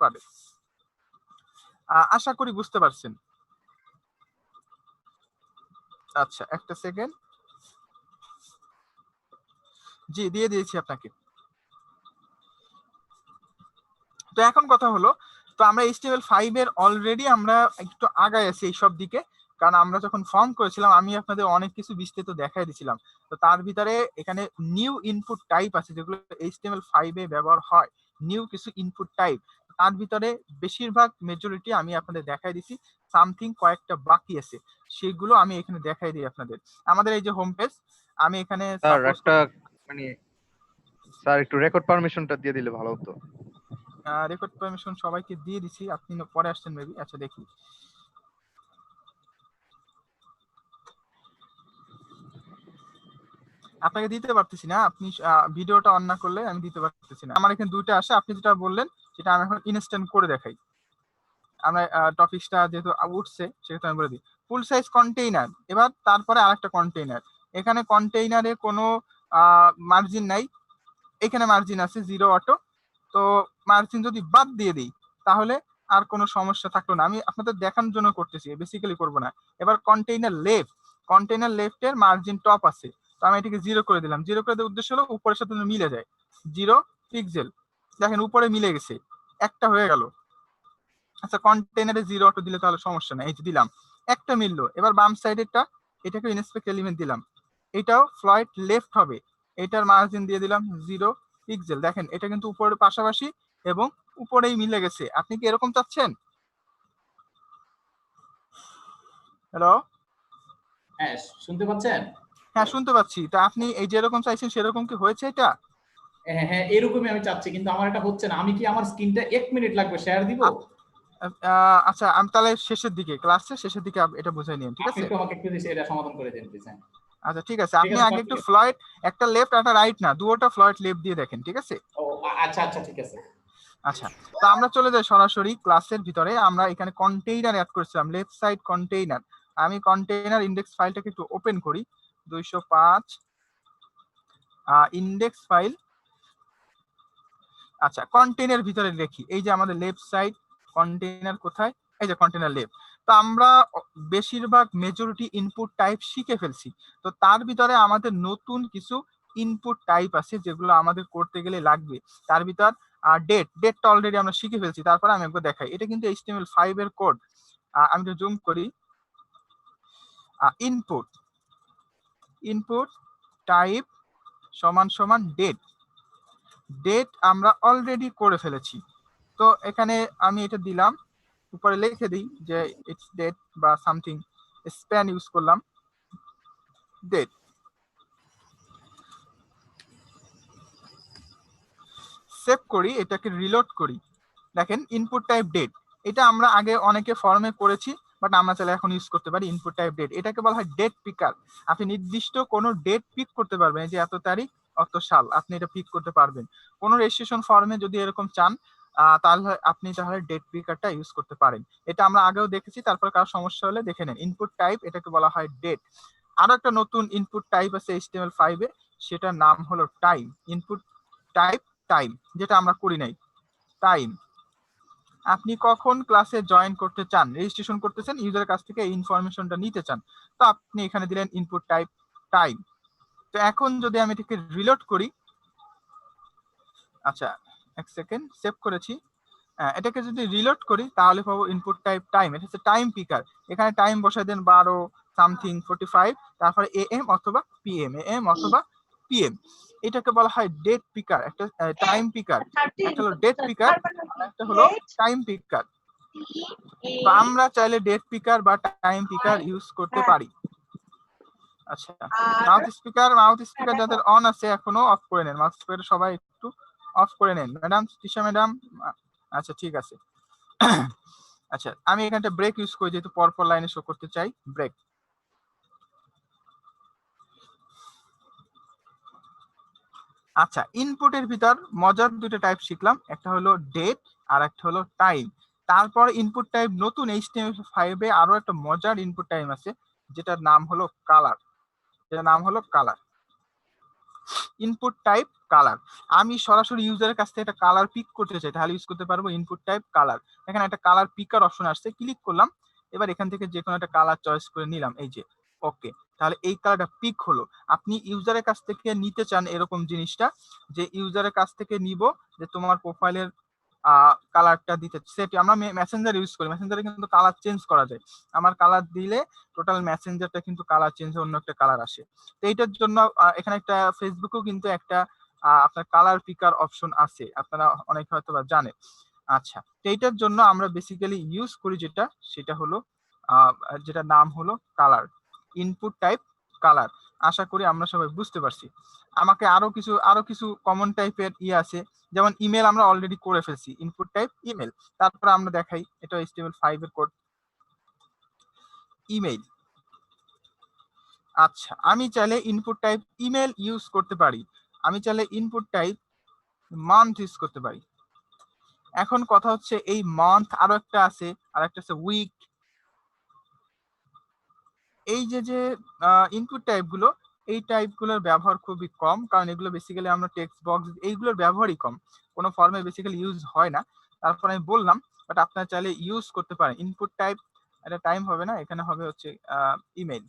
পারে। আশা করি বুঝতে পারছেন। আচ্ছা, একটা সেকেন্ড। জি, দিয়ে দিয়েছি আপনাকে। তো এখন কথা হলো, তো আমরা HTML5 এর অলরেডি আমরা একটু আগায় আছি এইসব দিকে, কারণ আমরা যখন ফর্ম করেছিলাম আমি আপনাদের অনেক কিছু বিস্তারিত দেখাই দিয়েছিলাম। তো তার ভিতরে এখানে নিউ ইনপুট টাইপ আছে যেগুলো HTML5 এ ব্যবহার হয়, নিউ কিছু ইনপুট টাইপ। তার ভিতরে বেশিরভাগ মেজরিটি আমি আপনাদের দেখাই দিছি, সামথিং কয়েকটা বাকি আছে, সেগুলো আমি এখানে দেখাই দিই আপনাদের। আমাদের এই যে হোম পেজ, আমি এখানে স্যার সাপোজ একটা মানে স্যার একটু রেকর্ড পারমিশনটা দিয়ে দিলে ভালো হতো। রেকর্ড পারমিশন সবাইকে দিয়ে দিছি, আপনি পরে আসছেন মেবি। আচ্ছা দেখি, আপনাকে দিতে পারতেছি না, আপনি ভিডিওটা অন না করলে আমি দিতে পারতেছি না। আমার এখানে দুইটা আসে, আপনি যেটা বললেন সেটা আমি এখন ইনস্ট্যান্ট করে দেখাই। আমরা টপিকসটা যেহেতু উঠছে সেটা আমি বলে দিই। ফুল সাইজ কন্টেইনার, এবার তারপরে আরেকটা কন্টেইনার। এখানে কন্টেইনারে কোনো মার্জিন নাই, এখানে মার্জিন আছে 0 অটো। তো মার্জিন যদি বাদ দিয়ে দিই তাহলে আর কোনো সমস্যা থাকলো না, আমি আপনাদের দেখানোর জন্য করতেছি, বেসিক্যালি করব না। এবার কন্টেইনার লেফটের মার্জিন টপ আছে, তো আমি এটাকে 0 করে দিলাম। 0 করে দেওয়ার উদ্দেশ্য হলো উপরের সাথে মিলে যায়, 0 পিক্সেল। দেখেন উপরে মিলে গেছে, একটা হয়ে গেল। আচ্ছা, কন্টেইনারে 0 অটো দিলে তাহলে সমস্যা নেই, এই যে দিলাম, একটা মিললো। এবার বাম সাইডেরটা, এটাকে ইনস্পেক্ট এলিমেন্ট দিলাম, এটাও ফ্লয়েড লেফট হবে, এটার মার্জিন দিয়ে দিলাম 0 পিক্সেল। দেখেন এটা কিন্তু উপরের পাশাপাশি এবং উপরেই মিলে গেছে। আপনি কি এরকম চাচ্ছেন? হ্যালো, হ্যাঁ শুনতে পাচ্ছেন? হ্যাঁ শুনতে পাচ্ছি। তা আপনি এই যেরকম চাইছেন সেরকম কি হয়েছে এটা? হ্যাঁ হ্যাঁ এরকমই আমি চাচ্ছি, কিন্তু আমার এটা হচ্ছে না। আমি কি আমার স্ক্রিনটা 1 মিনিট লাগবে শেয়ার দিব? আচ্ছা, আমি তাহলে শেষের দিকে, ক্লাসের শেষের দিকে এটা বুঝাই নিন, ঠিক আপনি আছে? একটু আমাকে একটু এটা সমাধান করে দেন প্লিজ। আচ্ছা ঠিক আছে, ঠিক আপনি আছে আগে একটু ফ্লয়েড, একটা লেফট একটা রাইট না, দুটোটা ফ্লয়েড লেফট দিয়ে দেখেন, ঠিক আছে? ও আচ্ছা আচ্ছা ঠিক আছে। আচ্ছা, তো আমরা চলে যাই সরাসরি ক্লাসের ভিতরে। আমরা এখানে কন্টেইনার অ্যাড করেছিলাম, লেফট সাইড কন্টেইনার। আমি কন্টেইনার ইন্ডেক্স ফাইলটাকে একটু ওপেন করি, 205 ইন্ডেক্স ফাইল। আচ্ছা, কন্টেইনার ভিতরে দেখি, এই যে আমাদের লেফট সাইড কন্টেইনার কোথায়, এই যে কন্টেইনার লেফট। তো আমরা বেশিরভাগ মেজরিটি ইনপুট টাইপ শিখে ফেলছি। তো তার ভিতরে আমাদের নতুন কিছু ইনপুট টাইপ আছে যেগুলো আমাদের করতে গেলে লাগবে। তার ভিতর ডেটটা অলরেডি আমরা শিখে ফেলছি। তারপরে আমি একবার দেখাই, এটা কিন্তু HTML5 এর কোড। আমি একটু জুম করি। ইনপুট টাইপ সমান সমান ডেট আমরা অলরেডি করে ফেলেছি। তো এখানে আমি এটা দিলাম, উপরে লিখে দিই যে ইটস ডেট বা সামথিং, স্প্যান ইউজ করলাম, ডেট। সেভ করি, এটাকে রিলোড করি। দেখেন ইনপুট টাইপ ডেট, এটা আমরা আগে অনেকে ফর্মে করেছি, বাট আমরা চাইলে এখন ইউজ করতে পারি ইনপুট টাইপ ডেট। এটাকে বলা হয় ডেট পিকার। আপনি নির্দিষ্ট কোনো ডেট পিক করতে পারবেন, যে এত তারিখ অত সাল, আপনি এটা পিক করতে পারবেন। কোনো রেজিস্ট্রেশন ফর্মে যদি এরকম চান তাহলে আপনি ডেট পিকারটা ইউজ করতে পারেন। এটা আমরা আগেও দেখেছি, তারপর কারো সমস্যা হলে দেখে নেন। ইনপুট টাইপ, এটাকে বলা হয় ডেট। আরো একটা নতুন ইনপুট টাইপ আছে HTML5 এ, সেটার নাম হলো টাইম। ইনপুট টাইপ টাইম, যেটা আমরা করি নাই, টাইম। আপনি কখন ক্লাসে জয়েন করতে চান, রেজিস্ট্রেশন করতেছেন, ইউজারের কাছ থেকে এই ইনফরমেশনটা নিতে চান, তো আপনি এখানে দিলেন ইনপুট টাইপ টাইম। তো এখন যদি আমি এটাকে রিলোড করি, আচ্ছা এক সেকেন্ড, সেভ করেছি। এটাকে যদি রিলোড করি তাহলে পাবো ইনপুট টাইপ টাইম। এটা হচ্ছে টাইম পিকার। এখানে টাইম বসাই দেন 12 সামথিং 45, তারপরে AM অথবা PM। এটাকে বলা হয় ডেট পিকার, একটা টাইম পিকার। একটা হলো ডেট পিকার, একটা হলো টাইম পিকার। তো আমরা চাইলে ডেট পিকার বা টাইম পিকার ইউজ করতে পারি। আচ্ছা, মাউথ স্পিকার যাদের অন আছে এখনো অফ করে নেন, মাউথ স্পিকার সবাই একটু অফ করে নেন। ম্যাডাম, তৃষা ম্যাডাম, আচ্ছা ঠিক আছে। আচ্ছা, আমি এখানটা ব্রেক ইউজ করি যেহেতু পরপর লাইনে শো করতে চাই, ব্রেক। আচ্ছা, ইনপুটের ভিতর মজার দুটো টাইপ শিখলাম, একটা হলো ডেট আর একটা হলো টাইম। তারপর ইনপুট টাইপ নতুন HTML5 এ আরো একটা মজার ইনপুট টাইপ আছে যেটার নাম হলো কালার। ইনপুট টাইপ কালার, আমি সরাসরি ইউজারের কাছ থেকে একটা কালার পিক করতে চাই, তাহলে ইউজ করতে পারবো ইনপুট টাইপ কালার। এখানে একটা কালার পিকার অপশন আসছে, ক্লিক করলাম, এবার এখান থেকে যে কোনো একটা কালার চয়েস করে নিলাম, এই যে ওকে, তাহলে এই কালারটা পিক হলো। আপনি ইউজারের কাছ থেকে নিতে চান এরকম জিনিসটা, যে ইউজারের কাছ থেকে নিব যে তোমার প্রোফাইলের কালারটা দিতে, সেটি আমরা মেসেঞ্জার ইউজ করি, মেসেঞ্জারে কিন্তু কালার চেঞ্জ করা যায়। আমার কালার দিলে টোটাল মেসেঞ্জারটা কিন্তু কালার চেঞ্জ হয়ে অন্য একটা কালার আসে। তো এইটার জন্য এখানে একটা ফেসবুকেও কিন্তু একটা আপনার কালার পিকার অপশন আছে, আপনারা অনেকে হয়তো বা জানেন। আচ্ছা, তো এইটার জন্য আমরা বেসিক্যালি ইউজ করি যেটা, সেটা হলো যেটা নাম হলো কালার, ইনপুট টাইপ কালার। আশা করি আমরা সবাই বুঝতে পারছি। আমাকে আরো কিছু কমন টাইপের আছে, যেমন ইমেল আমরা অলরেডি করে ফেলছি, ইনপুট টাইপ ইমেল। তারপরে আমরা দেখাই, এটা HTML5 এর কোড, ইমেল। আচ্ছা, আমি চাইলে ইনপুট টাইপ ইমেল ইউজ করতে পারি, আমি চাইলে ইনপুট টাইপ মান্থ ইউজ করতে পারি। এখন কথা হচ্ছে এই মান্থ আরো একটা আছে, আর একটা আছে উইক। এই যে ইনপুট টাইপগুলো, এই টাইপগুলোর ব্যবহার খুবই কম, কারণ এগুলো বেসিক্যালি আমরা টেক্সট বক্স এইগুলোর ব্যবহারই কম, কোনো ফর্মে বেসিক্যালি ইউজ হয় না। তারপর আমি বললাম, বাট আপনারা চাইলে ইউজ করতে পারেন ইনপুট টাইপ। এটা টাইম হবে না, এখানে হবে হচ্ছে ইমেল।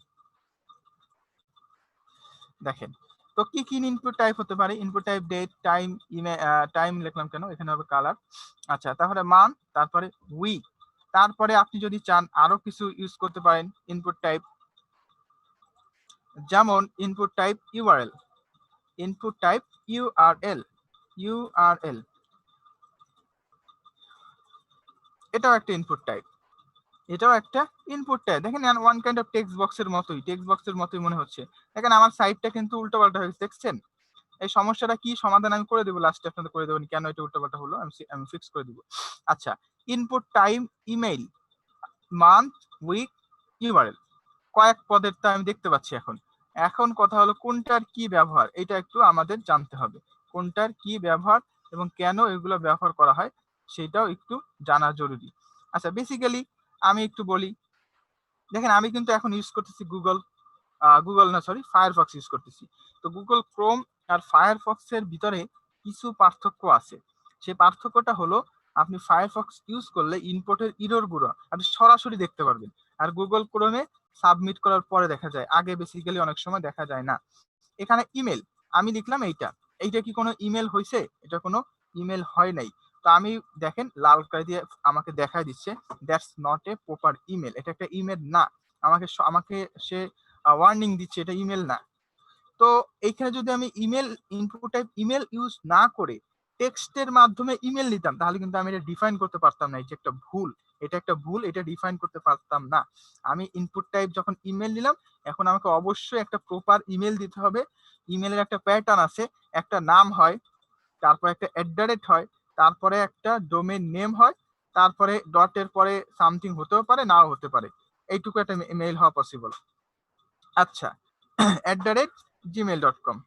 দেখেন তো কি কি ইনপুট টাইপ হতে পারে, input type date, time, email, time লিখলাম কেন, এখানে হবে কালার। আচ্ছা, তারপরে মান্থ, তারপরে উইক। তারপরে আপনি যদি চান আরো কিছু ইউজ করতে পারেন ইনপুট টাইপ, যেমন input type URL, input type URL, এটাও একটা ইনপুট টাইপ, এটাও একটা ইনপুট টাইপ। দেখেন ওয়ান কাইন্ড অফ টেক্সট বক্সের মতোই মনে হচ্ছে। দেখেন আমার সাইডটা কিন্তু উল্টোপাল্টা হয়েছে, দেখছেন? এই সমস্যাটা কি সমাধান আমি করে দেবো লাস্টে, আপনাদের করে দেবেন কেন এটা উল্টোপাল্টা হলো, আমি ফিক্স করে দিব। আচ্ছা, input time email, month, week, URL, কয়েক পদের তো আমি দেখতে পাচ্ছি। এখন কথা হলো কোনটার কি ব্যবহার, এটা একটু আমাদের জানতে হবে, কোনটার কি ব্যবহার এবং কেন এগুলো ব্যবহার করা হয় সেটাও একটু জানা জরুরি। আচ্ছা, বেসিক্যালি আমি একটু বলি। দেখেন আমি কিন্তু এখন ইউজ করতেছি ফায়ারফক্স ইউজ করতেছি। তো গুগল ক্রোম আর ফায়ারফক্সের ভিতরে কিছু পার্থক্য আছে। সেই পার্থক্যটা হলো, আপনি ফায়ারফক্স ইউজ করলে ইনপুটের ইরর গুলো আপনি সরাসরি দেখতে পারবেন, আর গুগল ক্রোমে সাবমিট করার পরে দেখা যায়, আগে বেসিক্যালি অনেক সময় দেখা যায় না। এখানে ইমেল আমি লিখলাম, এইটা কি কোনো ইমেল হয়েছে? এটা কোনো ইমেল হয় নাই। তো আমি দেখেন লাল কালি দিয়ে আমাকে দেখায় দিচ্ছে that's not a proper email, এটা একটা ইমেল না। আমাকে সে ওয়ার্নিং দিচ্ছে এটা ইমেল না। তো এইখানে যদি আমি ইনপুট টাইপ ইমেল ইউজ না করে টেক্সটের মাধ্যমে ইমেল নিতাম, তাহলে কিন্তু আমি এটা ডিফাইন করতে পারতাম না, এটা একটা ভুল, এটা ডিফাইন করতে পারতাম না। আমি ইনপুট টাইপ যখন ইমেল নিলাম, এখন আমাকে অবশ্যই একটা প্রপার ইমেল দিতে হবে। ইমেলের একটা প্যাটার্ন আছে, একটা নাম হয়, তারপরে একটা @ হয়, তারপরে একটা ডোমেইন নেম হয়, তারপরে ডটের পরে সামথিং হতেও পারে, নাও হতে পারে। এইটুকু একটা মেইল হওয়া পসিবল। আচ্ছা, @gmail.com,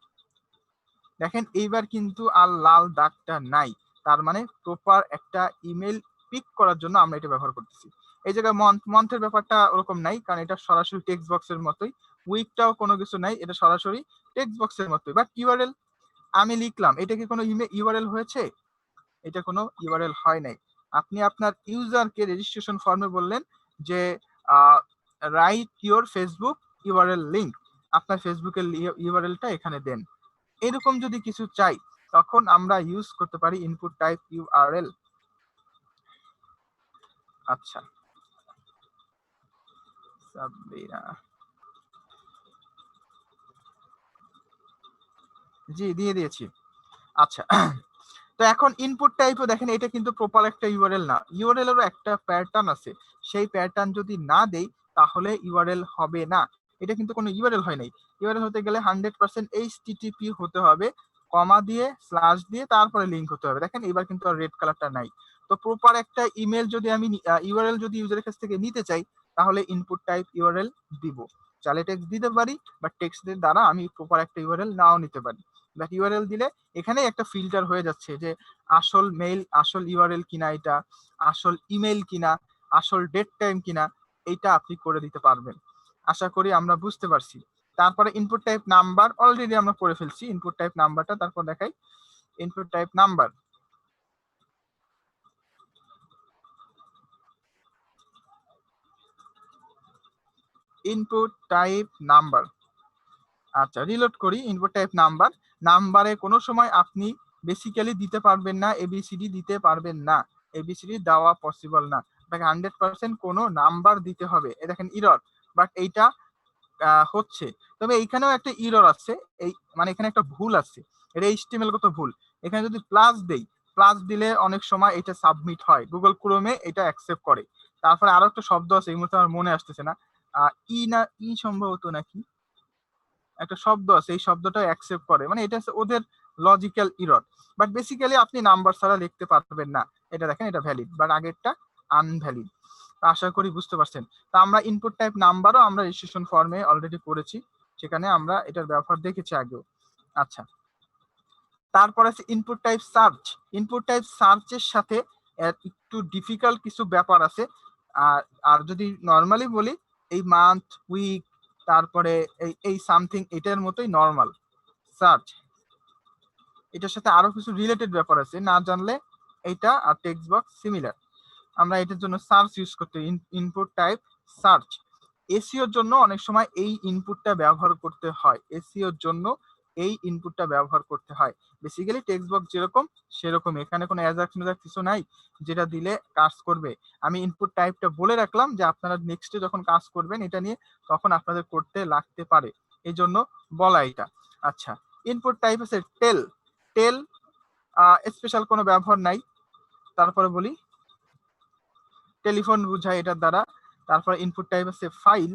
দেখেন এইবার কিন্তু আর লাল দাগটা নাই, তার মানে প্রপার একটা ইমেল পিক করার জন্য আমরা এটা ব্যবহার করতেছি। এই জায়গায় মন্থের ব্যাপারটা ওরকম নাই, কারণ এটা সরাসরি টেক্সট বক্সের মতোই। উইকটাও কোনো কিছু নাই, এটা সরাসরি টেক্সট বক্সের মতোই। বাট ইউআরএল আমি লিখলাম, এটা কি কোনো ইউআরএল হয়েছে? এটা কোনো ইউআরএল হয় নাই। আপনি আপনার ইউজারকে রেজিস্ট্রেশন ফর্মে বললেন যে right your Facebook URL link, আপনার ফেসবুকের ইউআরএলটা এখানে দেন। এরকম যদি কিছু চাই, তখন আমরা ইউজ করতে পারি ইনপুট টাইপ ইউআরএল। আচ্ছা, সাব্বিরা, জি দিয়ে দিয়েছি। আচ্ছা, তো এখন ইনপুট টাইপও দেখেন, এটা কিন্তু প্রপার একটা ইউআরএল না, ইউআরএল এরও একটা প্যাটার্ন আছে, সেই প্যাটার্ন যদি না দেই তাহলে ইউআরএল হবে না। এটা কিন্তু কোনো ইউআরএল হয় নাই। ইউআরএল হতে গেলে 100% HTTP হতে হবে, কমা দিয়ে স্ল্যাশ দিয়ে তারপরে লিংক হতে হবে। দেখেন এবার কিন্তু আর রেড কালারটা নাই। তো প্রপার একটা ইমেল যদি আমি ইউআরএল যদি ইউজারের কাছ থেকে নিতে চাই, তাহলে ইনপুট টাইপ ইউআরএল দিব। চাইলে টেক্সট দিতে পারি, বা টেক্সটের দ্বারা আমি প্রপার একটা ইউআরএল নাও নিতে পারি। বাট ইউআরএল দিলে এখানে একটা ফিল্টার হয়ে যাচ্ছে যে আসল মেইল, আসল ইউআরএল কিনা, এটা আসল ইমেল কিনা, আসল ডেট টাইম কিনা, এইটা আপনি করে দিতে পারবেন। আশা করি আমরা বুঝতে পারছি। তারপরে ইনপুট টাইপ নাম্বার অলরেডি আমরা করে ফেলছি, ইনপুট টাইপ নাম্বারটা তারপর দেখাই। Input type number, input type number. আচ্ছা রিলোড করি। ইনপুট টাইপ নাম্বার, নাম্বারে কোনো সময় আপনি বেসিক্যালি দিতে পারবেন না, এবিসিডি দিতে পারবেন না, এবিসিডি দেওয়া পসিবল না, আপনাকে 100% কোনো নাম্বার দিতে হবে। এই দেখেন ইরর, বাট এইটা হচ্ছে। তবে এইখানেও একটা ইরর আছে, এই মানে এখানে একটা ভুল আছে, এটা এইচটিএমএল গত ভুল। এখানে যদি প্লাস দেই, প্লাস দিলে অনেক সময় এটা সাবমিট হয়, গুগল ক্রোমে এটা অ্যাকসেপ্ট করে। তারপরে আরো একটা শব্দ আছে, এই মুহূর্তে আমার মনে আসতেছে না, ই সম্ভবত নাকি একটা শব্দ আছে, এই শব্দটা অ্যাকসেপ্ট করে, মানে এটা ওদের লজিক্যাল ইরর। বাট বেসিক্যালি আপনি নাম্বার ছাড়া লিখতে পারবেন না। এটা দেখেন এটা ভ্যালিড, বাট আগেরটা আনভ্যালিড। আশা করি বুঝতে পারছেন। তা আমরা ইনপুট টাইপ নাম্বারও আমরা রেজিস্ট্রেশন ফর্মে অলরেডি করেছি, সেখানে আমরা এটার ব্যবহার দেখেছি আগেও। আচ্ছা, তারপরে আছে input type search. Input type সার্চের সাথে একটু ডিফিকাল্ট কিছু ব্যাপার আছে। আর যদি নর্মালি বলি, এই মান্থ, উইক, তারপরে এই সামথিং, এটার মতোই নর্মাল সার্চ। এটার সাথে আরো কিছু রিলেটেড ব্যাপার আছে, না জানলে এইটা আর টেক্সট বক্স সিমিলার। আমরা এটার জন্য সার্চ ইউজ করতে, ইনপুট টাইপ সার্চ। এসইওর জন্য অনেক সময় এই ইনপুটটা ব্যবহার করতে হয়, এসইওর জন্য এই ইনপুটটা ব্যবহার করতে হয়। বেসিক্যালি টেক্সট বক্স যেরকম সেরকম, এখানে কোনো অ্যাজাক্স কিছু নাই যেটা দিলে কাজ করবে। আমি ইনপুট টাইপটা বলে রাখলাম যে আপনারা নেক্সটে যখন কাজ করবেন এটা নিয়ে, তখন আপনাদের করতে লাগতে পারে, এই জন্য বলা এটা। আচ্ছা, ইনপুট টাইপ আছে টেল। টেল স্পেশাল কোনো ব্যবহার নাই। তারপরে বলি টেলিফোন বুঝায় এটার দ্বারা। তারপর ইনপুট টাইপ আছে file,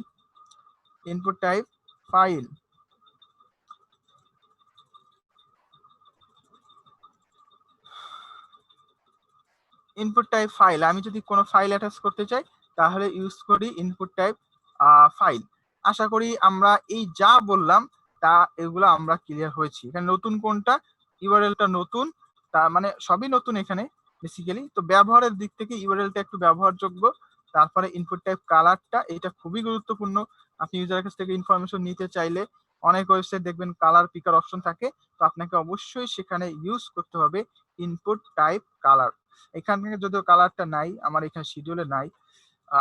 input type file. Input type file, আমি যদি কোনো ফাইল অ্যাটাচ করতে চাই তাহলে ইউজ করি ইনপুট টাইপ ফাইল। আশা করি আমরা এই যা বললাম তা এগুলো আমরা ক্লিয়ার হয়েছি। এখানে নতুন কোনটা, ইউআরএলটা নতুন, তার মানে সবই নতুন এখানে বেসিক্যালি। তো ব্যবহারের দিক থেকে ইউআরএলটা একটু ব্যবহারযোগ্য। তারপরে ইনপুট টাইপ কালারটা, এটা খুবই গুরুত্বপূর্ণ। আপনি ইউজারের কাছ থেকে ইনফরমেশন নিতে চাইলে অনেক ওয়েবসাইট দেখবেন কালার পিকার অপশন থাকে, তো আপনাকে অবশ্যই সেখানে ইউজ করতে হবে ইনপুট টাইপ কালার। এখান থেকে যদিও কালারটা নাই, আমার এখানে শিডিউলে নাই,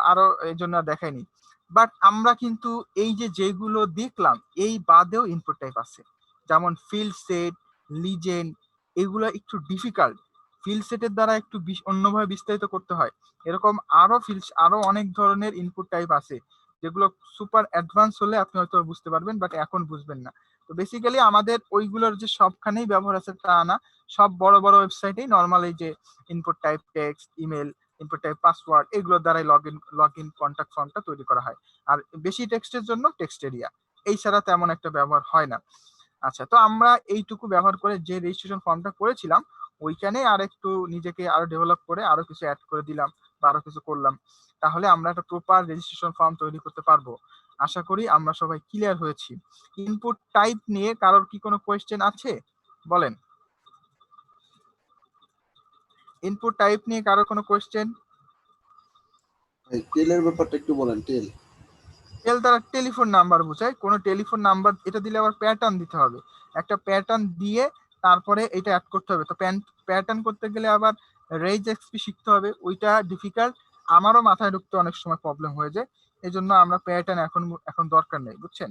আরো এই জন্য দেখাইনি। বাট আমরা কিন্তু এই যে যেগুলো দেখলাম এই বাদেও ইনপুট টাইপ আছে, যেমন ফিল্ড সেট, লিজেন্ড, এগুলো একটু ডিফিকাল্ট। ফিল্ড সেটের দ্বারা একটু অন্যভাবে বিস্তারিত করতে হয়। এরকম আরো অনেক ধরনের ইনপুট টাইপ আছে যেগুলো সুপার অ্যাডভান্স হলে আপনি হয়তো বুঝতে পারবেন, বাট এখন বুঝবেন না। তো বেসিক্যালি আমাদের ওইগুলোর যে সবখানেই ব্যবহার আছে তা না, সব বড় বড় ওয়েবসাইটেই নর্মাল এই যে input type text, email, input type password, এগুলোর দ্বারাই লগ ইন কন্ট্যাক্ট ফর্মটা তৈরি করা হয়। আর বেশি টেক্সটের জন্য টেক্সট এরিয়া, এই ছাড়া তেমন একটা ব্যবহার হয় না। আচ্ছা, তো আমরা এইটুকু ব্যবহার করে যে রেজিস্ট্রেশন ফর্মটা করেছিলাম ওইখানে আর একটু নিজেকে আরো ডেভেলপ করে আরো কিছু অ্যাড করে দিলাম বা আরো কিছু করলাম, তাহলে আমরা একটা প্রপার রেজিস্ট্রেশন ফর্ম তৈরি করতে পারবো। আশা করি আমরা সবাই ক্লিয়ার হয়েছি। ইনপুট টাইপ নিয়ে কারোর কি কোনো কোয়েশ্চেন আছে বলেন? ইনপুট টাইপ নিয়ে কারোর কোনো কোয়েশ্চেন? টেলের ব্যাপারটা একটু বলেন। টেল টেল দ্বারা টেলিফোন নাম্বার বোঝায়, কোনো টেলিফোন নাম্বার, এটা দিলে আবার প্যাটার্ন দিতে হবে, একটা প্যাটার্ন দিয়ে তারপরে এটা অ্যাড করতে হবে। তো প্যাটার্ন করতে গেলে আবার রেজ এক্সপি শিখতে হবে, ওইটা ডিফিকাল্ট, আমারও মাথায় ঢুকতে অনেক সময় প্রবলেম হয়ে যায়। এই জন্য আমরা প্যাটার্ন এখন দরকার নেই, বুঝছেন?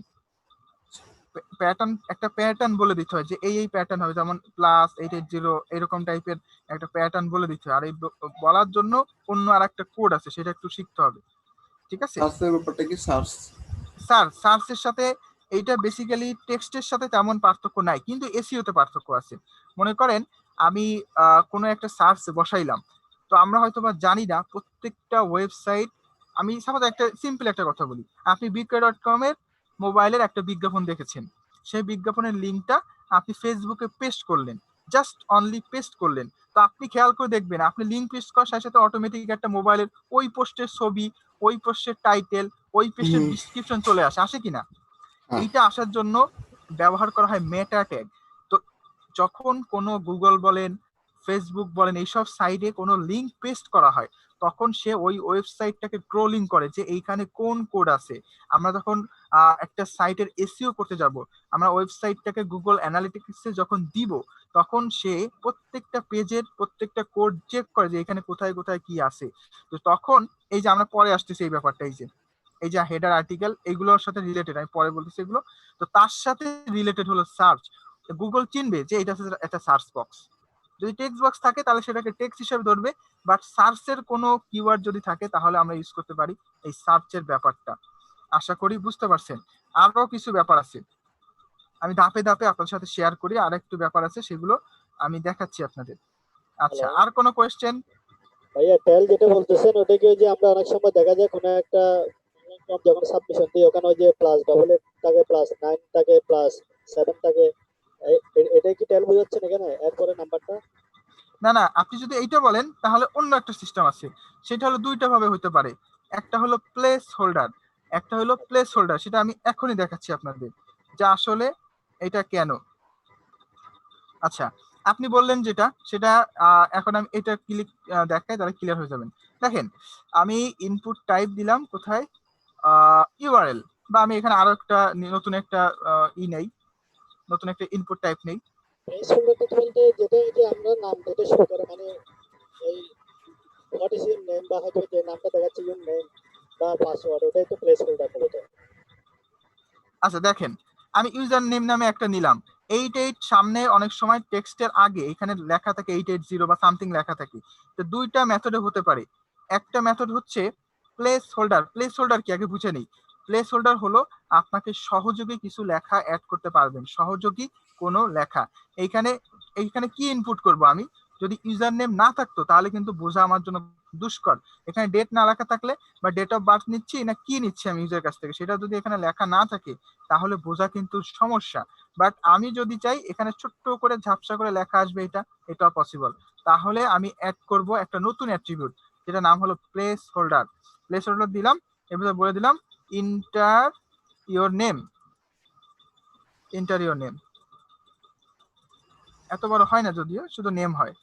প্যাটার্ন, একটা প্যাটার্ন বলে দিতে হয় যে এই প্যাটার্ন হবে, যেমন +880 এরকম টাইপের একটা প্যাটার্ন বলে দিতে হয়। আর এই বলার জন্য অন্য আর একটা কোড আছে, সেটা একটু শিখতে হবে, ঠিক আছে? সার্চের ব্যাপারটা কি? সার্চের সাথে এইটা বেসিক্যালি টেক্সটের সাথে তেমন পার্থক্য নাই, কিন্তু এসইওতে পার্থক্য আছে। মনে করেন আমি কোনো একটা সার্চ বসাইলাম, তো আমরা হয়তো বা জানি না প্রত্যেকটা ওয়েবসাইট। আমি সাপোজ একটা সিম্পল একটা কথা বলি, আপনি বিক্রয়.com এর মোবাইলের একটা বিজ্ঞাপন দেখেছেন, সেই বিজ্ঞাপনের লিঙ্কটা আপনি ফেসবুকে পেস্ট করলেন, জাস্ট অনলি পেস্ট করলেন। তো আপনি খেয়াল করে দেখবেন আপনি লিঙ্ক পেস্ট করার সাথে সাথে অটোমেটিক একটা মোবাইলের ওই পোস্টের ছবি, ওই পোস্টের টাইটেল, ওই পেজের ডিসক্রিপশন চলে আসে কিনা? এইটা আসার জন্য ব্যবহার করা হয় মেটা ট্যাগ। তো যখন কোনো গুগল বলেন, ফেসবুক বলেন, এইসব সাইডে কোনো লিঙ্ক পেস্ট করা হয়, তখন সে ওই ওয়েবসাইটটাকে ক্রলিং করে যে এইখানে কোন কোড আছে। আমরা যখন একটা সাইটের এসইও করতে যাব, আমরা ওয়েবসাইটটাকে গুগল অ্যানালিটিক্সে যখন দিব, তখন সে প্রত্যেকটা পেজের প্রত্যেকটা কোড চেক করে যে এখানে কোথায় কোথায় কি আছে। তো তখন এই যে আমরা পরে আসতেছি এই ব্যাপারটা, এই যে হেডার আর্টিকেল এগুলোর সাথে রিলেটেড, আমি পরে বলতেছি এগুলো। তো তার সাথে রিলেটেড হলো সার্চ। গুগল চিনবে যে এটা হচ্ছে একটা সার্চ বক্স। যদি টেক্সট বক্স থাকে তাহলে সেটাকে টেক্সট হিসেবে ধরবে, বাট সার্চের কোনো কিওয়ার্ড যদি থাকে তাহলে আমরা ইউজ করতে পারি এই সার্চের ব্যাপারটা। আশা করি বুঝতে পারছেন। আরো কিছু ব্যাপার আছে, আমি ধাপে ধাপে আপনার সাথে শেয়ার করি। আর একটু ব্যাপার আছে, সেগুলো আমি দেখাচ্ছি আপনাদের। আচ্ছা, আর কোনো কোয়েশ্চেন? ভাইয়া টেল যেটা বলতেছেন ওটা কি ওই যে আমরা অনেক সময় দেখা যায় কোনো একটা ফর্ম যখন সাবমিশন দিই ওখানে ওই যে প্লাস ডবল এ থাকে, প্লাস 9 থাকে, প্লাস 7 থাকে, এটা কি টেল বোঝাচ্ছেন এখানে এরপরে নাম্বারটা? না না, আপনি যদি এইটা বলেন তাহলে অন্য একটা সিস্টেম আছে, সেটা হলো দুইটা ভাবে হতে পারে। একটা হলো প্লেস হোল্ডার, একটা হলো প্লেস হোল্ডার। সেটা আমি এখনই দেখাচ্ছি আপনাদের যে আসলে এটা কেন। আচ্ছা, আপনি বললেন যেটা, সেটা এখন আমি এটা ক্লিক দেখাই, তাহলে ক্লিয়ার হয়ে যাবেন। দেখেন, আমি ইনপুট টাইপ দিলাম কোথায়, ইউআরএল, বা আমি এখানে আরো একটা নতুন একটা নেই, নতুন একটা ইনপুট টাইপ নেই। প্লেস হোল্ডারটা বলতে যেটা এই যে আমরা নাম থেকে শুরু করে মানে এই হোয়াট ইজ ইউর নেম বা হয়তো যে নামটা দেখাচ্ছে ইউর নেম বা পাসওয়ার্ড, ওটাই তো প্লেস হোল্ডার বলতে। আচ্ছা দেখেন, আমি ইউজার নেম নামে একটা নিলাম। 88 সামনে অনেক সময় টেক্সটের আগে এখানে লেখা থাকে 880 বা সামথিং লেখা থাকে। তো দুইটা মেথডে হতে পারে। একটা মেথড হচ্ছে প্লেস হোল্ডার। প্লেস হোল্ডার কি আগে বুঝে নেই। প্লেস হোল্ডার হলো আপনাকে সহযোগী কিছু লেখা অ্যাড করতে পারবেন, সহযোগী কোনো লেখা। এইখানে এইখানে কি ইনপুট করব আমি? যদি ইউজার নেম না থাকতো তাহলে কিন্তু বোঝা আমার জন্য দুষ্কর। এখানে ডেট না লেখা থাকলে বা ডেট অফ বার্থ নিচ্ছি না কি নিচ্ছি আমি ইউজার কাছ থেকে, সেটা যদি এখানে লেখা না থাকে তাহলে বোঝা কিন্তু সমস্যা। বাট আমি যদি চাই এখানে ছোট্ট করে ঝাপসা করে লেখা আসবে, এটা পসিবল। তাহলে আমি অ্যাড করব একটা নতুন অ্যাট্রিবিউট, যেটা নাম হলো প্লেস হোল্ডার। প্লেস হোল্ডার দিলাম, এবার বলে দিলাম inter your name. Inter your name এত বড় হয় না, যদিও শুধু নেম হয়।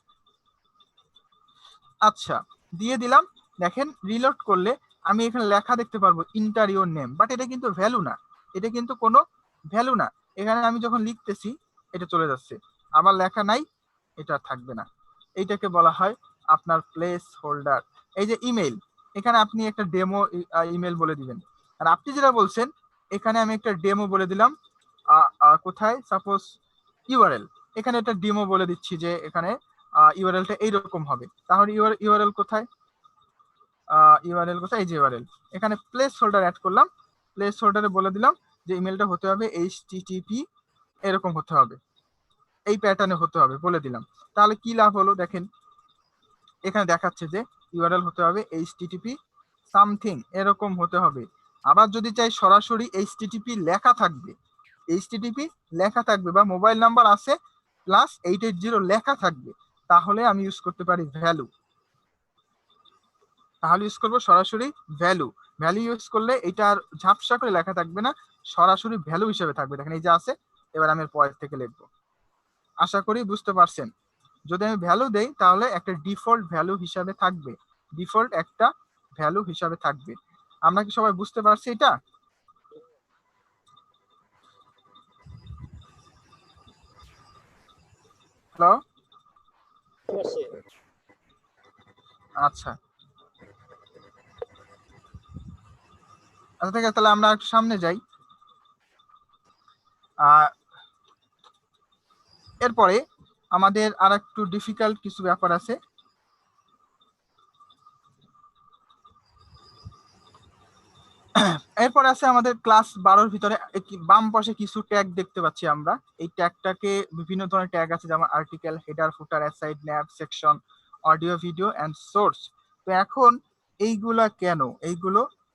আচ্ছা, দিয়ে দিলাম। দেখেন, রিলোড করলে আমি এখানে লেখা দেখতে পারবো ইন্টার ইওর নেম, বাট এটা কিন্তু ভ্যালু না, এটা কিন্তু কোনো ভ্যালু না। এখানে আমি যখন লিখতেছি এটা চলে যাচ্ছে, আবার লেখা নাই, এটা থাকবে না। এইটাকে বলা হয় আপনার প্লেস হোল্ডার। এই যে ইমেল, এখানে আপনি একটা ডেমো ইমেল বলে দিবেন। আর আপনি যেটা বলছেন, এখানে আমি একটা ডেমো বলে দিলাম। কোথায়, সাপোজ ইউআরএল, এখানে একটা ডেমো বলে দিচ্ছি যে এখানে ইউআরএলটা এইরকম হবে। তাহলে ইউআরএল কোথায়, ইউআরএল কোথায়, এই যে ইউআরএল। এখানে প্লেস হোল্ডার অ্যাড করলাম, প্লেস হোল্ডারে বলে দিলাম যে ইমেলটা হতে হবে এইচটিটিপি, এরকম হতে হবে, এই প্যাটার্নে হতে হবে বলে দিলাম। তাহলে কি লাভ হলো দেখেন, এখানে দেখাচ্ছে যে ইউআরএল হতে হবে এইচটিটিপি সামথিং, এরকম হতে হবে। আবার যদি চাই সরাসরি এইচটিটিপি লেখা থাকবে, এইচটিটিপি লেখা থাকবে বা মোবাইল নাম্বার আছে প্লাস 880 লেখা থাকবে, তাহলে আমি ইউজ করতে পারি ভ্যালু। তাহলে ইউজ করবো সরাসরি ভ্যালু। ভ্যালু ইউজ করলে এটা আর ঝাপসা করে লেখা থাকবে না, সরাসরি ভ্যালু হিসেবে থাকবে। দেখেন এই যে আছে, এবার আমি পরের থেকে লিখবো। আশা করি বুঝতে পারছেন। যদি আমি ভ্যালু দেই তাহলে একটা ডিফল্ট ভ্যালু হিসাবে থাকবে, ডিফল্ট একটা ভ্যালু হিসাবে থাকবে। আমরা কি সবাই বুঝতে পারছি এটা? হ্যালো, আচ্ছা আচ্ছা, ঠিক আছে, তাহলে আমরা একটু সামনে যাই। এরপরে আমাদের আর একটু ডিফিকাল্ট কিছু ব্যাপার আছে। এরপরে আছে আমাদের ক্লাস 12-র ভিতরে বাম পাশে কিছু ট্যাগ দেখতে পাচ্ছি আমরা। এই ট্যাগটাকে বিভিন্ন ধরনের ট্যাগ আছে, যেমন article, header, footer, aside, nav, section, audio, video and source. তো এখন এইগুলো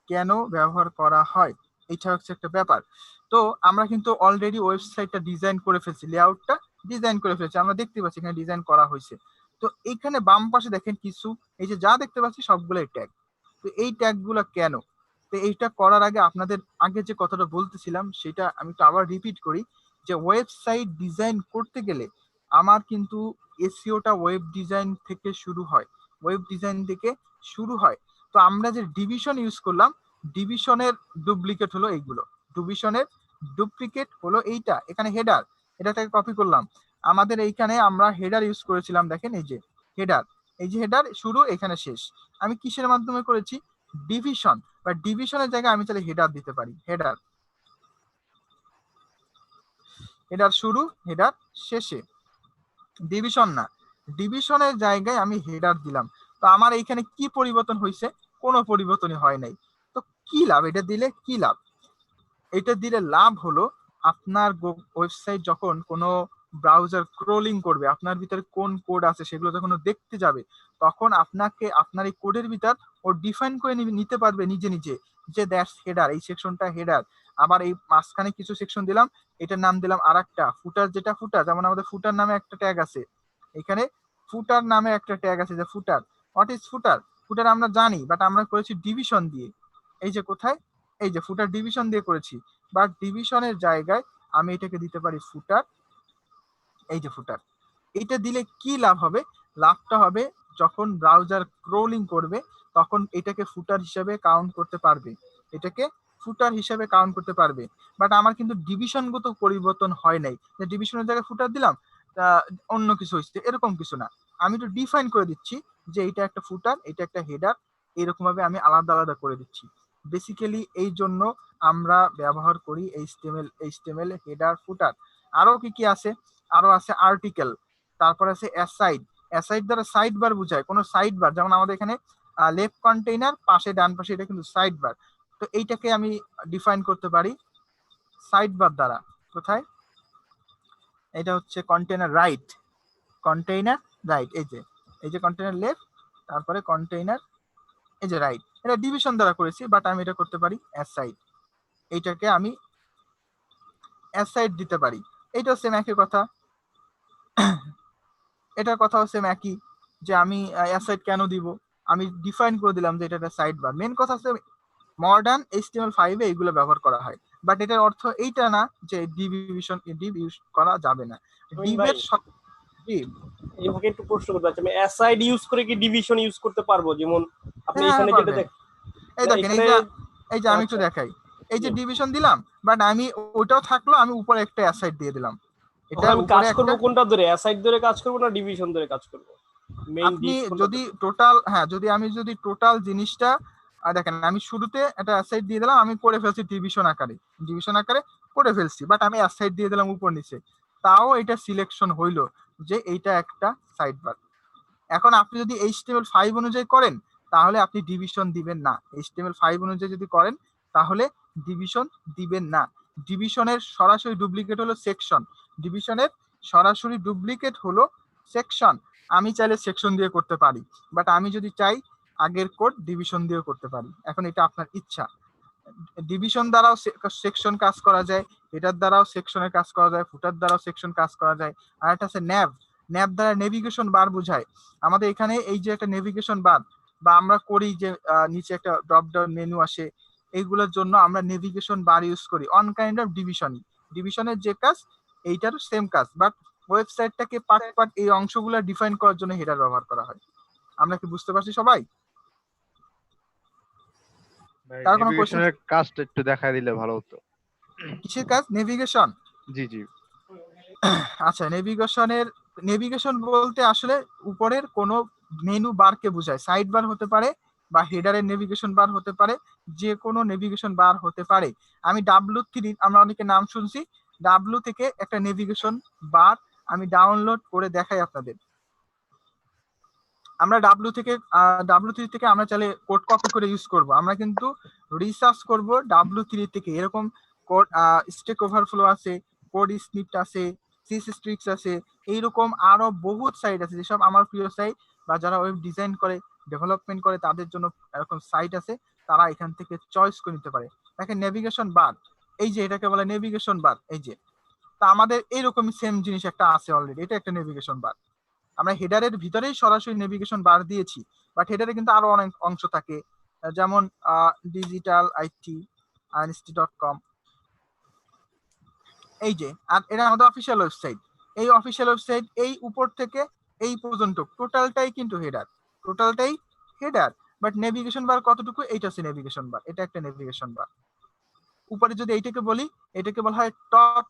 কেন ব্যবহার করা হয়, এটা হচ্ছে একটা ব্যাপার। তো আমরা কিন্তু অলরেডি ওয়েবসাইটটা ডিজাইন করে ফেলছি, লেআউটটা ডিজাইন করে ফেলছি, আমরা দেখতে পাচ্ছি এখানে ডিজাইন করা হয়েছে। তো এইখানে বাম পাশে দেখেন কিছু, এই যে যা দেখতে পাচ্ছি সবগুলোই ট্যাগ। তো এই ট্যাগগুলো কেন? তো এইটা করার আগে আপনাদের আগে যে কথাটা বলতেছিলাম সেটা আমি একটু আবার রিপিট করি, যে ওয়েবসাইট ডিজাইন করতে গেলে আমার কিন্তু এসইওটা ওয়েব ডিজাইন থেকে শুরু হয়। ওয়েব ডিজাইন থেকে শুরু হয়। তো আমরা যে ডিভিশন ইউজ করলাম, ডিভিশনের ডুপ্লিকেট হলো এইগুলো, ডিভিশনের ডুপ্লিকেট হলো এইটা, এখানে হেডার, এটাকে কপি করলাম। আমাদের এইখানে আমরা হেডার ইউজ করেছিলাম, দেখেন এই যে হেডার, এই যে হেডার শুরু এখানে শেষ। আমি কিসের মাধ্যমে করেছি? ডিভিশন, বা ডিভিশনের জায়গায় আমি চাইলে হেডার দিতে পারি, হেডার, হেডার শুরু হেডার শেষে, ডিভিশন না, ডিভিশনের জায়গায় আমি হেডার দিলাম। তো আমার এইখানে কি পরিবর্তন হয়েছে? কোনো পরিবর্তনই হয় নাই। তো কি লাভ এটা দিলে? কি লাভ? এটা দিলে লাভ হলো আপনার ওয়েবসাইট যখন কোনো ব্রাউজার ক্রোলিং করবে, আপনার ভিতরে কোন কোড আছে সেগুলো যখন ও দেখতে যাবে, তখন আপনাকে আপনার এই কোডের ভিতর ও ডিফাইন করে নিতে পারবে নিজে নিজে যে দ্যাটস হেডার, এই সেকশনটা হেডার। আবার এই মাঝখানে কিছু সেকশন দিলাম, এটার নাম দিলাম আরেকটা ফুটার, যেটা ফুটার, যেমন আমাদের ফুটার নামে একটা ট্যাগ আছে, এখানে ফুটার নামে একটা ট্যাগ আছে যে ফুটার। হোয়াট ইজ ফুটার? ফুটার আমরা জানি, বাট আমরা করেছি ডিভিশন দিয়ে। এই যে কোথায়, এই যে ফুটার ডিভিশন দিয়ে করেছি, বাট ডিভিশনের জায়গায় আমি এটাকে দিতে পারি ফুটার, এই যে ফুটার। এটা দিলে কি লাভ হবে? লাভটা হবে যখন ব্রাউজার ক্রোলিং করবে তখন এটাকে ফুটার হিসেবে কাউন্ট করতে পারবে, এটাকে ফুটার হিসেবে কাউন্ট করতে পারবে। বাট আমার কিন্তু ডিভিশনগত পরিবর্তন হয় নাই, যে ডিভিশনের জায়গায় ফুটার দিলাম অন্য কিছু হচ্ছে, এরকম কিছু না। আমি তো ডিফাইন করে দিচ্ছি যে এটা একটা ফুটার, এটা একটা হেডার, এরকম ভাবে আমি আলাদা আলাদা করে দিচ্ছি। বেসিক্যালি এই জন্য আমরা ব্যবহার করি এইচটিএমএল হেডার ফুটার। আরো কি কি আছে? আরো আছে আর্টিকেল, তারপর আছে অ্যাসাইড। অ্যাসাইড দ্বারা সাইড বার বোঝায়, কোনো সাইড বার, যেমন আমাদের এখানে লেফট কন্টেইনার, পাশে ডান পাশে, এটা কিন্তু সাইড বার। তো এইটাকে আমি ডিফাইন করতে পারি সাইড বার দ্বারা। কোথায়? এটা হচ্ছে কন্টেইনার রাইট, কন্টেইনার রাইট, এই যে কন্টেইনার লেফট, তারপরে কন্টেইনার এই যে রাইট। এটা ডিভিশন দ্বারা করেছি, বাট আমি এটা করতে পারি অ্যাসাইড, এইটাকে আমি অ্যাসাইড দিতে পারি। এইটাও সেম একই কথা, এটার কথাও সেম একই, যে আমি অ্যাসাইড কেন দিব? আমি ডিফাইন করে দিলাম যে এটা একটা সাইড বার। মেন কথা হচ্ছে মডার্ন HTML5 এ এইগুলো ব্যবহার করা হয়, বাট এটার অর্থ এইটা না যে ডিভ ইউজ করা যাবে না। ডিভের এইভাবে একটু প্রশ্ন করতে চাচ্ছি, আমি অ্যাসাইড ইউজ করে কি ডিভিশন ইউজ করতে পারবো? যেমন আপনি এখানে যেটা দেখ, এই দেখেন, এই যে আমি একটু দেখাই, এই যে ডিভিশন দিলাম, বাট আমি ওটাও থাকলো, আমি উপরে একটা অ্যাসাইড দিয়ে দিলাম। এটা আমি কাজ করব কোনটা ধরে, অ্যাসাইড ধরে কাজ করব না ডিভিশন ধরে কাজ করব? আপনি যদি টোটাল, হ্যাঁ, যদি টোটাল জিনিসটা দেখেন, আমি শুরুতে একটা অ্যাসাইড দিয়ে দিলাম, আমি করে ফেলছি ডিভিশন আকারে করে ফেলছি, বাট আমি অ্যাসাইড দিয়ে দিলাম উপর নিচে, তাও এটা সিলেকশন হইলো যে এইটা একটা সাইড বার। এখন আপনি যদি HTML5 অনুযায়ী করেন তাহলে আপনি ডিভিশন দিবেন না। HTML5 অনুযায়ী যদি করেন তাহলে ডিভিশন দিবেন না। ডিভিশনের সরাসরি ডুপ্লিকেট হলো সেকশন, ডিভিশনের সরাসরি ডুপ্লিকেট হলো সেকশন। আমি চাইলে সেকশন দিয়ে করতে পারি, বাট আমি যদি চাই আগের কোড ডিভিশন দিয়েও করতে পারি। এখন এটা আপনার ইচ্ছা। ডিভিশন দ্বারাও সেকশন কাজ করা যায়, এটার দ্বারাও সেকশনের কাজ করা যায়, ফুটার দ্বারাও সেকশন কাজ করা যায়। আর একটা আছে ন্যাভ, ন্যাভ দ্বারা নেভিগেশন বার বোঝায়। আমাদের এখানে এই যে একটা নেভিগেশন বার, বা আমরা করি যে নিচে একটা ড্রপ ডাউন মেনু আসে, এইগুলোর জন্য আমরা নেভিগেশন বার ইউজ করি, অন কাইন্ড অফ ডিভিশনই। ডিভিশনের যে কাজ এইটারও সেম কাজ, বাট ওয়েবসাইটটাকে পার্ট পার্ট এই অংশগুলো ডিফাইন করার জন্য হেডার ব্যবহার করা হয়। আমরা কি বুঝতে পারছি সবাই? তার কোনো কোশ্চেন? নেভিগেশনের কাজটা একটু দেখায় দিলে ভালো হতো। কিসের কাজ? নেভিগেশন? জি জি। আচ্ছা, নেভিগেশন বলতে আসলে উপরের কোনো মেনু বারকে বোঝায়। সাইড বার হতে পারে, বা হেডারের নেভিগেশন বার হতে পারে, যে কোনো নেভিগেশন বার হতে পারে। আমি W3, আমরা অনেকে নাম শুনছি, W থেকে একটা নেভিগেশন বার আমি ডাউনলোড করে দেখাই আপনাদের। আমরা W3 থেকে আমরা চাইলে কোড কপি করে ইউজ করব। আমরা কিন্তু রিসার্চ করব W3 থেকে, এরকম কোড স্ট্যাক ওভারফ্লো আছে, কোড স্ক্রিপ্ট আছে, সিস্ট্রিক্স আছে, এইরকম আরো বহুত সাইট আছে, যেসব আমার প্রিয় সাইট, বা যারা ওয়েব ডিজাইন করে, ডেভেলপমেন্ট করে, তাদের জন্য এরকম সাইট আছে, তারা এখান থেকে চয়েস করে নিতে পারে। দেখেন নেভিগেশন বার, এই যে এটাকে বলে নেভিগেশন বার, এই যে। তা আমাদের এইরকমই সেম জিনিস একটা আছে অলরেডি, এটা একটা নেভিগেশন বার। আমরা হেডারের ভিতরেই সরাসরি নেভিগেশন বার দিয়েছি, বাট হেডারে কিন্তু আরো অনেক অংশ থাকে, যেমন digitalit.com, এই যে। আর এটা আমাদের অফিসিয়াল ওয়েবসাইট, এই অফিসিয়াল ওয়েবসাইট এই উপর থেকে এই পর্যন্ত টোটালটাই কিন্তু হেডার, টোটালটাই হেডার, বাট নেভিগেশন বার কতটুকু, এইটা হচ্ছে নেভিগেশন বার, এটা একটা নেভিগেশন বার। উপরে যদি এইটাকে বলি, এটাকে বলা হয় টপ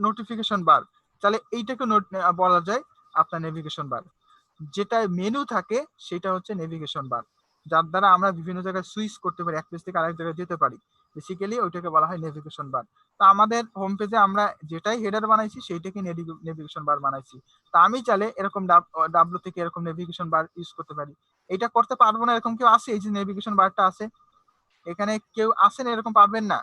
নোটিফিকেশন বার, তাহলে এইটাকে বলা যায় আপনার নেভিগেশন বার। যেটা মেনু থাকে সেটা হচ্ছে নেভিগেশন বার, যার দ্বারা আমরা বিভিন্ন জায়গায় সুইচ করতে পারি, এক পেজ থেকে আরেক জায়গায় যেতে পারি, বেসিক্যালি ওইটাকে বলা হয় নেভিগেশন বার। তো আমাদের হোম পেজে আমরা যেটাই হেডার বানাইছি সেইটাকে নেভিগেশন বার বানাইছি। তা আমি চাইলে এরকম ডাব্লু থেকে এরকম নেভিগেশন বার ইউজ করতে পারি। এটা করতে পারবো না এরকম কেউ আছে? এই যে নেভিগেশন বারটা আছে এখানে, কেউ আছেন এরকম পারবেন না?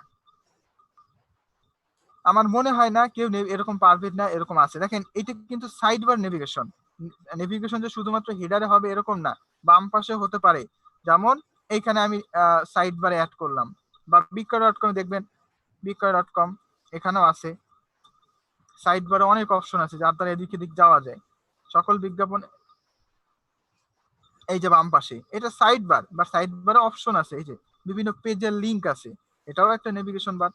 আমার মনে হয় না কেউ এরকম পারবেন না, এরকম আছে। দেখেন এটা কিন্তু সাইড বার নেভিগেশন, নেভিগেশন যে শুধুমাত্র হেডারে হবে এরকম না, বাম পাশে হতে পারে। যেমন এইখানে আমি সাইড বারে অ্যাড করলাম, বা বিক্রয়.কম দেখবেন, বিক্রয়.কম এখানেও আছে। সাইড বারে অনেক অপশন আছে যার দ্বারা এদিক এদিক যাওয়া যায়, সকল বিজ্ঞাপন। এই যে বাম পাশে এটা সাইড বার, বা সাইড বারে অপশন আছে, এই যে বিভিন্ন পেজের লিংক আছে, এটাও একটা নেভিগেশন বার।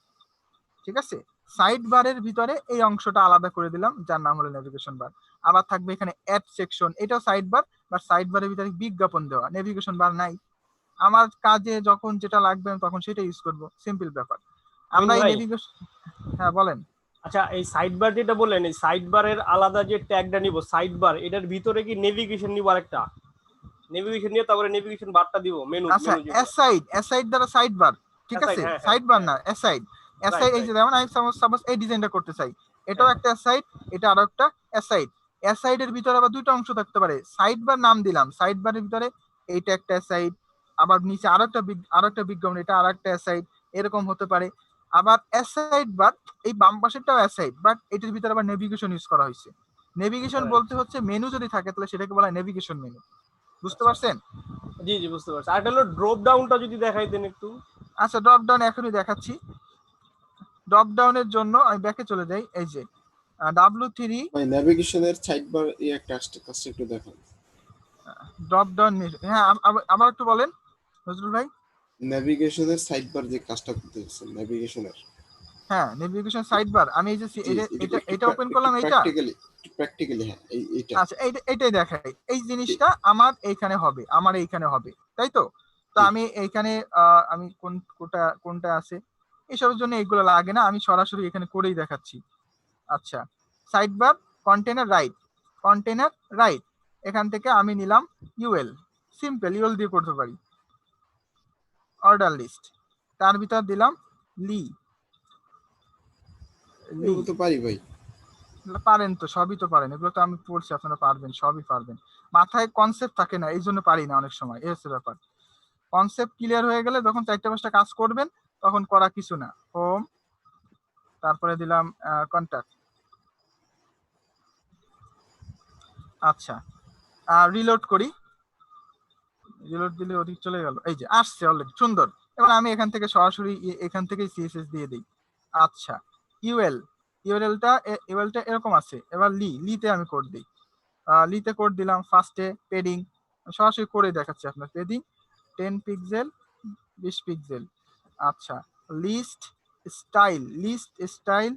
ঠিক আছে, সাইড বারের ভিতরে এই অংশটা আলাদা করে দিলাম যার নাম হলো নেভিগেশন বার। আবার থাকবে এখানে অ্যাড সেকশন, এটাও সাইড বার, বাট সাইড বারের ভিতরে বিজ্ঞাপন দেওয়া, নেভিগেশন বার নাই। আমার কাজে যখন যেটা লাগবে আমি তখন সেটা ইউজ করব, সিম্পল ব্যাপার। আমরা এই ভাই। নেভিগেশন, হ্যাঁ বলেন। আচ্ছা, এই সাইড বার যেটা বললেন, এই সাইড বারের আলাদা যে ট্যাগটা নিব সাইড বার, এটার ভিতরে কি নেভিগেশন নিব? আরেকটা নেভিগেশন নিয়ে তারপরে নেভিগেশন বারটা দিব, মেনু আচ্ছা, মেনু যেটা এস সাইড দ্বারা সাইড বার, ঠিক S side, আছে, হ্যাঁ, সাইড বার না, এস সাইড। এস সাইড এই যে যেমন আমি সাপোজ এই ডিজাইনটা করতে চাই, এটাও একটা এস সাইড, এটা আরো একটা এস সাইড। এস সাইডের ভিতরে আবার দুইটা অংশ থাকতে পারে, সাইড বার নাম দিলাম, সাইড বারের ভিতরে এইটা একটা এস সাইড, আবার নিচে আরো একটা বিজ্ঞাপন, এটা আরো একটা এস সাইড, এরকম হতে পারে। আবার এস সাইড বার এই বাম পাশেরটাও এস সাইড, বাট এটার ভিতরে আবার নেভিগেশন ইউজ করা হয়েছে। নেভিগেশন বলতে হচ্ছে মেনু যদি থাকে তাহলে সেটাকে বলা হয় নেভিগেশন মেনু, বুঝতে পারছেন? জি জি বুঝতে পারছি। আর একটা হলো ড্রপ ডাউনটা যদি দেখাই দেন একটু। আচ্ছা, ড্রপ ডাউন এখনই দেখাচ্ছি। ড্রপ ডাউনের জন্য আমি ব্যাকে চলে যাই, এই যে W3 ভাই নেভিগেশনের সাইড বার এই একটা কাজটা একটু দেখান। ড্রপ ডাউন, হ্যাঁ আবার একটু বলেন নজরুল ভাই। নেভিগেশনের সাইড বার যে কাজটা করতেছেন নেভিগেশনের, হ্যাঁ, নেভিগেশন সাইড বার, আমি এই যে এটা ওপেন করলাম, এইটা প্র্যাকটিক্যালি হ্যাঁ এইটা। আচ্ছা, এইটাই দেখাই, এই জিনিসটা আমার এইখানে হবে, আমার এইখানে হবে, তাই তো? তো আমি এইখানে আমি কোনটা আছে এসবের জন্য এইগুলো লাগে না, আমি সরাসরি এখানে করেই দেখাচ্ছি। আচ্ছা, সাইড বার কন্টেনার রাইট, এখান থেকে আমি নিলাম ইউএল, সিম্পল ইউএল দিয়ে করতে পারি। অর্ডার লিস্ট, তার ভিতর দিলাম লি। এগুলো তো পারি ভাই। পারেন তো, সবই তো পারেন, এগুলো তো আমি পড়ছি, আপনারা পারবেন, সবই পারবেন। মাথায় কনসেপ্ট থাকে না, এই জন্য পারি না অনেক সময়, এই হচ্ছে ব্যাপার। কনসেপ্ট ক্লিয়ার হয়ে গেলে যখন 4-5টা কাজ করবেন তখন করা কিছু না। হোম, তারপরে দিলাম কন্টাক্ট। আচ্ছা, রিলোড করি, রিলোড দিলে ওদিক চলে গেল, এই যে আসছে অলরেডি, সুন্দর। এবার আমি এখান থেকে সরাসরি এখান থেকেই সিএসএস দিয়ে দিই। আচ্ছা, ইউএলটা এরকম আছে। এবার লিতে আমি কোড দিই, লিতে কোড দিলাম। ফার্স্টে পেডিং সরাসরি করে দেখাচ্ছি আপনার, পেডিং 10 পিক্সেল 20 পিক্সেল। আচ্ছা, লিস্ট স্টাইল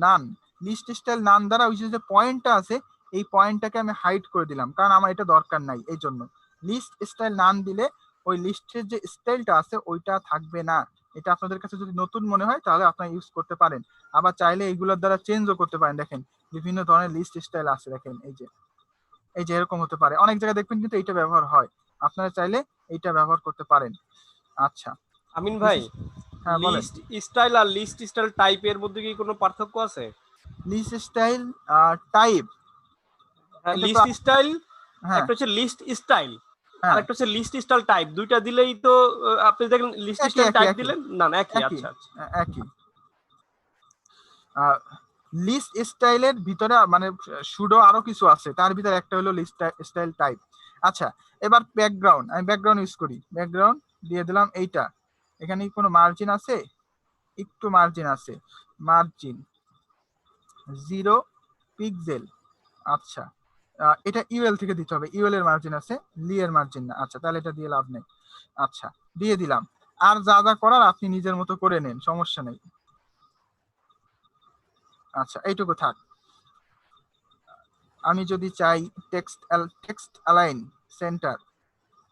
নান, লিস্ট স্টাইল নান দ্বারা ওই যে পয়েন্টটা আছে এই পয়েন্টটাকে আমি হাইড করে দিলাম, কারণ আমার এটা দরকার নাই। এই জন্য লিস্ট স্টাইল নান দিলে ওই লিস্টের যে স্টাইলটা আছে ওইটা থাকবে না। এটা আপনাদের কাছে যদি নতুন মনে হয় তাহলে আপনারা ইউজ করতে পারেন, আবার চাইলে এইগুলোর দ্বারা চেঞ্জও করতে পারেন। দেখেন বিভিন্ন ধরনের লিস্ট স্টাইল আছে, দেখেন এই যে এরকম হতে পারে, অনেক জায়গায় দেখবেন কিন্তু এইটা ব্যবহার হয়, আপনারা চাইলে এইটা ব্যবহার করতে পারেন। আচ্ছা আমিন ভাই, হ্যাঁ বলেন। লিস্ট স্টাইল আর লিস্ট স্টাইল টাইপের মধ্যে কি কোনো পার্থক্য আছে? List style type, list style হ্যাঁ একটা হচ্ছে লিস্ট স্টাইল হ্যাঁ, আর একটা হচ্ছে লিস্ট স্টাইল টাইপ, দুইটা দিলেই তো আপনি দেখেন লিস্ট একই, স্টাইল একই, টাইপ একই। দিলেন না না একই। একই, আচ্ছা আচ্ছা একই। লিস্ট স্টাইলের ভিতরে মানে সুডো আরো কিছু আছে, তার ভিতরে একটা হলো লিস্ট স্টাইল টাইপ। আচ্ছা, এবার ব্যাকগ্রাউন্ড, আমি ব্যাকগ্রাউন্ড ইউজ করি, ব্যাকগ্রাউন্ড দিয়ে দিলাম এইটা। এখানে কোনো মার্জিন আছে? একটু মার্জিন আছে, মার্জিন 0 পিক্সেল। আচ্ছা, এটা ইউএল থেকে দিতে হবে, ইউএল এর মার্জিন আছে, লি এর মার্জিন না। আচ্ছা, তাহলে এটা দিয়ে লাভ নেই। আচ্ছা, দিয়ে দিলাম। আর যা যা করার আপনি নিজের মতো করে নেন, সমস্যা নেই। আচ্ছা, এইটুকু থাক। আমি যদি চাই টেক্সট অ্যালাইন সেন্টার,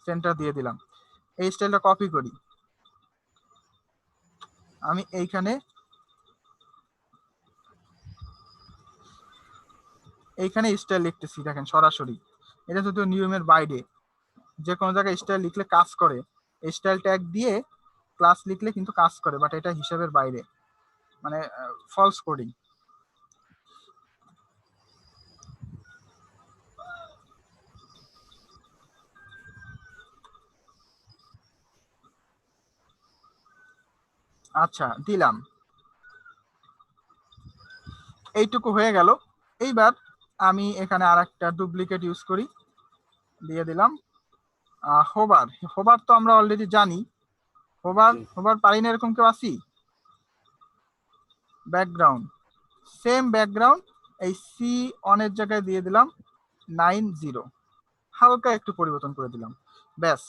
সেন্টার দিয়ে দিলাম। এই স্টাইলটা কপি করি, আমি এইখানে স্টাইল লিখতেছি, দেখেন সরাসরি। এটা যদিও নিয়মের বাইরে, যে কোনো জায়গায় স্টাইল লিখলে কাজ করে, স্টাইল ট্যাগ দিয়ে ক্লাস লিখলে কিন্তু কাজ করে, বাট এটা হিসাবের বাইরে, মানে ফলস কোডিং। আচ্ছা দিলাম, এইটুকু হয়ে গেল। এইবার আমি এখানে আর একটা ডুপ্লিকেট ইউজ করি, দিয়ে দিলাম হোভার। হোভার তো আমরা অলরেডি জানি, হোভার পারি না এরকম কেউ আসি? ব্যাকগ্রাউন্ড, সেম ব্যাকগ্রাউন্ড, এই সি অনের জায়গায় দিয়ে দিলাম 90, হালকা একটু পরিবর্তন করে দিলাম, ব্যাস।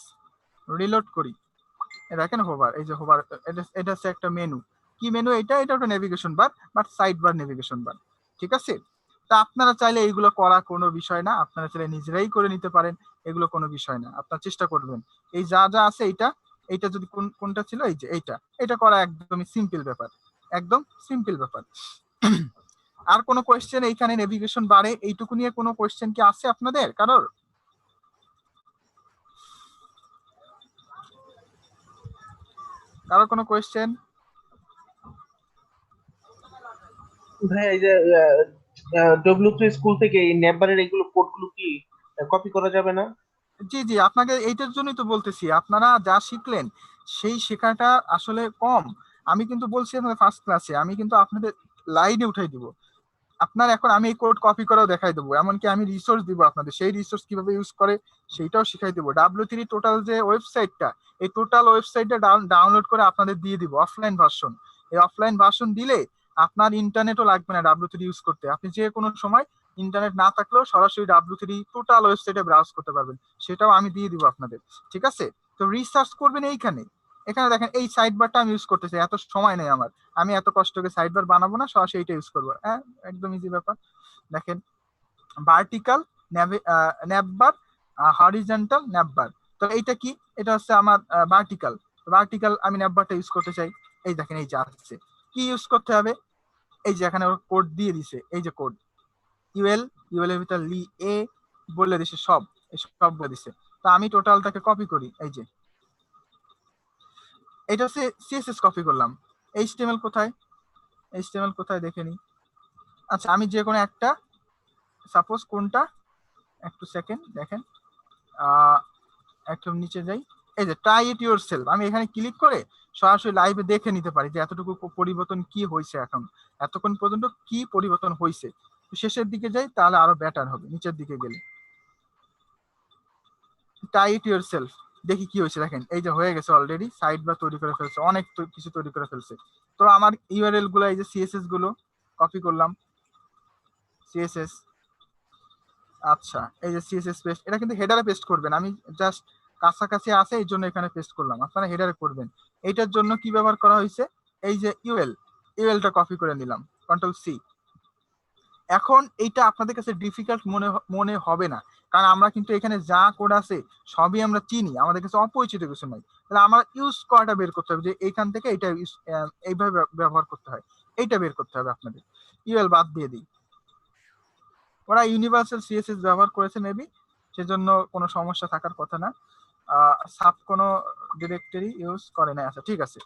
রিলোড করি, দেখেন হোভার, এই যে হোভার, এটা হচ্ছে একটা মেনু। কি মেনু এটা? এটা একটা navigation bar, but side bar navigation বার, ঠিক আছে? তা আপনারা চাইলে এইগুলো করা কোনো বিষয় না, আপনারা চাইলে নিজেরাই করে নিতে পারেন, এগুলো কোনো বিষয় না, আপনার চেষ্টা করবেন। এই যা যা আছে এইটা যদি কোনটা ছিল, এই যে এটা করা একদমই সিম্পল ব্যাপার, একদম সিম্পল ব্যাপার। আর কোনো কোয়েশ্চেন এইখানে নেভিগেশন বারে এইটুকু নিয়ে কোনো কোয়েশ্চেন কি আছে আপনাদের কারোর? কোনো কোয়েশ্চেন? ভাই এই যে W3 স্কুল থেকে এই নেটবারের এগুলো কোডগুলো কি কপি করা যাবে না? জি জি, আপনাকে এইটার জন্যই তো বলতেছি, আপনারা যা শিখলেন সেই শেখাটা আসলে কম। আমি কিন্তু বলছি আপনাদের ফার্স্ট ক্লাসে, আমি কিন্তু আপনাদের লাইনে উঠাই দিব। আপনার এখন আমি এই কোড কপি করেও দেখাই দেবো, এমনকি আমি রিসোর্স দিব আপনাদের, সেই রিসোর্স কিভাবে ইউজ করে সেইটাও শিখাই দেবো। W3 টোটাল যে ওয়েবসাইটটা, এই টোটাল ওয়েবসাইটটা ডাউনলোড করে আপনাদের দিয়ে দিব অফলাইন ভার্সন। এই অফলাইন ভার্সন দিলে আপনার ইন্টারনেটও লাগবে না W3 ইউজ করতে, আপনি যে কোনো সময় ইন্টারনেট না থাকলেও সরাসরি W3 টোটাল ওয়েবসাইটে ব্রাউজ করতে পারবেন, সেটাও আমি দিয়ে দিব আপনাদের, ঠিক আছে? তো রিসার্চ করবেন এইখানে। এখানে দেখেন এই সাইড বারটা আমি ইউজ করতেছি, এত সময় নেই আমার, আমি এত কষ্ট করে সাইড বার বানাবো না, সরাসরি এটা ইউজ করবো। হ্যাঁ, একদম ইজি ব্যাপার। দেখেন ভার্টিক্যাল ন্যাববার, হরিজন্টাল ন্যাববার। তো এইটা কি? এটা হচ্ছে আমার ভার্টিক্যাল আমি ন্যাববারটা ইউজ করতে চাই, এই দেখেন এই যে আসছে। কি ইউজ করতে হবে? এই যে এখানে কোড দিয়ে দিছে, এই যে কোড ইউএল এর ভিতর লি এ বলে দিছে, সব বলে দিছে। তো আমি টোটালটাকে কপি করি, এই যে এটা হচ্ছে সিএসএস কপি করলাম। এইচটিএমএল কোথায় দেখে নি। আচ্ছা আমি যে কোনো একটা, সাপোজ কোনটা, একটু সেকেন্ড দেখেন, একটু নিচে যাই, এই যে ট্রাই ইট ইউর সেলফ, আমি এখানে ক্লিক করে সরাসরি লাইভে দেখে নিতে পারি যে এতটুকু পরিবর্তন কি হয়েছে, এখন এতক্ষণ পর্যন্ত কি পরিবর্তন হয়েছে। শেষের দিকে যাই তাহলে আরো বেটার হবে, নিচের দিকে গেলে ট্রাই ইট ইউর সেলফ, দেখি কি হয়েছে। দেখেন এই যে হয়ে গেছে, অলরেডি সাইড বার তৈরি করে ফেলছে, অনেক কিছু তৈরি করে ফেলছে। তো আমার ইউআরএল গুলো, এই যে সিএসএস গুলো কপি করলাম, সিএসএস। আচ্ছা এই যে সিএসএস পেস্ট, এটা কিন্তু হেডারে পেস্ট করবেন, আমি জাস্ট কাছাকাছি আছে এই জন্য এখানে পেস্ট করলাম, আপনারা হেডারে করবেন। এইটার জন্য কি ব্যবহার করা হয়েছে? এই যে ইউএলটা কপি করে নিলাম, কন্ট্রোল সি। এখন এইটা আপনাদের কাছে ডিফিকাল্ট মনে হবে না, কারণ আমরা কিন্তু এখানে যা কোড আছে সবই আমরা চিনি, আমাদের কাছে অপরিচিত কিছু নাই। তাহলে আমরা ইউজ করাটা বের করতে হবে, যে এইখান থেকে এইটা এইভাবে ব্যবহার করতে হয়, এইটা বের করতে হবে আপনাদের। ইউএল বাদ দিয়ে দিই, ওরা ইউনিভার্সাল সিএসএস ব্যবহার করেছে মেবি, সেজন্য কোনো সমস্যা থাকার কথা না। সাব কোনো ডিরেক্টরি ইউজ করে না, আচ্ছা ঠিক আছে।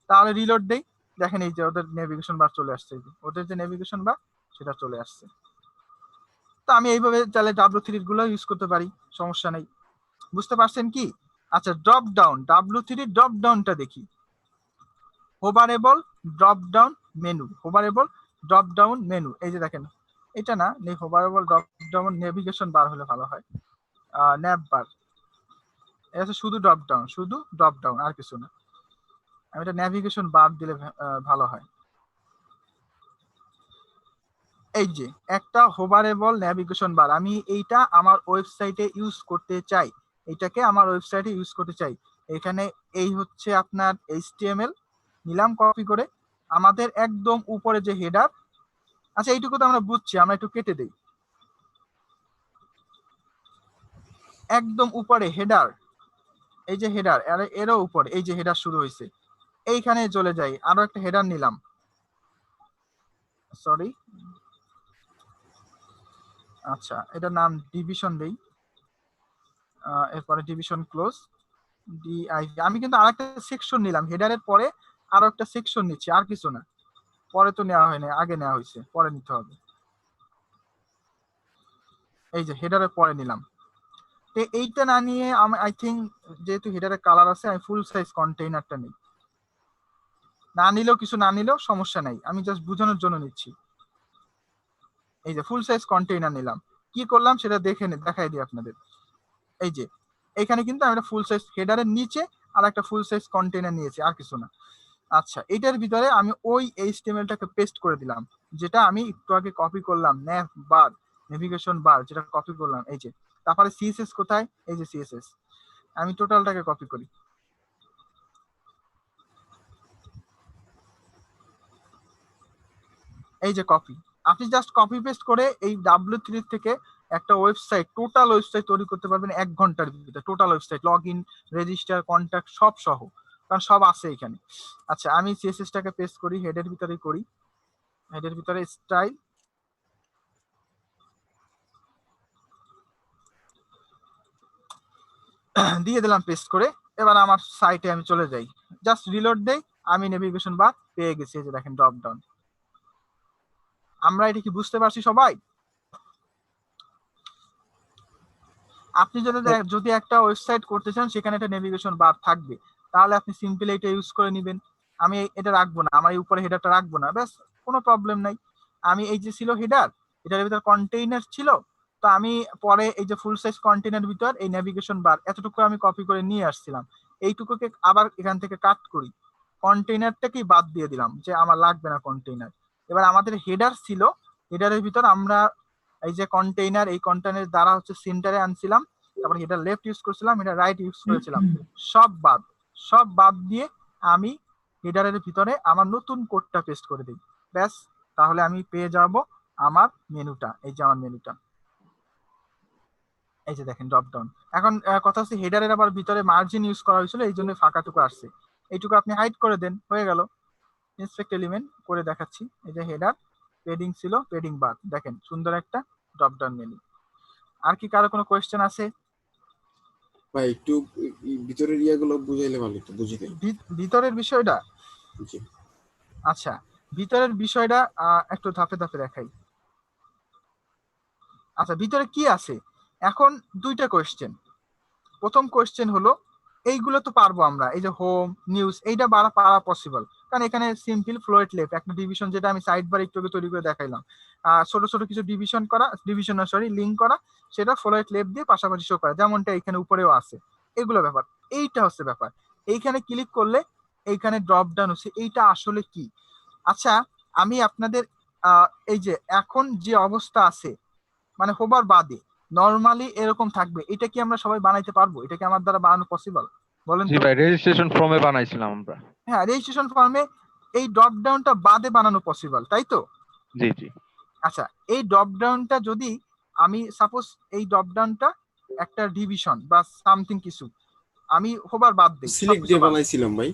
তাহলে রিলোড দেই, দেখেন এই যে ওদের নেভিগেশন বার চলে আসছে, ওদের যে নেভিগেশন বার সেটা চলে আসছে। তো আমি এইভাবে চাইলে W3 গুলো ইউজ করতে পারি, সমস্যা নেই। বুঝতে পারছেন কি? আচ্ছা ড্রপ ডাউন, W3 ড্রপ ডাউনটা দেখি। হোভারেবল ড্রপ ডাউন মেনু, এই যে দেখেন এটা না, হোভারেবল ড্রপ ডাউন নেভিগেশন বার হলে ভালো হয়, ন্যাব বার। এটা হচ্ছে শুধু ড্রপ ডাউন আর কিছু না, আমি এটা নেভিগেশন বার দিলে ভালো হয়। এই যে একটা হোভারেবল নেভিগেশন বার, আমি এইটা আমার ওয়েবসাইটে ইউজ করতে চাই, এখানে এই হচ্ছে আপনার HTML নিলাম কপি করে, আমাদের একদম উপরে যে হেডার, আচ্ছা এইটুকু তো আমরা বুঝছি, আমরা একটু কেটে দেই। একদম উপরে হেডার, এই যে হেডার, এরও উপরে এই যে হেডার শুরু হয়েছে, এইখানে চলে যাই, আরো একটা হেডার নিলাম, সরি, আচ্ছা এটার নাম ডিভিশন দেই, এরপরে ডিভিশন ক্লোজ, ডিআইভি। আমি কিন্তু আরেকটা সেকশন নিলাম, হেডারের পরে আরো একটা সেকশন নিচ্ছি, আর কিছু না, পরে তো নেওয়া হয়নি, আগে নেওয়া হয়েছে, পরে নিতে হবে। এই যে হেডারের পরে নিলাম। তো এইটা না নিয়ে আমি আই থিঙ্ক যেহেতু হেডারের কালার আছে, আমি ফুল সাইজ কন্টেইনারটা নিই, না নিলেও কিছু, না নিলেও সমস্যা নাই, আমি জাস্ট বোঝানোর জন্য নিচ্ছি। এই যে ফুল সাইজ কন্টেইনার নিলাম, কি করলাম সেটা দেখাই দিই আপনাদের। এই যে এখানে কিন্তু আমি একটা ফুল সাইজ হেডারের নিচে আর একটা ফুল সাইজ কন্টেইনার নিয়েছি, আর কিছু না। আচ্ছা এটার ভিতরে আমি ওই এইচটিএমএলটাকে পেস্ট করে দিলাম, যেটা আমি একটু আগে কপি করলাম, ন্যাভ বার, নেভিগেশন বার, যেটা কপি করলাম। এই যে তারপরে সিএসএস কোথায়, এই যে সিএসএস, আমি টোটালটাকে কপি করি, এই যে কপি। আপনি জাস্ট কপি পেস্ট করে এই W3 থেকে একটা ওয়েবসাইট, টোটাল ওয়েবসাইট তৈরি করতে পারবেন 1 ঘন্টার ভিতরে, total website, log in, register, contact সব সহ, কারণ সব আছে এখানে। আচ্ছা আমি সিএসএসটাকে পেস্ট করি, হেডের ভিতরেই করি, হেডের ভিতরে স্টাইল, দিয়ে দিলাম পেস্ট করে। এবার আমার সাইটে আমি চলে যাই, জাস্ট রিলোড দেই, আমি নেভিগেশন বার পেয়ে গেছি, এই যে দেখেন ড্রপ ডাউন। আমরা এটা কি বুঝতে পারছি সবাই? আপনি যদি একটা ওয়েবসাইট করতে চান সেখানে একটা নেভিগেশন বার থাকবে, তাহলে আপনি সিম্পলি এটা ইউজ করে নেবেন। আমি এটা রাখবো না, আমার এই উপরে হেডারটা রাখবো না, ব্যাস কোনো প্রবলেম নাই। আমি এই যে ছিল হেডার, এটার ভিতর কন্টেইনার ছিল, তো আমি পরে এই যে ফুল সাইজ কন্টেইনার ভিতর এই নেভিগেশন বার এতটুকু আমি কপি করে নিয়ে আসছিলাম, এইটুকুকে আবার এখান থেকে কাট করি, কন্টেইনারটাকেই বাদ দিয়ে দিলাম যে আমার লাগবে না কন্টেইনার। এবার আমাদের হেডার ছিল, হেডারের ভিতর আমরা এই যে কন্টেইনার, এই কন্টেইনার দ্বারা হচ্ছে সেন্টারে আনছিলাম, তারপরে এটা লেফট ইউজ করছিলাম, এটা রাইট ইউজ করেছিলাম, সব বাদ দিয়ে আমি হেডারের ভিতরে আমার নতুন কোডটা পেস্ট করে দিই, ব্যাস, তাহলে আমি পেয়ে যাব আমার মেনুটা, এই যে আমার মেনুটা, এই যে দেখেন ড্রপ ডাউন। এখন কথা হচ্ছে হেডারের আবার ভিতরে মার্জিন ইউজ করা হয়েছিল, এই জন্য ফাঁকাটুকু আসছে, এইটুকু আপনি হাইড করে দেন, হয়ে গেল। ইন্সপেক্ট এলিমেন্ট করে দেখাচ্ছি, এই যে হেডার, পেডিং ছিল, পেডিং বাদ, দেখেন সুন্দর একটা ড্রপ ডাউন মেনু। আর কি কারো কোনো কোয়েশ্চেন আছে? ভাই একটু ভিতরের ইয়াগুলো বুঝাইলে ভালো, একটু বুঝি দেয়। ভিতরের বিষয়টা, জি আচ্ছা ভিতরের বিষয়টা একটু ধাপে ধাপে দেখাই। আচ্ছা ভিতরে কি আছে, এখন দুইটা কোয়েশ্চেন। প্রথম কোয়েশ্চেন হলো, এইগুলো তো পারবো আমরা, এই যে হোম, নিউজ, এইটা পারা পসিবল, কারণ এখানে সিম্পল ফ্লোয়েট লেফট একটা ডিভিশন, যেটা আমি সাইড বার একটু তৈরি করে দেখাইলাম, ছোট ছোট কিছু লিঙ্ক করা, সেটা ফ্লোয়েট লেফট দিয়ে পাশাপাশি শো করা, যেমনটা এখানে উপরেও আছে, এগুলো ব্যাপার। এইটা হচ্ছে ব্যাপার, এইখানে ক্লিক করলে এইখানে ড্রপ ডাউন হচ্ছে, এইটা আসলে কি? আচ্ছা আমি আপনাদের এই যে এখন যে অবস্থা আছে, মানে হোবার বাদে নরমালি এরকম থাকবে, এটা কি আমরা সবাই বানাইতে পারবো? এটা কি আমার দ্বারা বানানো পসিবল? বলেন জি তো। ভাই, রেজিস্ট্রেশন ফর্মে বানাইছিলাম আমরা। হ্যাঁ রেজিস্ট্রেশন ফর্মে এই ড্রপ ডাউনটা বাদে বানানো পসিবল, তাই তো? জি জি। আচ্ছা এই ড্রপ ডাউনটা যদি আমি সাপোজ এই ড্রপ ডাউনটা একটা ডিভিশন বা সামথিং কিছু আমি হোবার বাদ দিই, সিলেক্ট দিয়ে বানাইছিলাম ভাই।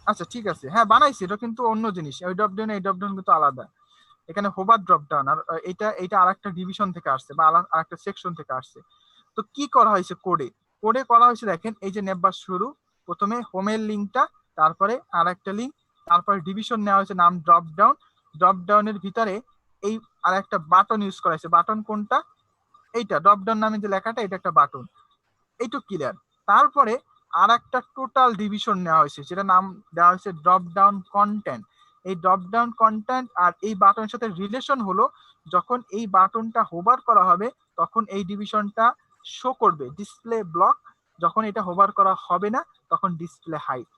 আচ্ছা ঠিক আছে, হ্যাঁ বানাইছি, এটা কিন্তু অন্য জিনিস, ওই ড্রপ ডাউন এই ড্রপ ডাউন কিন্তু আলাদা। এখানে হোবার ড্রপ ডাউন, আর এটা আরেকটা ডিভিশন থেকে আসছে বা আরেকটা সেকশন থেকে আসছে। তো কি করা হয়েছে কোডে করা হয়েছে, দেখেন এই যে নেবার শুরু, প্রথমে হোমের লিঙ্কটা, তারপরে আরেকটা লিঙ্ক, তারপরে ডিভিশন নেওয়া হয়েছে নাম ড্রপ ডাউনের ভিতরে এই আরেকটা বাটন ইউজ করা হয়েছে। বাটন কোনটা? এইটা ড্রপ ডাউন নামে যে লেখাটা, এটা একটা বাটন, এইটুকু ক্লিয়ার। তারপরে আর একটা টোটাল ডিভিশন নেওয়া হয়েছে, যেটা নাম দেওয়া হয়েছে ড্রপ ডাউন কন্টেন্ট। এই ড্রপ ডাউন কন্টেন্ট আর এই বাটনের সাথে রিলেশন হলো, যখন এই বাটনটা হোভার করা হবে তখন এই ডিভিশনটা শো করবে ডিসপ্লে ব্লক, যখন এটা হোভার করা হবে না তখন ডিসপ্লে হাইড।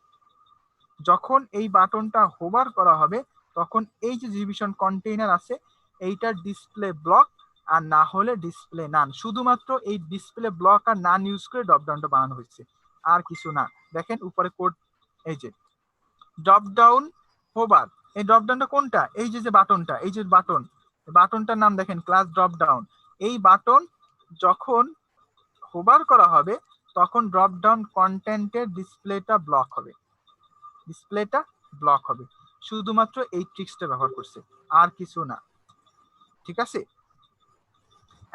যখন এই বাটনটা হোভার করা হবে তখন এই যে ডিভিশন কন্টেইনার আছে এইটার ডিসপ্লে ব্লক, আর না হলে ডিসপ্লে নান। শুধুমাত্র এই ডিসপ্লে ব্লক আর নান ইউজ করে ড্রপ ডাউনটা বানানো হয়েছে, আর কিছু না। দেখেন উপরে কোড, এই যে ড্রপ ডাউন হোভার, এই ড্রপ ডাউনটা কোনটা? এই যে বাটনটা, এই যে বাটনটার নাম দেখেন ক্লাস ড্রপ ডাউন। এই বাটন যখন হোভার করা হবে তখন ড্রপ ডাউন কন্টেন্টের ডিসপ্লেটা ব্লক হবে, ডিসপ্লেটা ব্লক হবে। শুধুমাত্র এই ট্রিক্সটা ব্যবহার করছে, আর কিছু না। ঠিক আছে,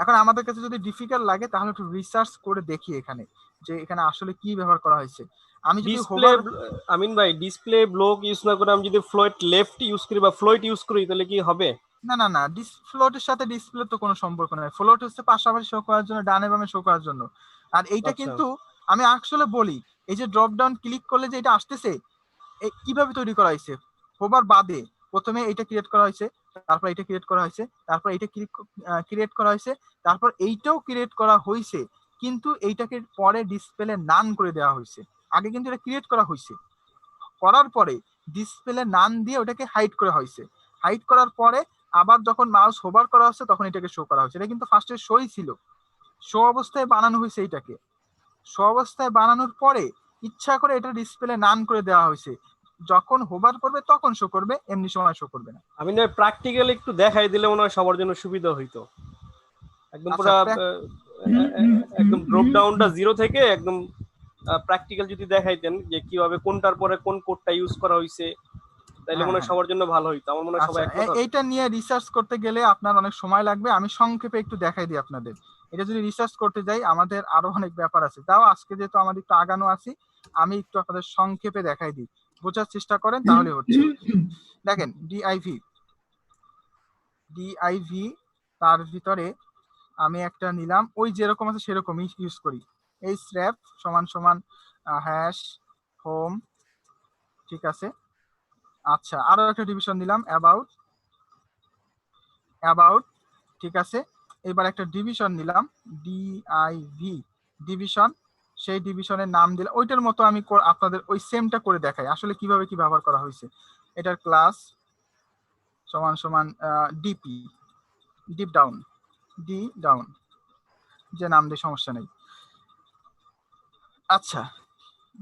এখন আমাদের কাছে যদি ডিফিকাল্ট লাগে তাহলে একটু রিসার্চ করে দেখি এখানে যে এখানে আসলে কি ব্যবহার করা হয়েছে। আমি যদি ডিসপ্লে হোভার, আমিন ভাই ডিসপ্লে ব্লক ইউজ না করে আমি যদি ফ্লোট লেফট ইউজ করি বা ফ্লোট ইউজ করি তাহলে কি হবে? না না না, ফ্লোটের সাথে ডিসপ্লে তো কোনো সম্পর্ক নাই। ফ্লোট হচ্ছে পাশাপাশি শো করার জন্য, ডানে বামে শো করার জন্য। আর এইটা আচ্ছা। কিন্তু আমি আসলে বলি, এই যে ড্রপ ডাউন ক্লিক করলে যে এটা আসতেছে, কিভাবে তৈরি করা হয়েছে? হোভার বাদে প্রথমে এটা ক্রিয়েট করা হয়েছে, তারপর এটা ক্রিয়েট করা হয়েছে, তারপর এটা ক্রিয়েট করা হয়েছে, তারপর এইটাও ক্রিয়েট করা হয়েছে, কিন্তু এইটাকে পরে ডিসপ্লে নান করে দেওয়া হয়েছে। আগে কিন্তু এটা ক্রিয়েট করা হয়েছে, করার পরে ডিসপ্লে নান দিয়ে ওটাকে হাইড করা হয়েছে। হাইড করার পরে আবার যখন মাউস হোভার করা হচ্ছে তখন এটাকে শো করা হচ্ছে। এটা কিন্তু ফার্স্টে শোই ছিল, শো অবস্থায় বানানো হয়েছে। এইটাকে শো অবস্থায় বানানোর পরে ইচ্ছা করে এটা ডিসপ্লে নান করে দেওয়া হয়েছে, যখন হোভার করবে তখন শো করবে, এমনি সময় শো করবে না। আমি না প্র্যাকটিক্যালি একটু দেখাই দিলে মনে হয় সবার জন্য সুবিধা হইতো। একদম আচ্ছা, পুরো একদম ড্রপ ডাউনটা জিরো থেকে একদম প্র্যাকটিক্যাল যদি দেখাইতেন যে কিভাবে কোনটার পরে কোন কোডটা ইউজ করা হয়েছে, তাইলে মনে হয় সবার জন্য ভালো হইতো। আমার মনে হয় সবাই আচ্ছা, একমত হবে। এইটা নিয়ে রিসার্চ করতে গেলে আপনার অনেক সময় লাগবে। আমি সংক্ষেপে একটু দেখাই দিই আপনাদের। এটা যদি রিসার্চ করতে যাই আমাদের আরো অনেক ব্যাপার আছে, তাও আজকে যেহেতু আমাদের একটু আগানো আছি, আমি একটু আপনাদের সংক্ষেপে দেখাই দিই, বোঝার চেষ্টা করেন তাহলে হচ্ছে। দেখেন ডিআইভি, তার ভিতরে আমি একটা নিলাম, ওই যেরকম আছে সেরকমই ইউজ করি। এই স্র্যাপ সমান সমান হ্যাশ হোম, ঠিক আছে। আচ্ছা, আরো একটা ডিভিশন দিলাম অ্যাবাউট, ঠিক আছে। এবার একটা ডিভিশন নিলাম ডিআইভি ডিভিশন, সেই ডিভিশনের নাম দিলাম ওইটার মতো। আমি আপনাদের ওই সেমটা করে দেখাই আসলে কিভাবে কি ব্যবহার করা হয়েছে। এটার ক্লাস সমান সমান DP, deep down, D down, যে নাম দিয়ে সমস্যা নেই। আচ্ছা,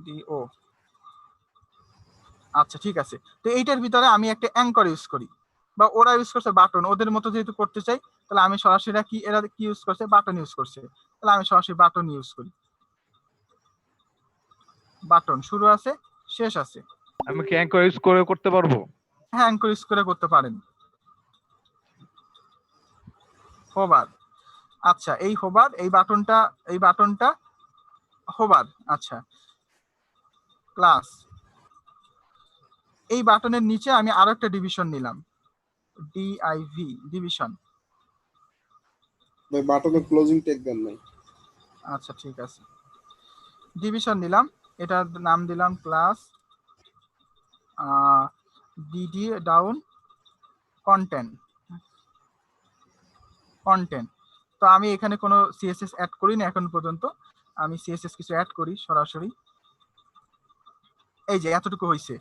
ডিও, আচ্ছা ঠিক আছে। তো এইটার ভিতরে আমি একটা অ্যাঙ্কর ইউজ করি, বা ওরা ইউজ করছে বাটন, ওদের মতো যেহেতু করতে চাই তাহলে আমি সরাসরি এরা কি ইউজ করছে, বাটন ইউজ করছে, তাহলে আমি সরাসরি বাটন ইউজ করি। বাটন শুরু আছে, শেষ আছে। আমি কি অ্যাঙ্কর ইউজ করে করতে পারবো? হ্যাঁ, অ্যাঙ্কর ইউজ করে করতে পারেন। হোভার, আচ্ছা এই হোভার, এই বাটনটা হোভার। আচ্ছা, ক্লাস, এই বাটনের নিচে আমি আরো একটা ডিভিশন নিলাম, ডিআইভি ডিভিশন। ভাই বাটনে ক্লোজিং ট্যাগ দেন নাই। আচ্ছা ঠিক আছে, ডিভিশন নিলাম, এটার নাম দিলাম ক্লাস ডিডি ডাউন কন্টেন্ট। তো আমি এখানে কোনো সিএসএস অ্যাড করি না এখন পর্যন্ত, আমি সিএসএস কিছু অ্যাড করি সরাসরি। এই যে এতটুকু হয়েছে।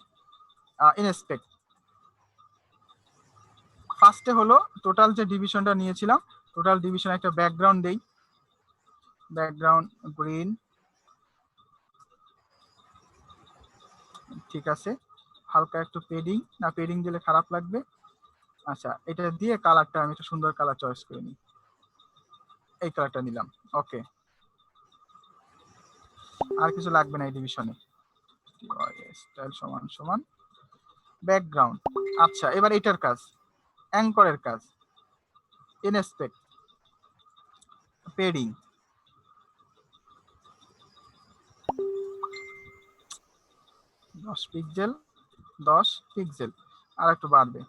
ইনস্পেক্ট, ফার্স্টে হলো টোটাল যে ডিভিশনটা নিয়েছিলাম, টোটাল ডিভিশন একটা ব্যাকগ্রাউন্ড দেই, ব্যাকগ্রাউন্ড গ্রিন, ঠিক আছে। হালকা একটু পেডিং, না পেডিং দিলে খারাপ লাগবে। আচ্ছা, এটা দিয়ে কালারটা আমি একটা সুন্দর কালার চয়েস করে নিই, এই কালারটা নিলাম। ওকে, আর কিছু লাগবে না এই ডিভিশনে। স্টাইল সমান সমান ব্যাকগ্রাউন্ড। আচ্ছা, এবার এটার কাজ, অ্যাঙ্করের কাজ, ইনস্পেক্ট, পেডিং, 10 পিক্সেল, 10 পিক্সেল, আর একটু বাড়বে।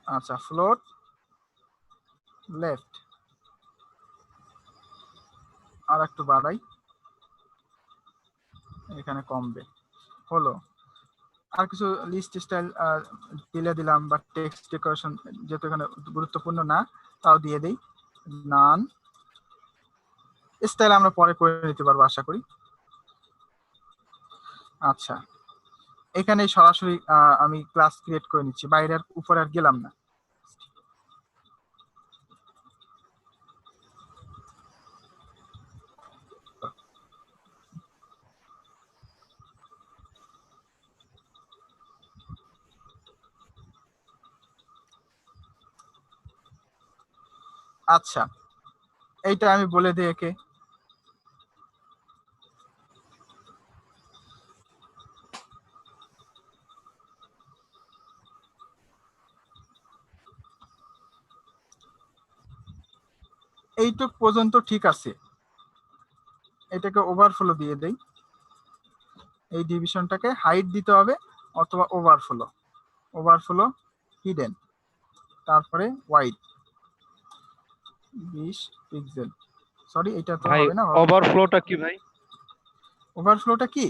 আচ্ছা, ফ্লোট লেফট, আর একটু বাড়াই, এখানে কমবে, হলো। আর কিছু লিস্ট স্টাইল দিলাম, বা টেক্সট ডেকোরেশন যেহেতু এখানে গুরুত্বপূর্ণ না তাও দিয়ে দেই। নান স্টাইল আমরা পরে করে নিতে পারবো আশা করি। আচ্ছা, এখানে সরাসরি আমি ক্লাস ক্রিয়েট করে নিচ্ছি, বাইরের উপরে আর গেলাম না। আচ্ছা, এইটা আমি বলে দিই একে। এইটুক পর্যন্ত ঠিক আছে, এটাকে ওভারফ্লো দিয়ে দেই। এই ডিভিশনটাকে হাইট দিতে হবে অথবা ওভারফ্লো, ওভারফ্লো হিডেন, তারপরে ওয়াইড 20 পিক্সেল। সরি এটা তো ভাই হবে না। ওভারফ্লোটা কি ভাই? ওভারফ্লোটা কি,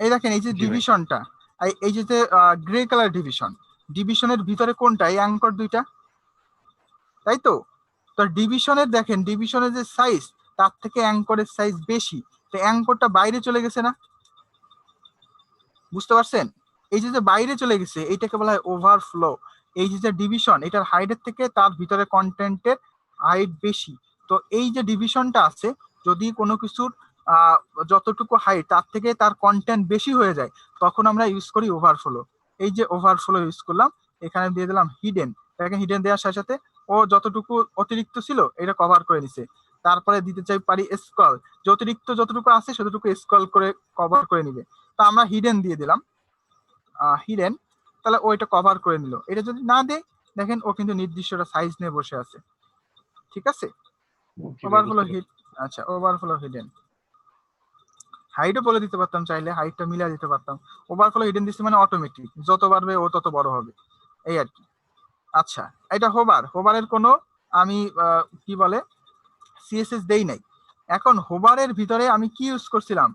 এই দেখেন এই যে জি ভাই। ডিভিশনটা, এই যে গ্রে কালার ডিভিশন, ডিভিশনের ভিতরে কোনটা, এই অ্যাঙ্কর দুইটা, তাই তো। তো ডিভিশনের দেখেন, ডিভিশনের যে সাইজ তার থেকে অ্যাঙ্করের সাইজ বেশি, তো অ্যাঙ্করটা বাইরে চলে গেছে না, বুঝতে পারছেন? এই যে বাইরে চলে গেছে এইটাকে বলা হয় ওভারফ্লো। এই যে ডিভিশন, এটার হাইটের থেকে তার ভিতরে কন্টেন্টের হাইট বেশি, তো এই যে ডিভিশনটা আছে, যদি কোনো কিছুর যতটুকু হাইট তার থেকে তার কন্টেন্ট বেশি হয়ে যায়, তখন আমরা ইউজ করি ওভারফ্লো। এই যে ওভারফ্লো ইউজ করলাম, এখানে দিয়ে দিলাম হিডেন। দেখেন হিডেন দেওয়ার সাথে সাথে ও যতটুকু অতিরিক্ত ছিল এটা কভার করে নিছে। তারপরে দিতে চাই পারি স্ক্রল, যে অতিরিক্ত যতটুকু আছে ততটুকু স্ক্রল করে কভার করে নিবে। তা আমরা হিডেন দিয়ে দিলাম, হিডেন, তাহলে ওইটা কভার করে নিল। এটা যদি না দেয়, দেখেন ও কিন্তু নির্দিষ্ট সাইজ নিয়ে বসে আছে, ঠিক আছে। ওভারফ্লো হিড, আচ্ছা ওভারফ্লো হিডেন। হাইটও বলে দিতে পারতাম, চাইলে হাইটটা মিলিয়ে দিতে পারতাম। ওভারফ্লো হিডেন দিচ্ছি মানে অটোমেটিক, যত বাড়বে ও তত বড় হবে, এই আর কি। আচ্ছা, এটা হোভার, হোভারের কোনো আমি কি বলে সিএসএস দেই নাই। এখন হোভারের ভিতরে আমি কি ইউজ করছিলাম,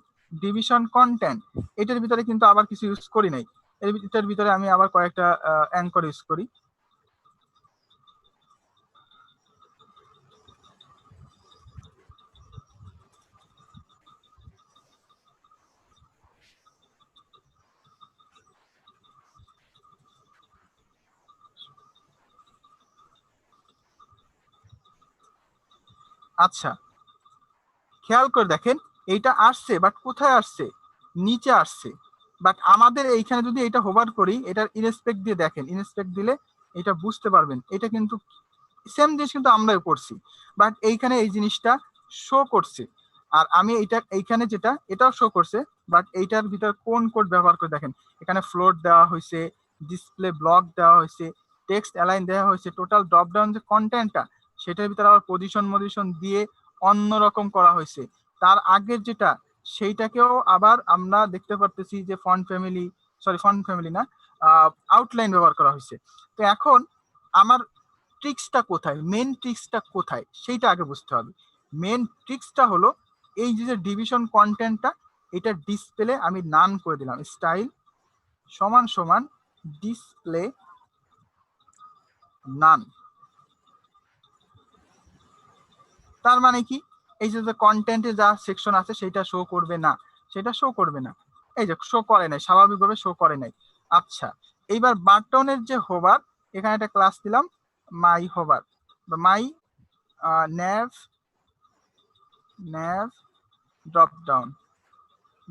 ডিভিশন কন্টেন্ট, এটার ভিতরে কিন্তু আবার কিছু ইউজ করি নাই। এটার ভিতরে আমি আবার কয়েকটা অ্যাঙ্কর ইউজ করি। আচ্ছা, খেয়াল করে দেখেন, এইটা আসছে বাট কোথায় আসছে, নিচে আসছে। বাট আমাদের এইখানে যদি এটা হোভার করি, এটার ইনস্পেক্ট দিয়ে দেখেন, ইনস্পেক্ট দিলে এটা বুঝতে পারবেন, এটা কিন্তু সেম জিনিস কিন্তু আমরাও করছি, বাট এইখানে এই জিনিসটা শো করছে। আর আমি এইখানে যেটা এটাও শো করছে, বাট এইটার ভিতর কোন কোড ব্যবহার করে দেখেন, এখানে ফ্লোট দেওয়া হয়েছে, ডিসপ্লে ব্লক দেওয়া হয়েছে, টেক্সট অ্যালাইন দেওয়া হয়েছে, টোটাল ড্রপ ডাউন যে কন্টেন্টটা সেটার ভিতরে আবার পজিশন দিয়ে অন্যরকম করা হয়েছে। তার আগের যেটা সেইটাকেও আবার আমরা দেখতে পারতেছি যে ফন্ট ফ্যামিলি না, আউটলাইন ব্যবহার করা হয়েছে। তো এখন আমার ট্রিক্সটা কোথায়, মেন ট্রিক্সটা কোথায় সেইটা আগে বুঝতে হবে। মেন ট্রিক্সটা হলো এই যে ডিভিশন কন্টেন্টটা, এটা ডিসপ্লে আমি নান করে দিলাম, স্টাইল সমান সমান ডিসপ্লে নান। তার মানে কি, এই যে কন্টেন্টে যা সেকশন আছে সেটা শো করবে না, সেটা শো করবে না, এই যে শো করে নাই, স্বাভাবিকভাবে শো করে নাই। আচ্ছা, এইবার বাটনের যে হোভার, এখানে একটা ক্লাস দিলাম মাই হোভার বা মাই ন্যাভ ড্রপ ডাউন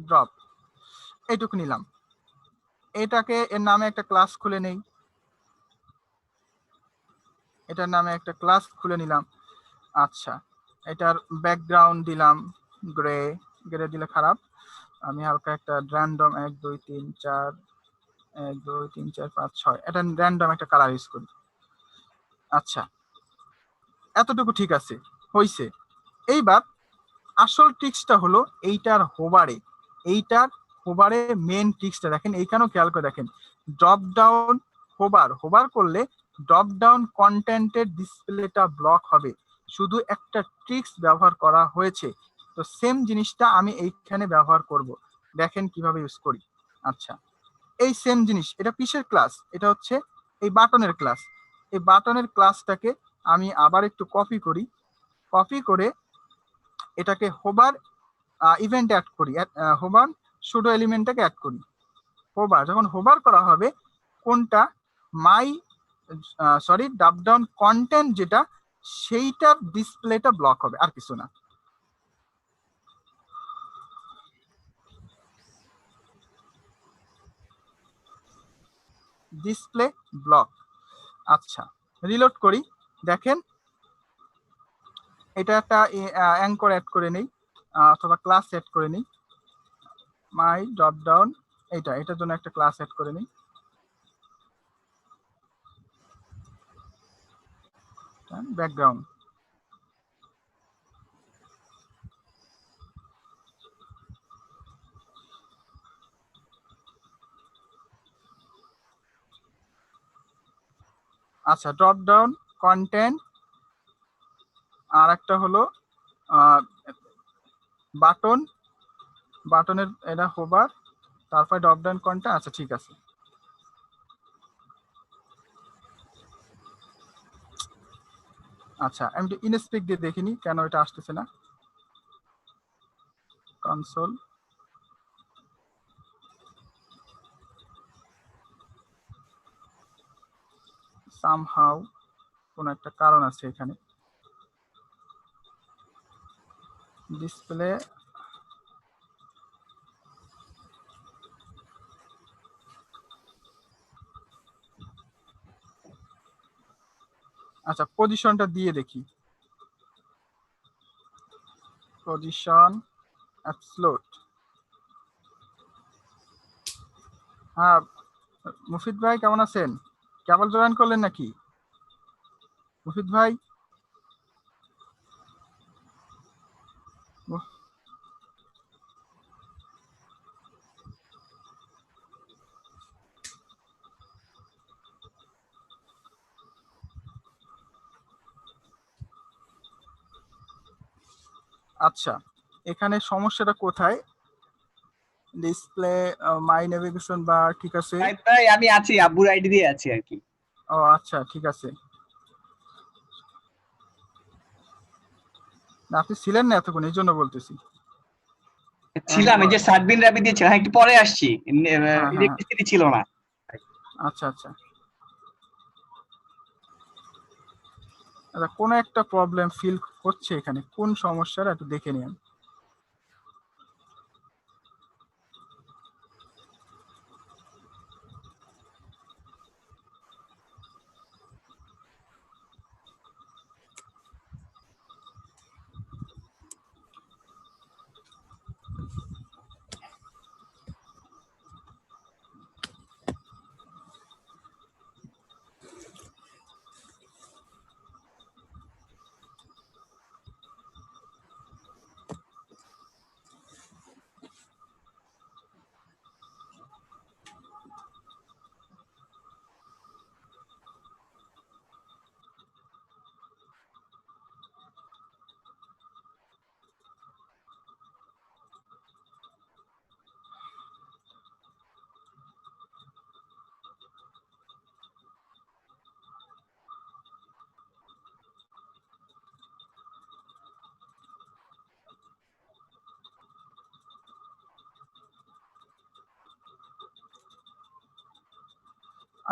ড্রপ, এইটুকু নিলাম। এটাকে এর নামে একটা ক্লাস খুলে নেই, এটার নামে একটা ক্লাস খুলে নিলাম। আচ্ছা, এটার ব্যাকগ্রাউন্ড দিলাম গ্রে, গ্রে দিলে খারাপ, আমি হালকা একটা র্যান্ডম 1 2 3 4 1 2 3 4 5 6 এটা র্যান্ডম একটা কালার ইউজ করি। আচ্ছা, এতটুকু ঠিক আছে, হইছে। এইবার আসল ট্রিক্সটা হলো এইটার হোভারে মেন ট্রিক্সটা দেখেন, এইখানেও খেয়াল করে দেখেন, ড্রপ ডাউন হোভার করলে ড্রপ ডাউন কন্টেন্টের ডিসপ্লেটা ব্লক হবে, শুধু একটা ট্রিক্স ব্যবহার করা হয়েছে। তো সেম জিনিসটা আমি এইখানে ব্যবহার করব, দেখেন কিভাবে ইউজ করি। আচ্ছা, এই সেম জিনিস, এটা কিসের ক্লাস, এটা হচ্ছে এই বাটনের ক্লাস। এই বাটনের ক্লাসটাকে আমি আবার একটু কপি করে এটাকে হোভার ইভেন্ট অ্যাড করি, হোভার সুডো এলিমেন্টটাকে অ্যাড করি। হোভার যখন হোভার করা হবে, কোনটা ড্রপ ডাউন কন্টেন্ট যেটা, সেইটার ডিসপ্লেটা ব্লক হবে, আর কিছু না। Display block. আচ্ছা, রিলোড করি, দেখেন এটা একটা অ্যাঙ্কর অ্যাড করে নেই, অথবা ক্লাস অ্যাড করে নেই। মাই ড্রপ ডাউন, এটার জন্য একটা ক্লাস অ্যাড করে নিই। ব্যাকগ্রাউন্ড, আচ্ছা ড্রপ ডাউন কন্টেন্ট, আর একটা হলো বাটন, বাটনের এটা হোভার, তারপর ড্রপ ডাউন কন্টেন্ট। আচ্ছা ঠিক আছে, আচ্ছা আমি ইনস্পেক্ট দিয়ে দেখিনি কেন এটা আসতেছে না। কনসোল, সামহাউ কোন একটা কারণ আছে এখানে। ডিসপ্লে, আচ্ছা পজিশনটা দিয়ে দেখি, পজিশন অ্যাবসলুট। হ্যাঁ মুফিদ ভাই কেমন আছেন? কেবল জয়েন করলেন নাকি মুফিদ ভাই? আচ্ছা এখানে সমস্যাটা কোথায়? ডিসপ্লে, মাই নেভিগেশন বার, ঠিক আছে। ভাই আমি আছি, আব্বুর আইডি দিয়ে আছি আর কি। ও আচ্ছা ঠিক আছে, না আপনি ছিলেন না এতক্ষণ, এই জন্য বলতেছি। ছিলাম, এই যে সাতবিন রাবি দিয়েছিলাম, হ্যাঁ, একটু পরে আসছি, হ্যাঁ। ইলেকট্রিসিটি ছিল না। আচ্ছা আচ্ছা, কোনো একটা প্রবলেম ফিল হচ্ছে এখানে, কোন সমস্যাটা একটু দেখে নিন।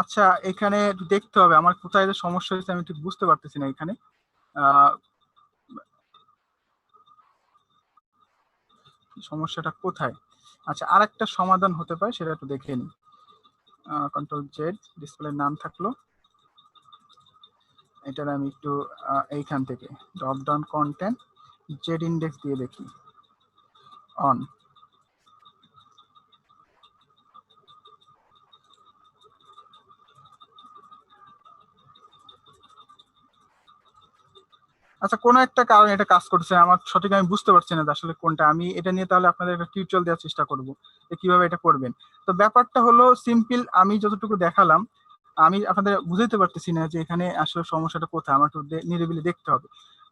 আচ্ছা এখানে একটু দেখতে হবে আমার কোথায় যে সমস্যা হয়েছে, আমি ঠিক বুঝতে পারতেছি না এখানে। সমস্যাটা কোথায়? আচ্ছা আর একটা সমাধান হতে পারে, সেটা একটু দেখে নিই। কন্ট্রোল জেড, ডিসপ্লের নাম থাকলো, এটার আমি একটু এইখান থেকে drop down content Z index দিয়ে দেখি, অন। আচ্ছা কোনো একটা কারণে এটা কাজ করছে, আমার সঠিক আমি বুঝতে পারছি না যে আসলে কোনটা। আমি এটা নিয়ে তাহলে আপনাদের একটা টিউটোরিয়াল দেওয়ার চেষ্টা করব যে কিভাবে এটা করবেন। তো ব্যাপারটা হলো সিম্পল, আমি যতটুকু দেখালাম আমি আপনাদের বুঝাইতে পারতেছি না যে এখানে আসলে সমস্যাটা কোথায়, আমার একটু নিরিবিলি দেখতে হবে।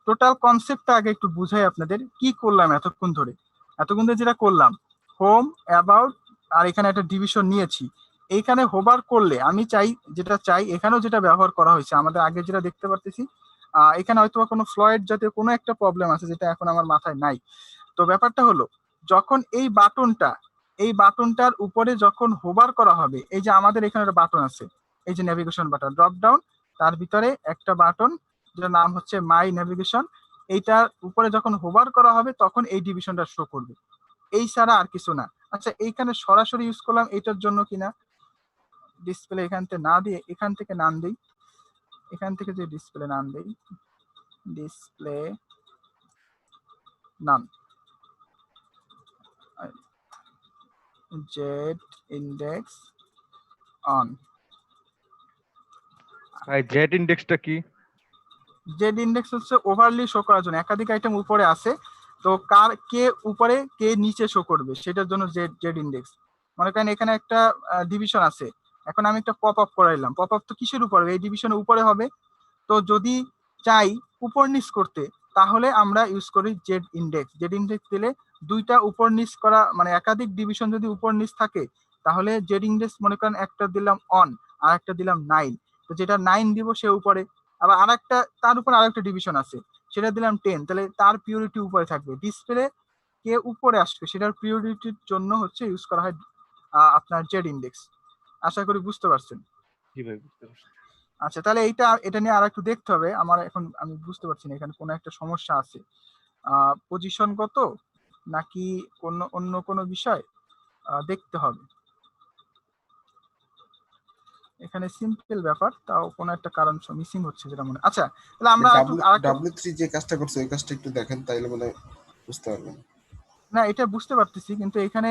টোটাল কনসেপ্টটা আগে একটু বুঝাই আপনাদের, কি করলাম এতক্ষণ ধরে। এতক্ষণ ধরে যেটা করলাম, হোম, অ্যাবাউট, আর এখানে একটা ডিভিশন নিয়েছি। এইখানে হোভার করলে আমি চাই, যেটা চাই এখানেও যেটা ব্যবহার করা হয়েছে আমাদের আগে যেটা দেখতে পারতেছি, এখানে হয়তো কোনো ফ্লয়েড জাতীয় কোনো একটা প্রবলেম আছে যেটা এখন আমার মাথায় নাই। তো ব্যাপারটা হলো যখন এই বাটনটার উপরে যখন হোভার করা হবে, এই যে আমাদের এখানে একটা বাটন আছে, এই যে নেভিগেশন বাটন, ড্রপ ডাউন, তার ভিতরে একটা বাটন যার নাম হচ্ছে মাই নেভিগেশন, এইটার উপরে যখন হোভার করা হবে তখন এই ডিভিশনটা শো করবে, এই ছাড়া আর কিছু না। আচ্ছা এইখানে সরাসরি ইউজ করলাম এটার জন্য কিনা, ডিসপ্লে এখান থেকে না দিয়ে এখান থেকে নাম দিই, এখান থেকে যে ডিসপ্লে নাম দেই, display naan. Z index on. ভাই জেড ইন্ডেক্সটা কি? জেড ইন্ডেক্স হচ্ছে ওভারলি শো করার জন্য, একাধিক আইটেম উপরে আছে, তো কে উপরে কে নিচে শো করবে সেটার জন্য জেড জেড ইন্ডেক্স। মনে করেন এখানে একটা ডিভিশন আছে, এখন আমি একটা পপ আপ করাইলাম, পপ আপ তো কিসের উপরে, এই ডিভিশনের উপরে হবে। তো যদি চাই উপর নিচ করতে, তাহলে আমরা ইউজ করি জেড ইন্ডেক্স। জেড ইন্ডেক্স দিলে দুইটা উপর নিচ করা, মানে একাধিক ডিভিশন যদি উপর নিচ থাকে, তাহলে জেড ইন্ডেক্স মনে করেন একটা দিলাম অন আর একটা দিলাম 9, তো যেটা 9 দিব সে উপরে, আবার আরেকটা তার উপর আরেকটা ডিভিশন আছে সেটা দিলাম 10, তাহলে তার পিওরিটি উপরে থাকবে। ডিসপ্লে কে উপরে আসবে সেটার পিওরিটির জন্য হচ্ছে ইউজ করা হয় আপনার জেড ইন্ডেক্স। আশা করি বুঝতে পারছেন। জি ভাই বুঝতে পারছি। আচ্ছা, তাহলে এটা নিয়ে আর একটু দেখতে হবে আমার, এখন আমি বুঝতে পারছি না এখানে কোনো একটা সমস্যা আছে, পজিশনগত নাকি অন্য কোনো বিষয় দেখতে হবে। এখানে সিম্পল ব্যাপার, তাও কোনো একটা কারণ মিসিং হচ্ছে যেটা মনে। আচ্ছা, তাহলে আমরা W3 যে কাজটা করছে ওই কাজটা একটু দেখেন, তাইলে মানে বুঝতে পারবেন। না, এটা বুঝতে পারতেছি, কিন্তু এখানে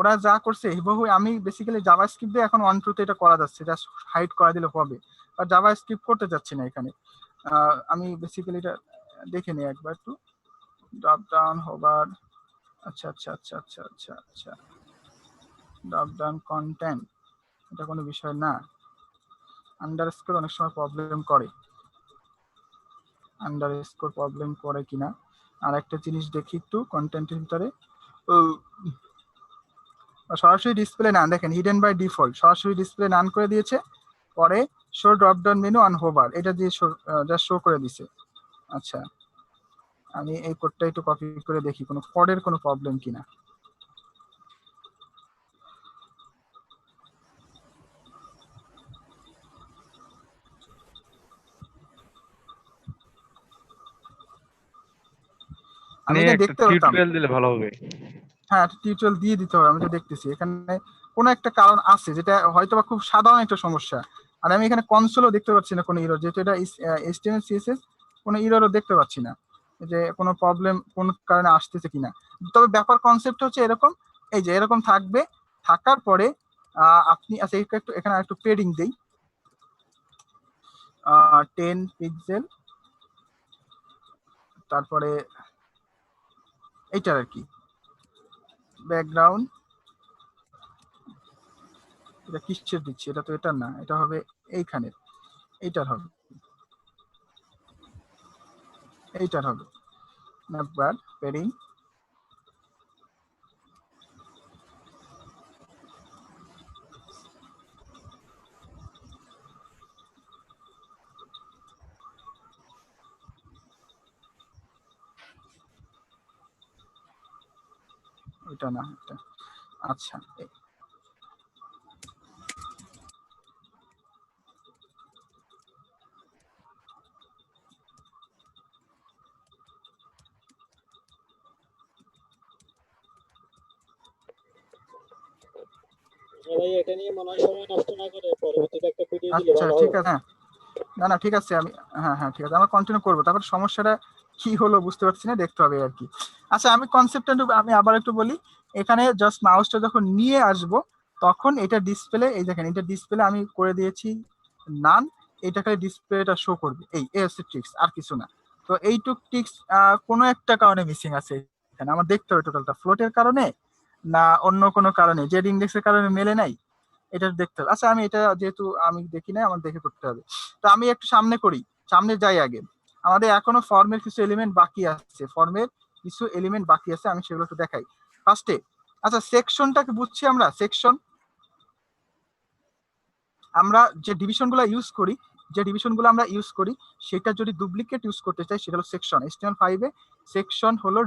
ওরা যা করছে হুবহু, আমি বেসিক্যালি জাভাস্ক্রিপ্ট দিয়ে এখন 1 2 তে এটা করা যাচ্ছে, জাস্ট হাইড করা দিলে হবে, আর জাভাস্ক্রিপ্ট করতে যাচ্ছি না এখানে। আমি বেসিক্যালি এটা দেখে নিই একবার একটু। ড্রপ ডাউন হোভার, আচ্ছা আচ্ছা আচ্ছা আচ্ছা আচ্ছা আচ্ছা, ড্রপ ডাউন কন্টেন্ট, এটা কোনো বিষয় না। আন্ডারস্কোর অনেক সময় প্রবলেম করে, আন্ডারস্কোর প্রবলেম করে কিনা। আর একটা জিনিস দেখি একটু কন্টেন্টের ভিতরে, সরাসরি ডিসপ্লে নান, দেখেন হিডেন বাই ডিফল্ট সরাসরি ডিসপ্লে নান করে দিয়েছে, পরে show drop down menu on hover এটা দিয়ে জাস্ট শো করে দিছে। আচ্ছা, আমি এই কোডটা একটু কপি করে দেখি কোনো কোডের কোনো প্রবলেম কিনা। আমি এটা দেখতে পারতাম, টিউটোরিয়াল দিলে ভালো হবে। হ্যাঁ টিউটোরিয়াল দিয়ে দিতে হবে। আমি তো দেখতেছি এখানে কোনো একটা কারণ আছে যেটা হয়তো বা খুব সাধারণ একটা সমস্যা, আর আমি এখানে কনসোলও দেখতে পাচ্ছি না কোনো ইরর, যেহেতু এটা HTML CSS, কোনো ইররও দেখতে পাচ্ছি না যে কোনো প্রবলেম কোন কারণে আসতেছে কিনা। তবে ব্যাপার কনসেপ্ট হচ্ছে এরকম, এই যে এরকম থাকবে, থাকার পরে আপনি, আচ্ছা একটু এখানে একটু পেডিং দেই, 10 পিক্সেল, তারপরে এইটার আর কি ব্যাকগ্রাউন্ড, এটা কিসের দিচ্ছি, এটা তো এটা না, এটা হবে এইখানে, এইটার হবে, এইটার হবে নাম্বার পেডিং। এটা না, এটা আচ্ছা, ভাই এটা নিয়ে মনে হয় সময় নষ্ট না করে পরবর্তীতে একটা ভিডিও দিলে আচ্ছা ভালো ঠিক হবে। আছে, হ্যাঁ না না ঠিক আছে, আমি হ্যাঁ হ্যাঁ ঠিক আছে, আমরা কন্টিনিউ করবো, তারপর সমস্যাটা কি হলো বুঝতে পারছি না, দেখতে হবে আর কি। আচ্ছা, আমি কনসেপ্টটা আমি আবার একটু বলি। এখানে জাস্ট মাউসটা যখন নিয়ে আসবো, তখন এটা ডিসপ্লে, এই দেখেন এটা ডিসপ্লে আমি করে দিয়েছি নান, এটা খালি ডিসপ্লেটা শো করবে, এই হচ্ছে ট্রিক্স, আর কিছু না। তো এইটুক ট্রিক্স কোনো একটা কারণে মিসিং আছে এখানে, আমার দেখতে হবে টোটালটা ফ্লোটের কারণে না অন্য কোনো কারণে, জেড ইন্ডেক্সের কারণে মেলে নাই, এটা দেখতে হবে। আচ্ছা, আমি এটা যেহেতু আমি দেখি না, আমার দেখে করতে হবে। তো আমি একটু সামনে করি, সামনে যাই আগে। আমাদের এখনো ফর্মের কিছু এলিমেন্ট বাকি আছে, আমি সেগুলো একটু দেখাই ফার্স্টে। আচ্ছা, সেকশনটাকে বুঝছি আমরা, সেকশন আমরা যে ডিভিশনগুলো ইউজ করি সেটা যদি ডুপ্লিকেট ইউজ করতে চাই সেটা হলো সেকশন। HTML5 এ সেকশন হলো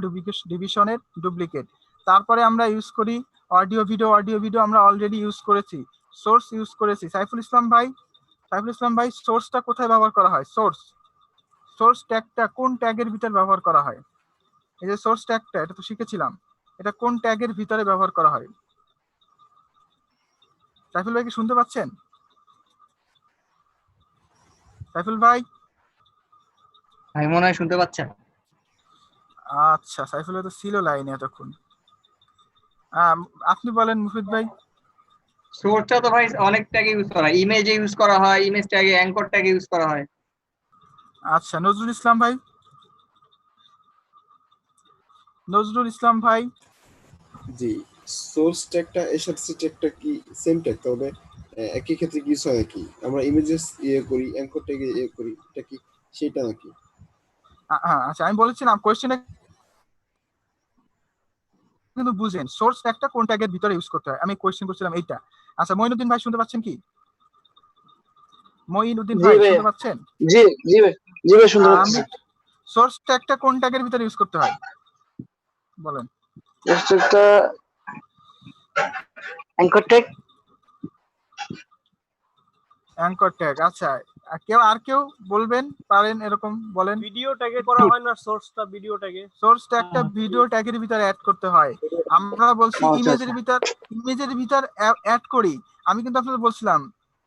ডিভিশনের ডুপ্লিকেট। তারপরে আমরা ইউজ করি অডিও ভিডিও আমরা অলরেডি ইউজ করেছি। সোর্স ইউজ করেছি। সাইফুল ইসলাম ভাই সোর্সটা কোথায় ব্যবহার করা হয়? সোর্স ট্যাগটা কোন ট্যাগের ভিতরে ব্যবহার করা হয়? এই যে সোর্স ট্যাগটা, এটা তো শিখেছিলাম, এটা কোন ট্যাগের ভিতরে ব্যবহার করা হয়? সাইফুল ভাই কি শুনতে পাচ্ছেন? সাইফুল ভাই ভাই মনে হয় শুনতে পাচ্ছেন। আচ্ছা, সাইফুল তো ছিল লাইনে এতক্ষণ। আপনি বলেন মুফিদ ভাই। সোর্সটা তো ভাই অনেক ট্যাগে ইউজ করা হয়, ইমেজে ইউজ করা হয়, ইমেজ ট্যাগে, অ্যাঙ্কর ট্যাগে ইউজ করা হয়। আচ্ছা, নজরুল ইসলাম ভাই। নজরুল ইসলাম ভাই। জি, সোর্স ট্যাগটা এসআরসি ট্যাগটা কি সেম ট্যাগ, তবে একই ক্ষেত্রে কি ইউজ হয় কি আমরা ইমেজেস করি, অ্যাঙ্কর ট্যাগে করি, এটা কি সেটা নাকি? হ্যাঁ, আচ্ছা, আমি বলেছিলাম কোয়েশ্চেনে কিন্তু বুঝেন সোর্স ট্যাগটা কোন ট্যাগের ভিতরে ইউজ করতে হয়, আমি কোয়েশ্চেন করছিলাম এইটা। আচ্ছা, মঈনুদ্দিন ভাই শুনতে পাচ্ছেন কি? মঈনুদ্দিন ভাই শুনতে পাচ্ছেন? জি জি ভাই, জি ভাই শুনতে আমি পাচ্ছি। সোর্স ট্যাগটা কোন ট্যাগের ভিতরে ইউজ করতে হয় বলেন? একটা অ্যাঙ্কর ট্যাগ। Anchor tag. আচ্ছা, আর কেউ বলবেন পারেন এরকম বলেন। ভিডিও ট্যাগে করা হয় না সোর্সটা? ভিডিও ট্যাগে সোর্স ট্যাগটা ভিডিও ট্যাগের ভিতরে অ্যাড করতে হয়। আমরা বলছি আচ্ছা, ইমেজের ভিতর অ্যাড করি। আমি কিন্তু আপনাদের বলছিলাম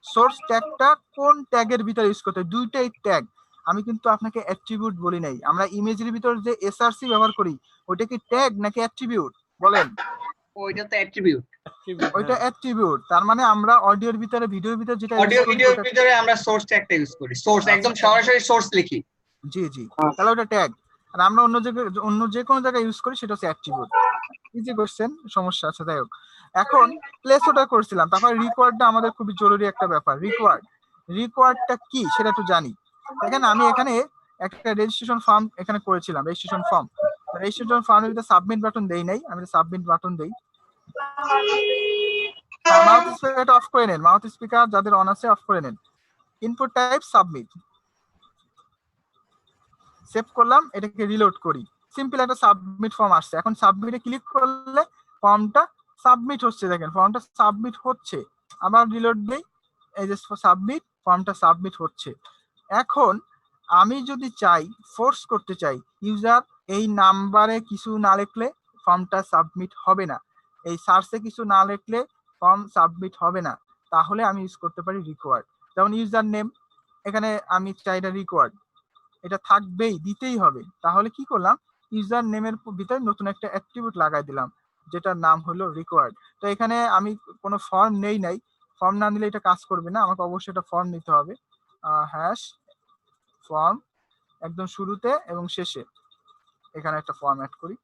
সোর্স ট্যাগটা কোন ট্যাগের ভিতরে ইউজ করতে হয়, দুইটাই ট্যাগ। আমি কিন্তু আপনাকে অ্যাট্রিবিউট বলি নাই। আমরা ইমেজের ভিতর যে এসআরসি ব্যবহার করি ওইটা কি ট্যাগ নাকি অ্যাট্রিবিউট বলেন? ওইটা তো অ্যাট্রিবিউট। ওইটা অ্যাট্রিবিউট, তার মানে আমরা অডিওর ভিতরে ভিডিওর ভিতরে যেটা অডিও ভিডিওর ভিতরে আমরা সোর্স ট্যাগটা ইউজ করি, সোর্স একদম সরাসরি সোর্স লিখি। জি জি, তাহলে ওটা ট্যাগ। আর আমরা অন্য যে কোনো জায়গায় ইউজ করি সেটা হচ্ছে অ্যাট্রিবিউট। ইজি কোশ্চেন, সমস্যা আছে, যাই হোক। এখন প্লেস অর্ডার করছিলাম, তারপর রিকোয়ার্ডটা আমাদের খুবই জরুরি একটা ব্যাপার। রিকোয়ার্ডটা কি সেটা একটু জানি। দেখেন, আমি এখানে একটা রেজিস্ট্রেশন ফর্ম এখানে করেছিলাম, রেজিস্ট্রেশন ফর্মের ভিতরে সাবমিট বাটন দেই নাই, আমি সাবমিট বাটন দেই। মাউথ স্পিকারটা অফ করে নেন, মাউথ স্পিকার যাদের অন আছে অফ করে নেন। ইনপুট টাইপ সাবমিট, সেভ করলাম, এটাকে রিলোড করি। সিম্পল একটা সাবমিট ফর্ম আসছে। এখন সাবমিটে ক্লিক করলে ফর্মটা সাবমিট হচ্ছে, দেখেন ফর্মটা সাবমিট হচ্ছে। আবার রিলোড দেই, এই যে সাবমিট, ফর্মটা সাবমিট হচ্ছে। এখন আমি যদি চাই ফোর্স করতে চাই ইউজার এই নাম্বারে কিছু না লিখলে ফর্মটা সাবমিট হবে না, এই সার্চে কিছু না লিখলে ফর্ম সাবমিট হবে না, তাহলে আমি ইউজ করতে পারি রিকোয়ার্ড। যেমন ইউজার নেম, এখানে আমি চাই এটা রিকোয়ার্ড, এটা থাকবেই, দিতেই হবে। তাহলে কি করলাম, ইউজার নেমের ভিতরে নতুন একটা অ্যাট্রিবিউট লাগাই দিলাম যেটার নাম হলো রিকোয়ার্ড। তো এখানে আমি কোনো ফর্ম নাই, ফর্ম না নিলে এটা কাজ করবে না, আমাকে অবশ্যই একটা ফর্ম নিতে হবে। হ্যাশ ফর্ম, একদম শুরুতে এবং শেষে এখানে একটা ফর্ম অ্যাড করি,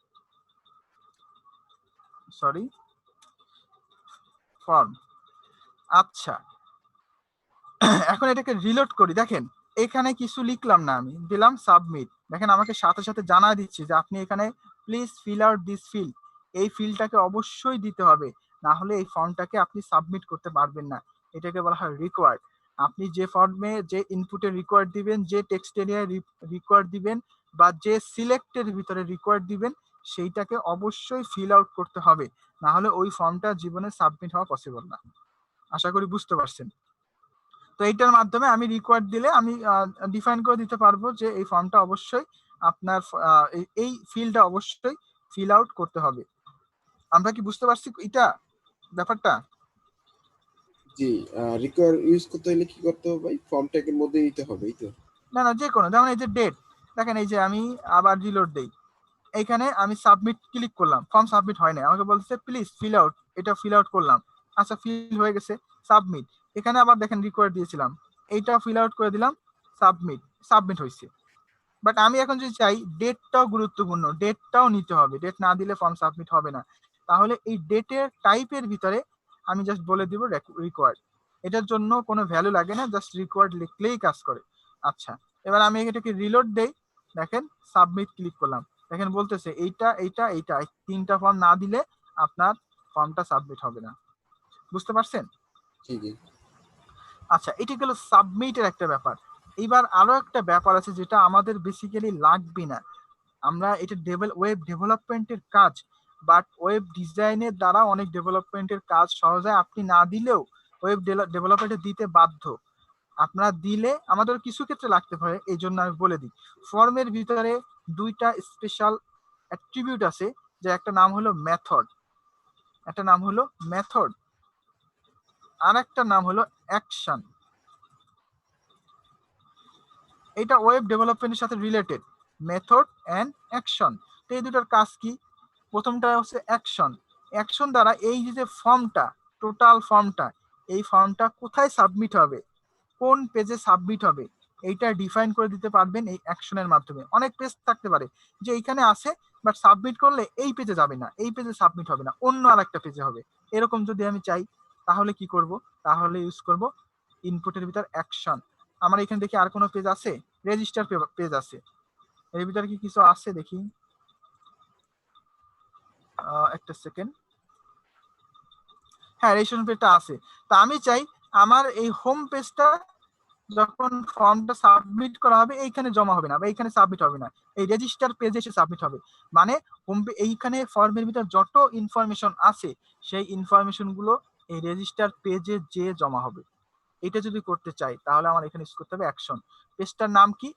সরি ফর্ম। আচ্ছা, এখন এটাকে রিলোড করি। দেখেন এখানে কিছু লিখলাম না, আমি দিলাম সাবমিট। দেখেন আমাকে সাথে সাথে জানা দিচ্ছি যে আপনি এখানে please fill out this field, এই ফিল্ডটাকে অবশ্যই দিতে হবে, না হলে এই ফর্মটাকে আপনি সাবমিট করতে পারবেন না। এটাকে বলা হয় রিকোয়ার্ড। আপনি যে ফর্মে যে ইনপুটে রিকোয়ার্ড দিবেন, যে টেক্সট এরিয়ায় রিকোয়ার্ড দিবেন বা যে সিলেক্টের ভিতরে রিকোয়ার্ড দিবেন, সেইটাকে অবশ্যই ফিল আউট করতে হবে, না হলে ওই ফর্মটা জীবনে সাবমিট হওয়া পসিবল না। আশা করি বুঝতে পারছেন। তো এইটার মাধ্যমে আমি রিকোয়ার্ড দিলে আমি ডিফাইন করে দিতে পারবো যে এই ফর্মটা অবশ্যই আপনার এই ফিল্ডটা অবশ্যই ফিল আউট করতে হবে। আমরা কি বুঝতে পারছি এটা ব্যাপারটা? জি, রিকোয়ার ইউজ করতে হলে কি করতে হবে ভাই? ফর্ম ট্যাগের মধ্যে নিতে হবে, এই তো? না না, যে কোনো, যেমন এই যে ডেট, দেখেন এই যে আমি আবার রিলোড দেই, এইখানে আমি সাবমিট ক্লিক করলাম, ফর্ম সাবমিট হয় না, আমাকে বলছে প্লিজ ফিল আউট, এটা ফিল আউট করলাম। আচ্ছা, ফিল হয়ে গেছে, সাবমিট। এখানে আবার দেখেন রিকোয়ার্ড দিয়েছিলাম, এইটা ফিল আউট করে দিলাম, সাবমিট হয়েছে। বাট আমি এখন যদি চাই ডেটটাও গুরুত্বপূর্ণ, ডেটটাও নিতে হবে, ডেট না দিলে ফর্ম সাবমিট হবে না। তাহলে এই ডেটের টাইপের ভিতরে আমি জাস্ট বলে দিব রিকোয়ার্ড। এটার জন্য কোনো ভ্যালু লাগে না, জাস্ট রিকোয়ার্ড লিখলেই কাজ করে। আচ্ছা, এবার আমি এটাকে রিলোড দেই, দেখেন সাবমিট ক্লিক করলাম, দেখেন বলতেছে এইটা এইটা এইটা তিনটা ফর্ম না দিলে আপনার ফর্মটা সাবমিট হবে না। বুঝতে পারছেন? জি জি। আচ্ছা, এটা গেল সাবমিটের একটা ব্যাপার। এইবার আরো একটা ব্যাপার আছে যেটা আমাদের বেসিক্যালি লাগবে না, আমরা এটা ওয়েব ডেভেলপমেন্টের কাজ, বাট ওয়েব ডিজাইনের দ্বারা অনেক ডেভেলপমেন্টের কাজ সহজ হয়। আপনি না দিলেও ওয়েব ডেভেলপমেন্টে দিতে বাধ্য, আপনারা দিলে আমাদের কিছু ক্ষেত্রে লাগতে পারে, এই জন্য আমি বলে দিই। ফর্মের ভিতরে দুইটা স্পেশাল অ্যাট্রিবিউট আছে, যে একটা নাম হলো মেথড, আর একটা নাম হলো অ্যাকশন। এটা ওয়েব ডেভেলপমেন্টের সাথে রিলেটেড, মেথড এন্ড অ্যাকশন। তো এই দুটার কাজ কি? প্রথমটা হচ্ছে অ্যাকশন। অ্যাকশন দ্বারা এই যে ফর্মটা, টোটাল ফর্মটা, এই ফর্মটা কোথায় সাবমিট হবে, কোন পেজে সাবমিট হবে, এইটা ডিফাইন করে দিতে পারবেন এই অ্যাকশনের মাধ্যমে। অনেক পেজ থাকতে পারে যে এইখানে আছে, বাট সাবমিট করলে এই পেজে যাবে না, এই পেজে সাবমিট হবে না, অন্য আরেকটা পেজে হবে। এরকম যদি আমি চাই তাহলে কি করব? তাহলে ইউজ করব ইনপুটের ভিতর অ্যাকশন। আমার এখানে দেখি আর কোনো পেজ আছে, রেজিস্টার পেজ আছে, এর ভিতরে কি কিছু আছে দেখি, একটা সেকেন্ড। হ্যাঁ, রেজিস্ট্রেশন পেজটা আছে। তা আমি চাই আমার এই হোম পেজটা যখন ফর্মটা সাবমিট করা হবে এইখানে জমা হবে না বা এইখানে সাবমিট হবে না, এই রেজিস্টার পেজে এসে সাবমিট হবে। মানে এইখানে ফর্মের ভিতর যত ইনফরমেশন আছে সেই ইনফরমেশন গুলো এই রেজিস্টার পেজে যে জমা হবে। এটা যদি করতে চাই তাহলে আমার এখানে ইউজ করতে হবে অ্যাকশন। পেজটার নাম কি?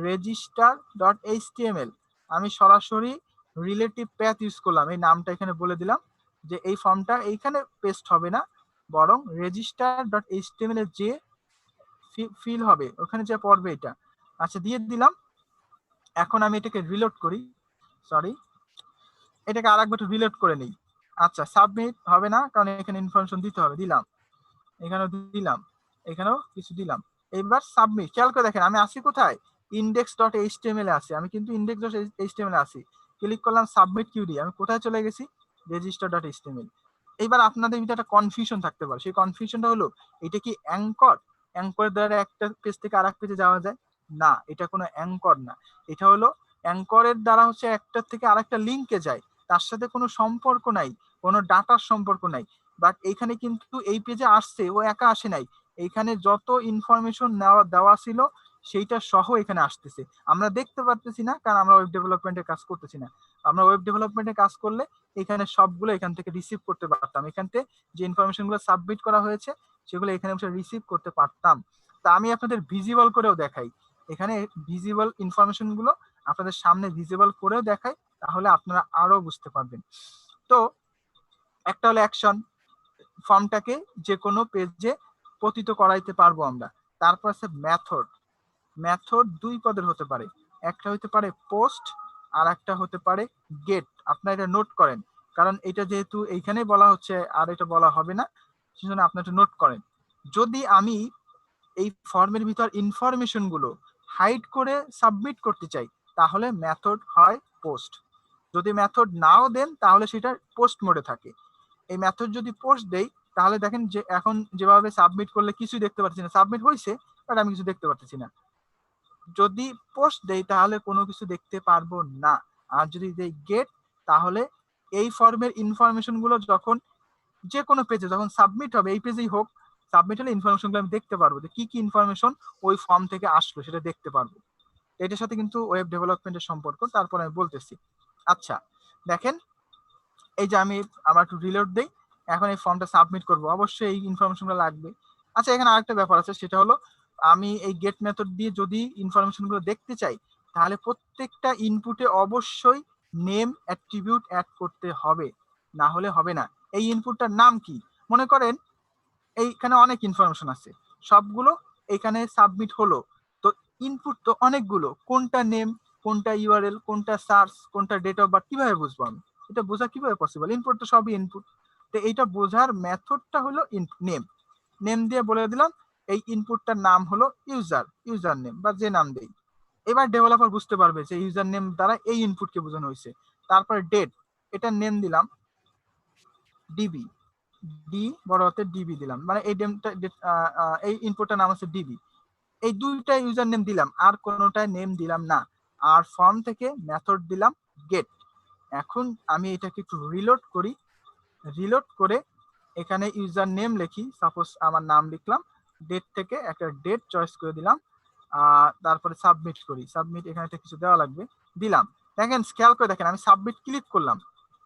register.html। আমি সরাসরি রিলেটিভ প্যাথ ইউজ করলাম, এই নামটা এখানে বলে দিলাম যে এই ফর্মটা এইখানে পেস্ট হবে না, বরং register.html এর যে ফিল হবে ওখানে যে পড়বে এটা। আচ্ছা, দিয়ে দিলাম। এখন আমি এটাকে রিলোড করি, সরি, এটাকে আরেকবার রিলোড করে নিই। আচ্ছা, সাবমিট হবে না কারণ এখানে ইনফরমেশন দিতে হবে, দিলাম, এখানেও দিলাম, এখানেও কিছু দিলাম। এবার সাবমিট। খেয়াল করে দেখেন আমি আসি কোথায়? index.html এ আছি, আমি কিন্তু index.html এ আছি। ক্লিক করলাম সাবমিট কিউরি, আমি কোথায় চলে গেছি? register.html। এইবার আপনাদের ভিতরে একটা কনফিউশন থাকতে পারে, সেই কনফিউশনটা হলো এটা কি অ্যাঙ্কর? অ্যাঙ্কর দ্বারা একটা পেজ থেকে আরেক পেজে যাওয়া যায়? না, এটা কোনো অ্যাঙ্কর না। এটা হলো অ্যাঙ্করের দ্বারা হচ্ছে একটা থেকে আরেকটা লিঙ্কে যায়, তার সাথে কোনো সম্পর্ক নাই, কোনো ডাটার সম্পর্ক নাই। বাট এইখানে কিন্তু এই পেজে আসছে, ও একা আসে নাই, এইখানে যত ইনফরমেশন দেওয়া ছিল সেইটা সহ এখানে আসতেছে। আমরা দেখতে পারতেছি না কারণ আমরা ওয়েব ডেভেলপমেন্টের কাজ করতেছি না। আমরা ওয়েব ডেভেলপমেন্টের কাজ করলে এখানে সবগুলো এখান থেকে রিসিভ করতে পারতাম, এখান থেকে যে ইনফরমেশন গুলো সাবমিট করা হয়েছে সেগুলো এখানে রিসিভ করতে পারতাম। তা আমি আপনাদের ভিজিবল করেও দেখাই, এখানে ভিজিবল ইনফরমেশন গুলো আপনাদের সামনে ভিজিবল করেও দেখাই, তাহলে আপনারা আরো বুঝতে পারবেন। তো একটা হলো অ্যাকশন, ফর্মটাকে যে কোনো পেজে পতিত করাইতে পারবো আমরা। তারপর আছে মেথড। মেথড দুই পদের হতে পারে, একটা হতে পারে পোস্ট আর একটা হতে পারে গেট। আপনারা এটা নোট করেন কারণ এটা যেহেতু এইখানে বলা হচ্ছে আর এটা বলা হবে না, সেজন্য আপনারা এটা নোট করেন। যদি আমি এই ফর্মের ভিতর ইনফরমেশন গুলো হাইড করে সাবমিট করতে চাই তাহলে মেথড হয় পোস্ট। যদি মেথড নাও দেন তাহলে সেটা পোস্ট মোডে থাকে। এই মেথড যদি পোস্ট দেই তাহলে দেখেন যে এখন যেভাবে সাবমিট করলে কিছুই দেখতে পাচ্ছি না, সাবমিট হয়েছে বাট আমি কিছু দেখতে পাচ্ছি না। যদি পোস্ট দেই তাহলে কোনো কিছু দেখতে পারবো না। আর যদি দেই গেট তাহলে এই ফর্মের ইনফরমেশন গুলো যখন যে কোনো পেজে যখন সাবমিট হবে, এই পেজেই হোক, সাবমিট হলে ইনফরমেশন গুলো আমি দেখতে পারবো যে কি কি ইনফরমেশন ওই ফর্ম থেকে আসলো সেটা দেখতে পারবো। এটার সাথে কিন্তু ওয়েব ডেভেলপমেন্টের সম্পর্ক, তারপর আমি বলতেছি। আচ্ছা দেখেন, এই যে আমি আবার একটু রিলোড দেই, এখন এই ফর্মটা সাবমিট করব, অবশ্যই এই ইনফরমেশনগুলো লাগবে। আচ্ছা, এখানে আরেকটা ব্যাপার আছে, সেটা হলো আমি এই গেট মেথড দিয়ে যদি ইনফরমেশনগুলো দেখতে চাই তাহলে প্রত্যেকটা ইনপুটে অবশ্যই নেম অ্যাট্রিবিউট অ্যাড করতে হবে, না হলে হবে না। এই ইনপুটটার নাম কি? মনে করেন এইখানে অনেক ইনফরমেশন আছে, সবগুলো এখানে সাবমিট হলো, তো ইনপুট তো অনেকগুলো, কোনটা নেম, কোনটা ইউআরএল, কোনটা সার্চ, কোনটা ডেট অফ বার্থ কিভাবে বুঝবো আমি? এটা বোঝা কিভাবে পসিবল? ইনপুট তো সবই ইনপুট। তো এইটা বোঝার মেথডটা হলো নেম। নেম দিয়ে বলে দিলাম এই ইনপুটটার নাম হলো ইউজার নেম বা যে নাম দেই। এবার ডেভেলপার বুঝতে পারবে যে ইউজার নেম দ্বারা এই ইনপুটকে বোঝানো হয়েছে। তারপরে ডেট, এটা নেম দিলাম ডিবি, ডি বড় হাতে ডিবি দিলাম, মানে এই নেমটা এই ইনপুটটার নাম হচ্ছে ডিবি। এই দুইটা ইউজার নেম দিলাম, আর কোনোটায় নেম দিলাম না। আর ফর্ম থেকে মেথড দিলাম গেট। এখন আমি এটাকে একটু রিলোড করি, রিলোড করে এখানে ইউজার নেম লিখি, সাপোজ আমার নাম লিখলাম, ডেট থেকে একটা ডেট চয়েস করে দিলাম, তারপরে সাবমিট করি। সাবমিট, এখানে একটা কিছু দেওয়া লাগবে, দিলাম। দেখেন, খেয়াল করে দেখেন, আমি সাবমিট ক্লিক করলাম,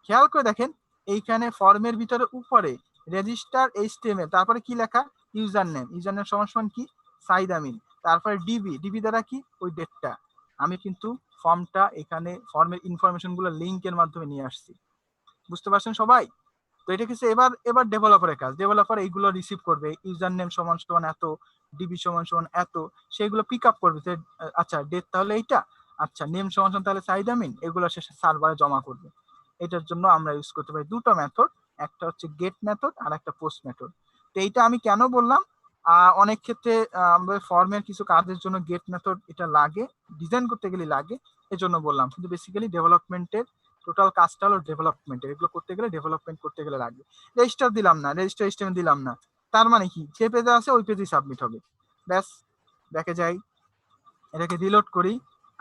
খেয়াল করে দেখেন এইখানে ফর্মের ভিতরে উপরে রেজিস্টার এইচটিএমএল, তারপরে কি লেখা? ইউজার নেম সমান সমান কি? সাইদ আমিন। তারপরে ডিবি, ডিবি দ্বারা কি? ওই ডেটটা। আমি কিন্তু ফর্মটা এখানে ফর্মের ইনফরমেশন গুলো লিঙ্কের মাধ্যমে নিয়ে আসছি। বুঝতে পারছেন সবাই? তো এটা কিছু এবার ডেভেলপারের কাজ। ডেভেলপার এইগুলো রিসিভ করবে, ইউজার নেম সমান সমান এত, ডিবি সমান সমান এত, সেইগুলো পিক আপ করবে যে আচ্ছা ডেট তাহলে এইটা, আচ্ছা, নেম সমান তাহলে চাহিদা মিন, এগুলো সে সার্ভারে জমা করবে। এটার জন্য আমরা ইউজ করতে পারি দুটো মেথড, একটা হচ্ছে গেট মেথড আর একটা পোস্ট মেথড। তো এইটা আমি কেন বললাম, অনেক ক্ষেত্রে আমাদের ফর্মের কিছু কাজের জন্য গেট মেথড এটা লাগে, ডিজাইন করতে গেলে লাগে, এজন্য বললাম। কিন্তু বেসিক্যালি ডেভেলপমেন্টের টোটাল কাজটা হলো ডেভেলপমেন্টের, এগুলো করতে গেলে ডেভেলপমেন্ট করতে গেলে লাগবে। রেজিস্টার দিলাম না, রেজিস্টার স্টেটমেন্ট দিলাম না, তার মানে কি যে পেজে আছে ওই পেজেই সাবমিট হবে। ব্যাস, দেখে যাই, এটাকে রিলোড করি,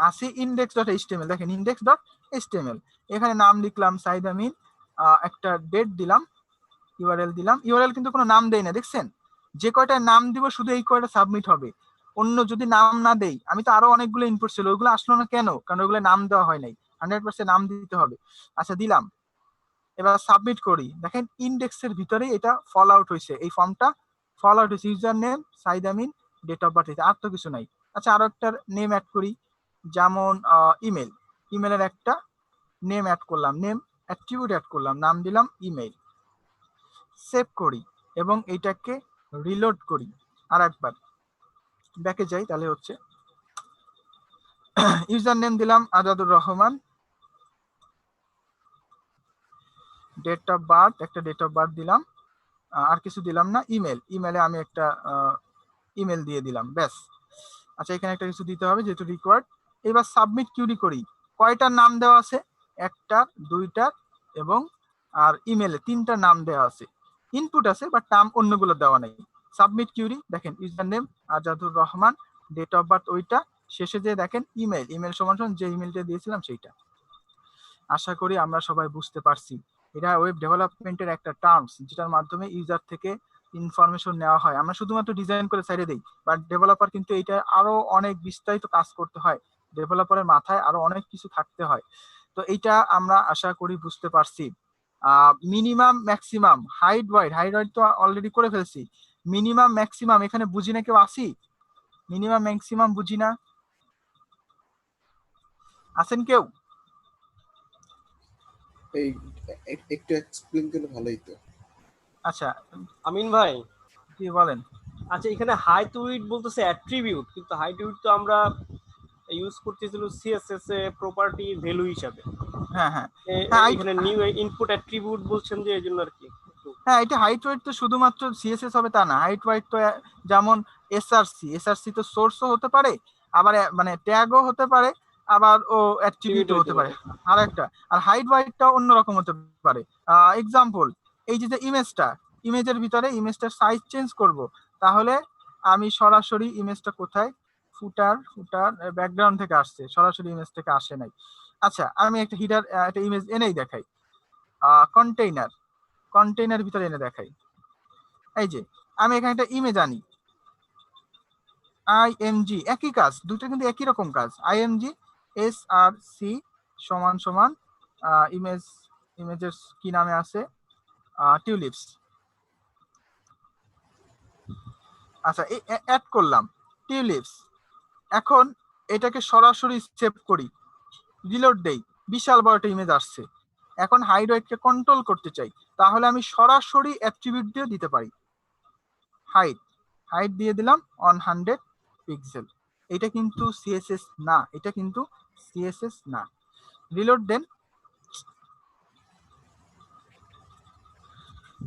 আসি index.html, দেখেন index.html, এখানে নাম লিখলাম সাইদ আমিন, একটা ডেট দিলাম, ইউআরএল দিলাম। ইউআরএল কিন্তু কোনো নাম দেই না, দেখছেন? যে কয়টা নাম দিব শুধু এই কয়টা সাবমিট হবে, অন্য যদি নাম না দেই, আমি তো আরো অনেকগুলো ইনপুট ছিল ওইগুলো আসলো না কেন, কারণ ওইগুলো নাম দেওয়া হয় নাই, 100% নাম দিতে হবে। আচ্ছা দিলাম, এবার সাবমিট করি, দেখেন ইন্ডেক্সের ভিতরেই এটা ফল আউট হয়েছে, এই ফর্মটা ফল আউট হয়েছে, user name Saeed Amin, date of birth, আর তো কিছু নাই। আচ্ছা আরো একটা নেম অ্যাড করি, যেমন ইমেল, ইমেলের একটা নেম অ্যাড করলাম, নেম অ্যাট্রিবিউট অ্যাড করলাম, নাম দিলাম ইমেল, সেভ করি এবং এইটাকে রিলোড করি। আর একবার ব্যাকে যাই, তাহলে হচ্ছে ইউজার নেম দিলাম Azadur Rahman, date of birth, একটা ডেট অফ বার্থ দিলাম, আর কিছু দিলাম না, ইমেল, ইমেলে আমি একটা ইমেল দিয়ে দিলাম, ব্যাস। আচ্ছা এখানে একটা কিছু দিতে হবে যেহেতু রিকোয়ার্ড। এবার সাবমিট কিউরি করি, কয়টার নাম দেওয়া আছে, একটা, দুইটা এবং আর ইমেলে তিনটা নাম দেওয়া আছে, ইনপুট আছে বাট নাম অন্যগুলো দেওয়া নেই। সাবমিট কিউরি, দেখেন user name Azadur Rahman, date of birth ওইটা, শেষে যে দেখেন ইমেল, ইমেল সমান যে ইমেলটা দিয়েছিলাম সেইটা। আশা করি আমরা সবাই বুঝতে পারছি, এটা ওয়েব ডেভেলপমেন্টের একটা টার্মস যেটার মাধ্যমে ইউজার থেকে ইনফরমেশন নেওয়া হয়। আমরা শুধুমাত্র ডিজাইন করে সাইডে দেই, বাট ডেভেলপার কিন্তু এটা আরো অনেক বিস্তারিত কাজ করতে হয়, ডেভেলপারের মাথায় আরো অনেক কিছু থাকতে হয়। তো এইটা আমরা আশা করি বুঝতে পারছি। মিনিমাম ম্যাক্সিমাম, হাইট ওয়াইড তো অলরেডি করে ফেলছি, মিনিমাম ম্যাক্সিমাম এখানে বুঝি না কেউ আসি? মিনিমাম ম্যাক্সিমাম বুঝি না, আছেন কেউ? এই একটু এক্সপ্লেইন করলে ভালোই তো। আচ্ছা আমিন ভাই, কি বলেন? আচ্ছা এখানে হাইট উইডথ বলতেছে অ্যাট্রিবিউট, কিন্তু হাইট উইডথ তো আমরা ইউজ করতেছিল সিএসএস এ প্রপার্টি ভ্যালু হিসাবে। হ্যাঁ হ্যাঁ হ্যাঁ, এখানে নিউ ইনপুট অ্যাট্রিবিউট বলছেন যে, এজন্য আর কি। হ্যাঁ এটা হাইট ওয়েট তো শুধুমাত্র সিএসএস হবে তা না, হাইট ওয়েট তো যেমন এসআরসি তো সোর্সও হতে পারে, আবার মানে ট্যাগও হতে পারে, আবার ও অ্যাট্রিবিউটও হতে পারে। আর একটা আর হাইট ওয়াইটটা অন্যরকম হতে পারে। এক্সাম্পল, এই যে ইমেজটা, ইমেজের ভিতরে ইমেজটার সাইজ চেঞ্জ করব, তাহলে আমি সরাসরি ইমেজটা কোথায়, ফুটার ব্যাকগ্রাউন্ড থেকে আসছে, সরাসরি ইমেজ থেকে আসে নাই। আচ্ছা আমি একটা হিডার একটা ইমেজ এনেই দেখাই, কন্টেইনার ভিতরে এনে দেখাই। এই যে আমি এখানে একটা ইমেজ আনি, আইএমজি, একই কাজ, দুটো কিন্তু একই রকম কাজ, আইএমজি এসআরসি সমান সমান ইমেজের কি নামে আছে, টিউলিপস। আচ্ছা অ্যাড করলাম টিউলিপস, এখন এটাকে সরাসরি সেভ করি, রিলোড দেই, বিশাল বড় একটা ইমেজ আসছে। এখন হাইড ওয়েটকে কন্ট্রোল করতে চাই, তাহলে আমি সরাসরি অ্যাট্রিবিউট দিয়ে দিতে পারি, হাইট দিয়ে দিলাম 100 পিক্সেল। এটা কিন্তু সিএসএস না, এটা কিন্তু সিএসএস না। রিলোড দেন,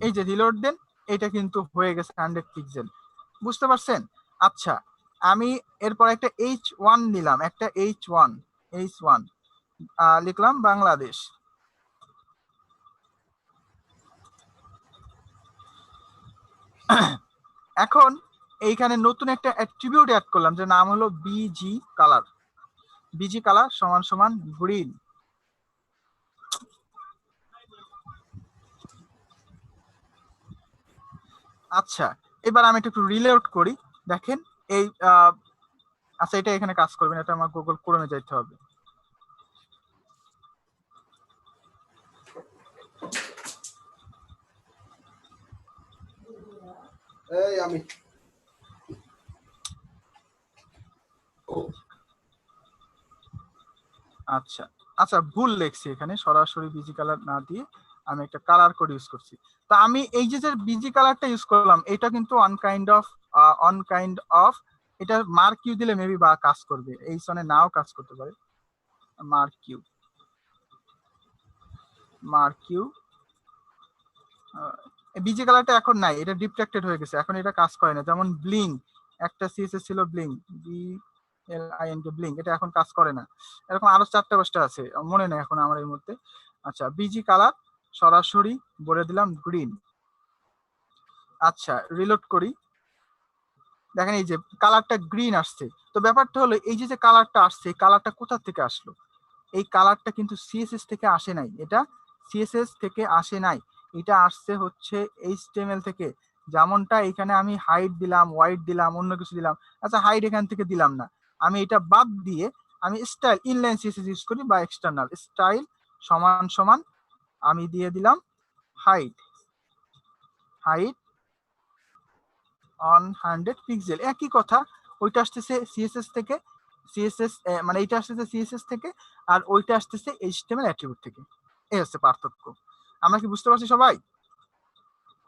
এই যে রিলোড দেন, এটা কিন্তু হয়ে গেছে 100 পিক্সেল, বুঝতে পারছেন? আচ্ছা আমি এরপর একটা H1 নিলাম, একটা H1 লিখলাম বাংলাদেশ। এখন এইখানে নতুন একটা অ্যাট্রিবিউট অ্যাড করলাম, যে নাম হলো বিজি কালার সমান সমান গ্রিন। আচ্ছা এবার আমি একটু রিলোড করি, দেখেন এই আচ্ছা এটা এখানে কাজ করবে না, এটা আমার গুগল ক্রোমে যাইতে হবে। এই আমি আচ্ছা আচ্ছা ভুল লিখছি, এখানে সরাসরি বিজি কালার না দিয়ে আমি একটা কালার কোড ইউজ করছি। তা আমি এই যে বিজি কালারটা ইউজ করলাম, এটা কিন্তু অন কাইন্ড অফ এটা মার্ক ইউ দিলে মেবি বা কাজ করবে, এই সনে নাও কাজ করতে পারে। মার্কিউ মার্কিউ বিজি কালারটা এখন নাই, এটা ডিফ্লেক্টেড হয়ে গেছে, এখন এটা কাজ করে না। যেমন ব্লিং, একটা সিএসএস ছিল ব্লিং, BLING ব্লিং, এটা এখন কাজ করে না। এরকম আরো 4টা-5টা আছে, মনে নেই এখন আমার এই মুহূর্তে। আচ্ছা, বিজি কালার সরাসরি বলে দিলাম গ্রিন। আচ্ছা, রিলোড করি, দেখেন এই যে কালারটা গ্রিন আসছে। তো ব্যাপারটা হলো এই যে কালারটা আসছে, এই কালারটা কোথা থেকে আসলো? এই কালারটা কিন্তু সিএসএস থেকে আসে নাই, এটা সিএসএস থেকে আসে নাই, এটা আসছে হচ্ছে HTML থেকে। যেমনটা এখানে আমি হাইট দিলাম, হোয়াইট দিলাম, অন্য কিছু দিলাম। আচ্ছা, হাইট এখান থেকে দিলাম না, আমি এটা বাদ দিয়ে আমি স্টাইল ইনলাইন সিএসএস ইউজ করি বা এক্সটার্নাল স্টাইল সমান সমান আমি দিয়ে দিলাম হাইট 100 পিক্সেল। একই কথা, ওইটা আসতেছে সিএসএস থেকে, সিএসএস মানে এইটা আসতেছে সিএসএস থেকে, আর ওইটা আসতেছে HTML অ্যাট্রিবিউট থেকে। এই হচ্ছে পার্থক্য। আমরা কি বুঝতে পারছি সবাই?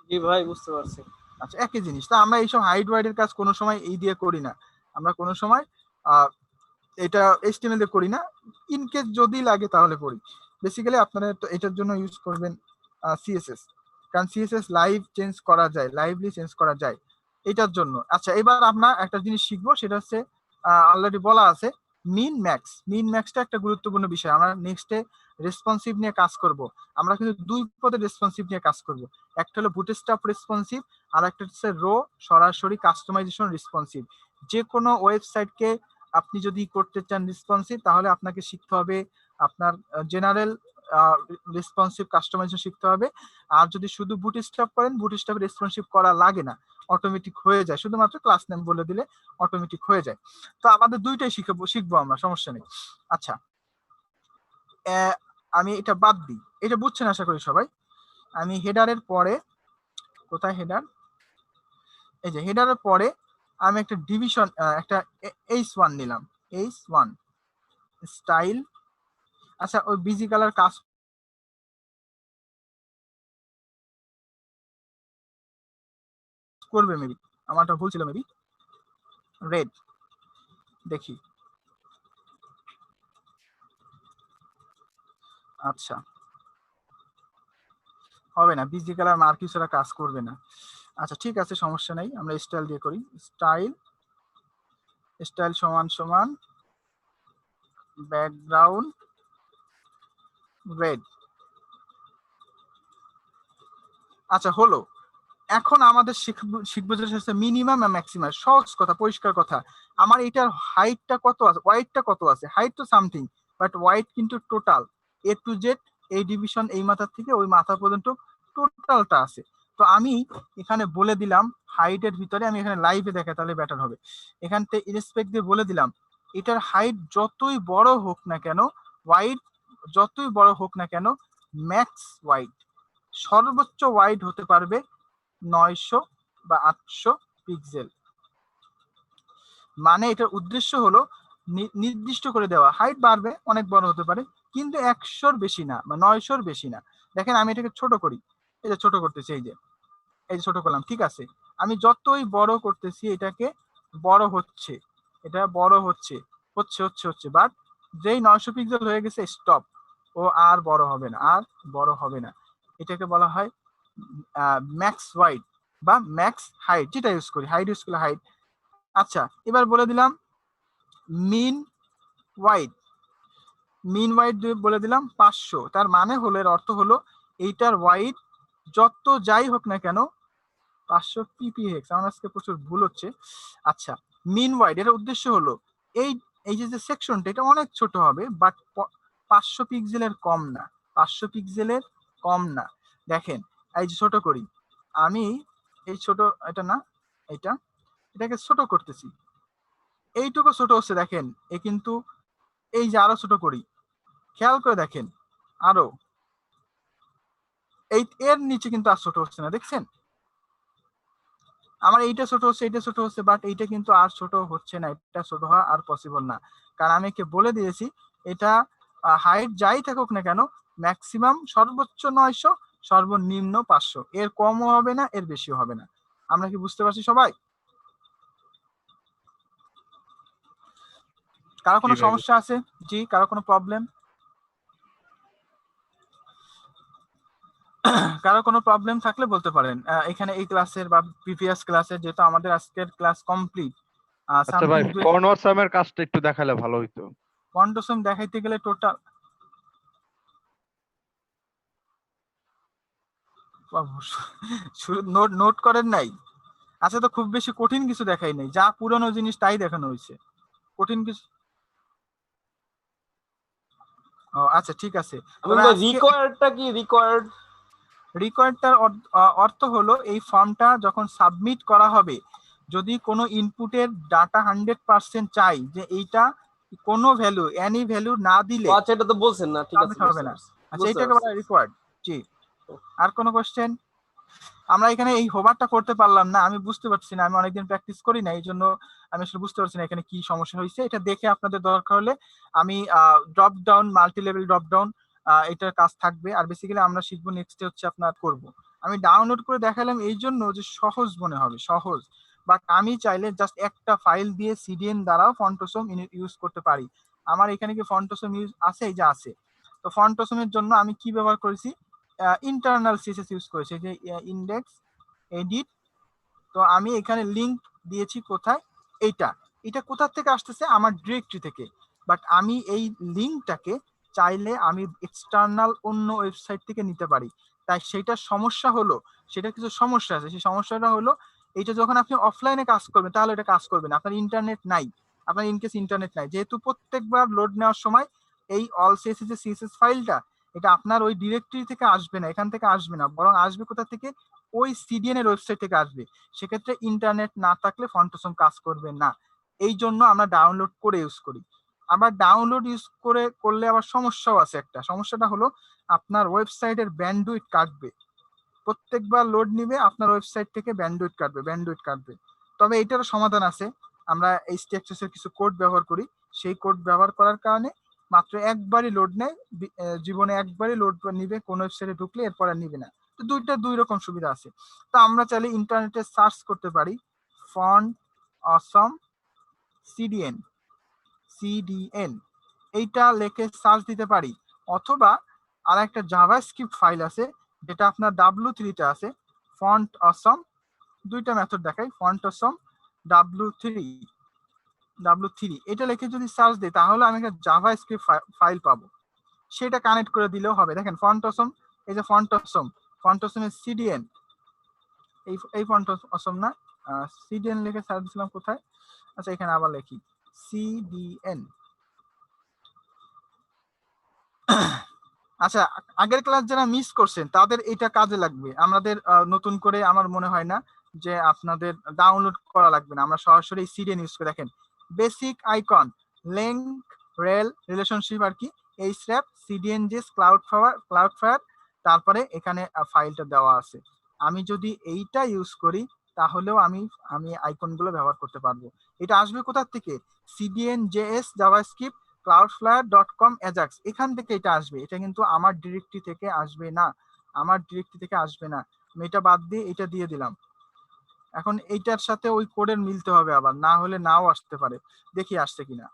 জি ভাই, বুঝতে পারছি। আচ্ছা, একই জিনিস। তা আমরা এইসব হাইড ওয়াইডের কাজ কোনো সময় এই দিয়ে করি না, আমরা কোনো সময় এটা HTML দিয়ে করি না, ইন কেস যদি লাগে তাহলে করি। বেসিক্যালি আপনারা তো এটার জন্য ইউজ করবেন সিএসএস, কারণ সিএসএস লাইভ চেঞ্জ করা যায়, লাইভলি চেঞ্জ করা যায় এটার জন্য। আচ্ছা, এবার আমরা একটা জিনিস শিখবো, সেটা হচ্ছে অলরেডি বলা আছে মিন ম্যাক্স। মিন ম্যাক্সটা একটা গুরুত্বপূর্ণ বিষয়। আমরা নেক্সটে রেসপন্সিভ নিয়ে কাজ করব। আমরা কিন্তু 2 পদে রেসপন্সিভ নিয়ে কাজ করব। একটা হলো বুটস্ট্র্যাপ রেসপন্সিভ, আর একটা হচ্ছে রো সরাসরি কাস্টমাইজেশন রেসপন্সিভ। যে কোনো ওয়েবসাইটকে আপনি যদি করতে চান রেসপন্সিভ, তাহলে আপনাকে শিখতে হবে আপনার জেনারেল রেসপন্সিভ কাস্টমাইজেশন শিখতে হবে। আর যদি শুধু বুটস্ট্র্যাপ করেন, বুটস্ট্র্যাপ রেসপন্সিভ করা লাগে না, অটোমেটিক হয়ে যায়, শুধুমাত্র ক্লাস নেম বলে দিলে অটোমেটিক হয়ে যায়। তো আমাদের দুইটাই শিখবো আমরা, সমস্যা নেই। আচ্ছা, আমি এটা বাদ দিই, এটা বুঝছেন আশা করি সবাই। আমি হেডারের পরে, কোথায় হেডার, এই যে হেডারের পরে আমি একটা ডিভিশন, একটা H1 নিলাম, H1 স্টাইল। আচ্ছা, ওই বিজি কালার কাজ করবে মেবি, আমারটা ভুল ছিল মেবি। রেড, দেখি। আচ্ছা, হবে না, বিজি কালার মার্কিউ ছাড়া কাজ করবে না। আচ্ছা, ঠিক আছে, সমস্যা নেই, আমরা স্টাইল দিয়ে করি। স্টাইল সমান সমান ব্যাকগ্রাউন্ড রেড। আচ্ছা, হলো। এখন আমাদের শিখবো যে মিনিমাম আর ম্যাক্সিমাম। সহজ কথা, পরিষ্কার কথা। আমার এটার হাইটটা কত আছে, ওয়াইডটা কত আছে? হাইট তো সামথিং, বাট ওয়াইড কিন্তু টোটাল A to Z, এই ডিভিশন এই মাথা থেকে ওই মাথা পর্যন্ত টোটালটা আছে। তো আমি এখানে বলে দিলাম হাইটের ভিতরে, আমি এখানে লাইভে দেখা তাহলে বেটার হবে। এখান থেকে ইনস্পেক্ট দিয়ে বলে দিলাম এটার হাইট যতই বড় হোক না কেন, ওয়াইড যতই বড় হোক না কেন, ম্যাক্স ওয়াইড, সর্বোচ্চ ওয়াইড হতে পারবে 900 বা 800 পিক্সেল। মানে এটার উদ্দেশ্য হলো নির্দিষ্ট করে দেওয়া, হাইট বাড়বে, অনেক বড় হতে পারে, কিন্তু 100-র বেশি না বা 900-র বেশি না। দেখেন আমি এটাকে ছোট করি, এই যে ছোট করতেছি, এই যে ছোট করলাম, ঠিক আছে। আমি যতই বড় করতেছি এটাকে বড় হচ্ছে, এটা বড় হচ্ছে হচ্ছে হচ্ছে হচ্ছে, বাট যেই 900 পিক্সেল হয়ে গেছে স্টপ, ও আর বড় হবে না, আর বড় হবে না। এটাকে বলা হয় ম্যাক্স ওয়াইড বা ম্যাক্স হাইট, যেটা ইউজ করি, হাইট ইউজ করলে হাইট। আচ্ছা, এবার বলে দিলাম মিন ওয়াইড। মিন ওয়াইড বলে দিলাম 500। তার মানে হলো, এর অর্থ হলো এইটার ওয়াইড যত যাই হোক না কেন, 500 PPX, আমার আজকে প্রচুর ভুল হচ্ছে। আচ্ছা, মিন ওয়াইড এর উদ্দেশ্য হলো এই এই যে সেকশনটা, এটা অনেক ছোট হবে, বাট 500 পিক্সেলের কম না, 500 পিক্সেলের কম না। দেখেন, এই যে ছোট করি আমি, এই ছোট, এটা না, এটাকে ছোট করতেছি, এইটুকু ছোট হচ্ছে, দেখেন এ কিন্তু, এই যে আরো ছোট করি, খেয়াল করে দেখেন, আরো এই এর নিচে কিন্তু আর ছোট হচ্ছে না, দেখছেন? আমার এইটা ছোট হচ্ছে, এইটা ছোট হচ্ছে, বাট এইটা কিন্তু আর ছোট হচ্ছে না, এটা ছোট হওয়া আর পসিবল না। কারণ আমি একে বলে দিয়েছি এটা হাইট যাই থাকুক না কেন, ম্যাক্সিমাম সর্বোচ্চ 900, সর্বনিম্ন 500, এর কমও হবে না, এর বেশিও হবে না। আমরা কি বুঝতে পারছি সবাই? কারো কোনো জি ভাই। সমস্যা আছে? জি, কারো কোনো প্রবলেম? কারো কোনো প্রবলেম থাকলে বলতে পারেন। এখানে এই ক্লাসের বা প্রিভিয়াস ক্লাসের, যেহেতু আমাদের আজকের ক্লাস কমপ্লিট, আচ্ছা ভাই, সামথিং ফন ওয়াসামের কাজটা একটু দেখালে ভালো হইতো। কন্ডোসম দেখাইতে গেলে টোটাল শুরু নোট নোট করেন নাই? আচ্ছা, তো খুব বেশি কঠিন কিছু দেখাই নাই, যা পুরনো জিনিস তাই দেখানো হয়েছে, কঠিন কিছু। ও আচ্ছা, ঠিক আছে। আমি তবে আজকে রিকোয়ার্ডটা কি রিকোয়ার্ড? রিকোয়ার্ডটার অর্থ হলো এই ফর্মটা যখন সাবমিট করা হবে, যদি কোনো ইনপুটের ডাটা 100% চাই যে এইটা কোনো ভ্যালু, এনি ভ্যালু না দিলে আচ্ছা, এটা তো বলছেন না, ঠিক আছে, সাবমিট হবে বুঝতে না। পারছি, আচ্ছা, বুঝতে এইটাকে পারছি। বলা রিকোয়ার্ড। জি, আর কোনো কোশ্চেন? আমরা এখানে এই হোভারটা করতে পারলাম না, আমি বুঝতে পারছি না, আমি অনেকদিন প্র্যাকটিস করি না, এই জন্য আমি আসলে বুঝতে পারছি না এখানে কি সমস্যা হয়েছে। এটা দেখে আপনাদের দরকার হলে আমি drop down, multi level drop down, এটার কাজ থাকবে। আর বেসিক্যালি আমরা শিখবো নেক্সট হচ্ছে আপনার করব। আমি ডাউনলোড করে দেখালাম এই জন্য যে সহজ মনে হবে, সহজ। বাট আমি চাইলে জাস্ট একটা ফাইল দিয়ে সিডিএন দ্বারাও ফন্টোসম ইউজ করতে পারি। আমার এখানে কি ফন্টোসম ইউজ আছে? এই যে আছে। তো ফন্টোসমের জন্য আমি কি ব্যবহার করেছি? ইন্টারনাল সিএসএস ইউজ করেছি, যে ইন্ডেক্স এডিট। তো আমি এখানে লিংক দিয়েছি কোথায়? এইটা এটা কোথা থেকে আসতেছে? আমার ডিরেক্টরি থেকে। বাট আমি এই লিংকটাকে চাইলে আমি এক্সটার্নাল অন্য ওয়েবসাইট থেকে নিতে পারি। তাই সেটার সমস্যা হলো, সেটা কিছু সমস্যা আছে। সেই সমস্যাটা হলো এইটা যখন আপনি অফলাইনে কাজ করবেন তাহলে এটা কাজ করবে না, আপনার ইন্টারনেট নাই, আপনার ইনকেস ইন্টারনেট নাই, যেহেতু প্রত্যেকবার লোড নেওয়ার সময় এই অল সিএসএস যে সিএসএস ফাইলটা, এটা আপনার ওই ডিরেক্টরি থেকে আসবে না, এখান থেকে আসবে না, বরং আসবে কোথা থেকে? ওই সিডিএন এর ওয়েবসাইট থেকে আসবে। সেক্ষেত্রে ইন্টারনেট না থাকলে ফন্টোসম কাজ করবে না। এই জন্য আমরা ডাউনলোড করে ইউজ করি। আবার ডাউনলোড ইউজ করলে আবার সমস্যাও আছে। একটা সমস্যাটা হলো আপনার ওয়েবসাইটের ব্যান্ডউইথ কাটবে, প্রত্যেকবার লোড নিবে আপনার ওয়েবসাইট থেকে ব্যান্ডউইথ কাটবে। তবে এটারও সমাধান আছে। আমরা এইচটিএক্সএস এর কিছু কোড ব্যবহার করি, সেই কোড ব্যবহার করার কারণে মাত্র একবারই লোড নেয়, জীবনে একবারই লোড নিবে, কোন ওয়েবসাইটে ঢুকলে এরপর আর নিবে না। তো দুই রকম সুবিধা আছে। তো আমরা চাইলে ইন্টারনেটে সার্চ করতে পারি ফন্ট অসম সিডিএন, এইটা লিখে সার্চ দিতে পারি। অথবা আর একটা জাভাস্ক্রিপ্ট ফাইল আছে যেটা আপনার W3 আছে, ফন্ট অসম। দুইটা মেথড দেখাই, ফন্ট অসম W3, এটা লিখে যদি সার্চ দিই তাহলে আমি একটা জাভাস্ক্রিপ্ট ফাইল পাবো, সেটা কানেক্ট করে দিলেও হবে। দেখেন ফন্ট অসম, এই যে ফন্ট অসমের সিডিএন, এই ফন্ট অসম না, সিডিএন লিখে সার্চ দিলাম কোথায়? আচ্ছা, এখানে আবার লিখি সিডিএন। আচ্ছা, আগের ক্লাস যারা মিস করছেন তাদের এটা কাজে লাগবে। আমাদের নতুন করে আমার মনে হয় না যে আপনাদের ডাউনলোড করা লাগবে না, আমরা সরাসরি সিডিএন ইউজ করে। দেখেন basic icon, link, rel, relationship আর কি, এই স্র্যাপ, সিডিএনজিএস, ক্লাউডফায়ার, তারপরে এখানে ফাইলটা দেওয়া আছে। আমি যদি এইটা ইউজ করি তাহলেও আমি আইকনগুলো ব্যবহার করতে পারবো। এটা আসবে কোথা থেকে? cdnjs জাভাস্ক্রিপ্ট cloudflare.com ajax, এখান থেকে এটা আসবে। এটা কিন্তু আমার ডিরেক্টরি থেকে আসবে না, আমি এটা বাদ দিয়ে এটা দিয়ে দিলাম। এখন এইটার সাথে ওই কোডের মিলতে হবে, আবার না হলে নাও আসতে পারে। দেখি আসছে কিনা।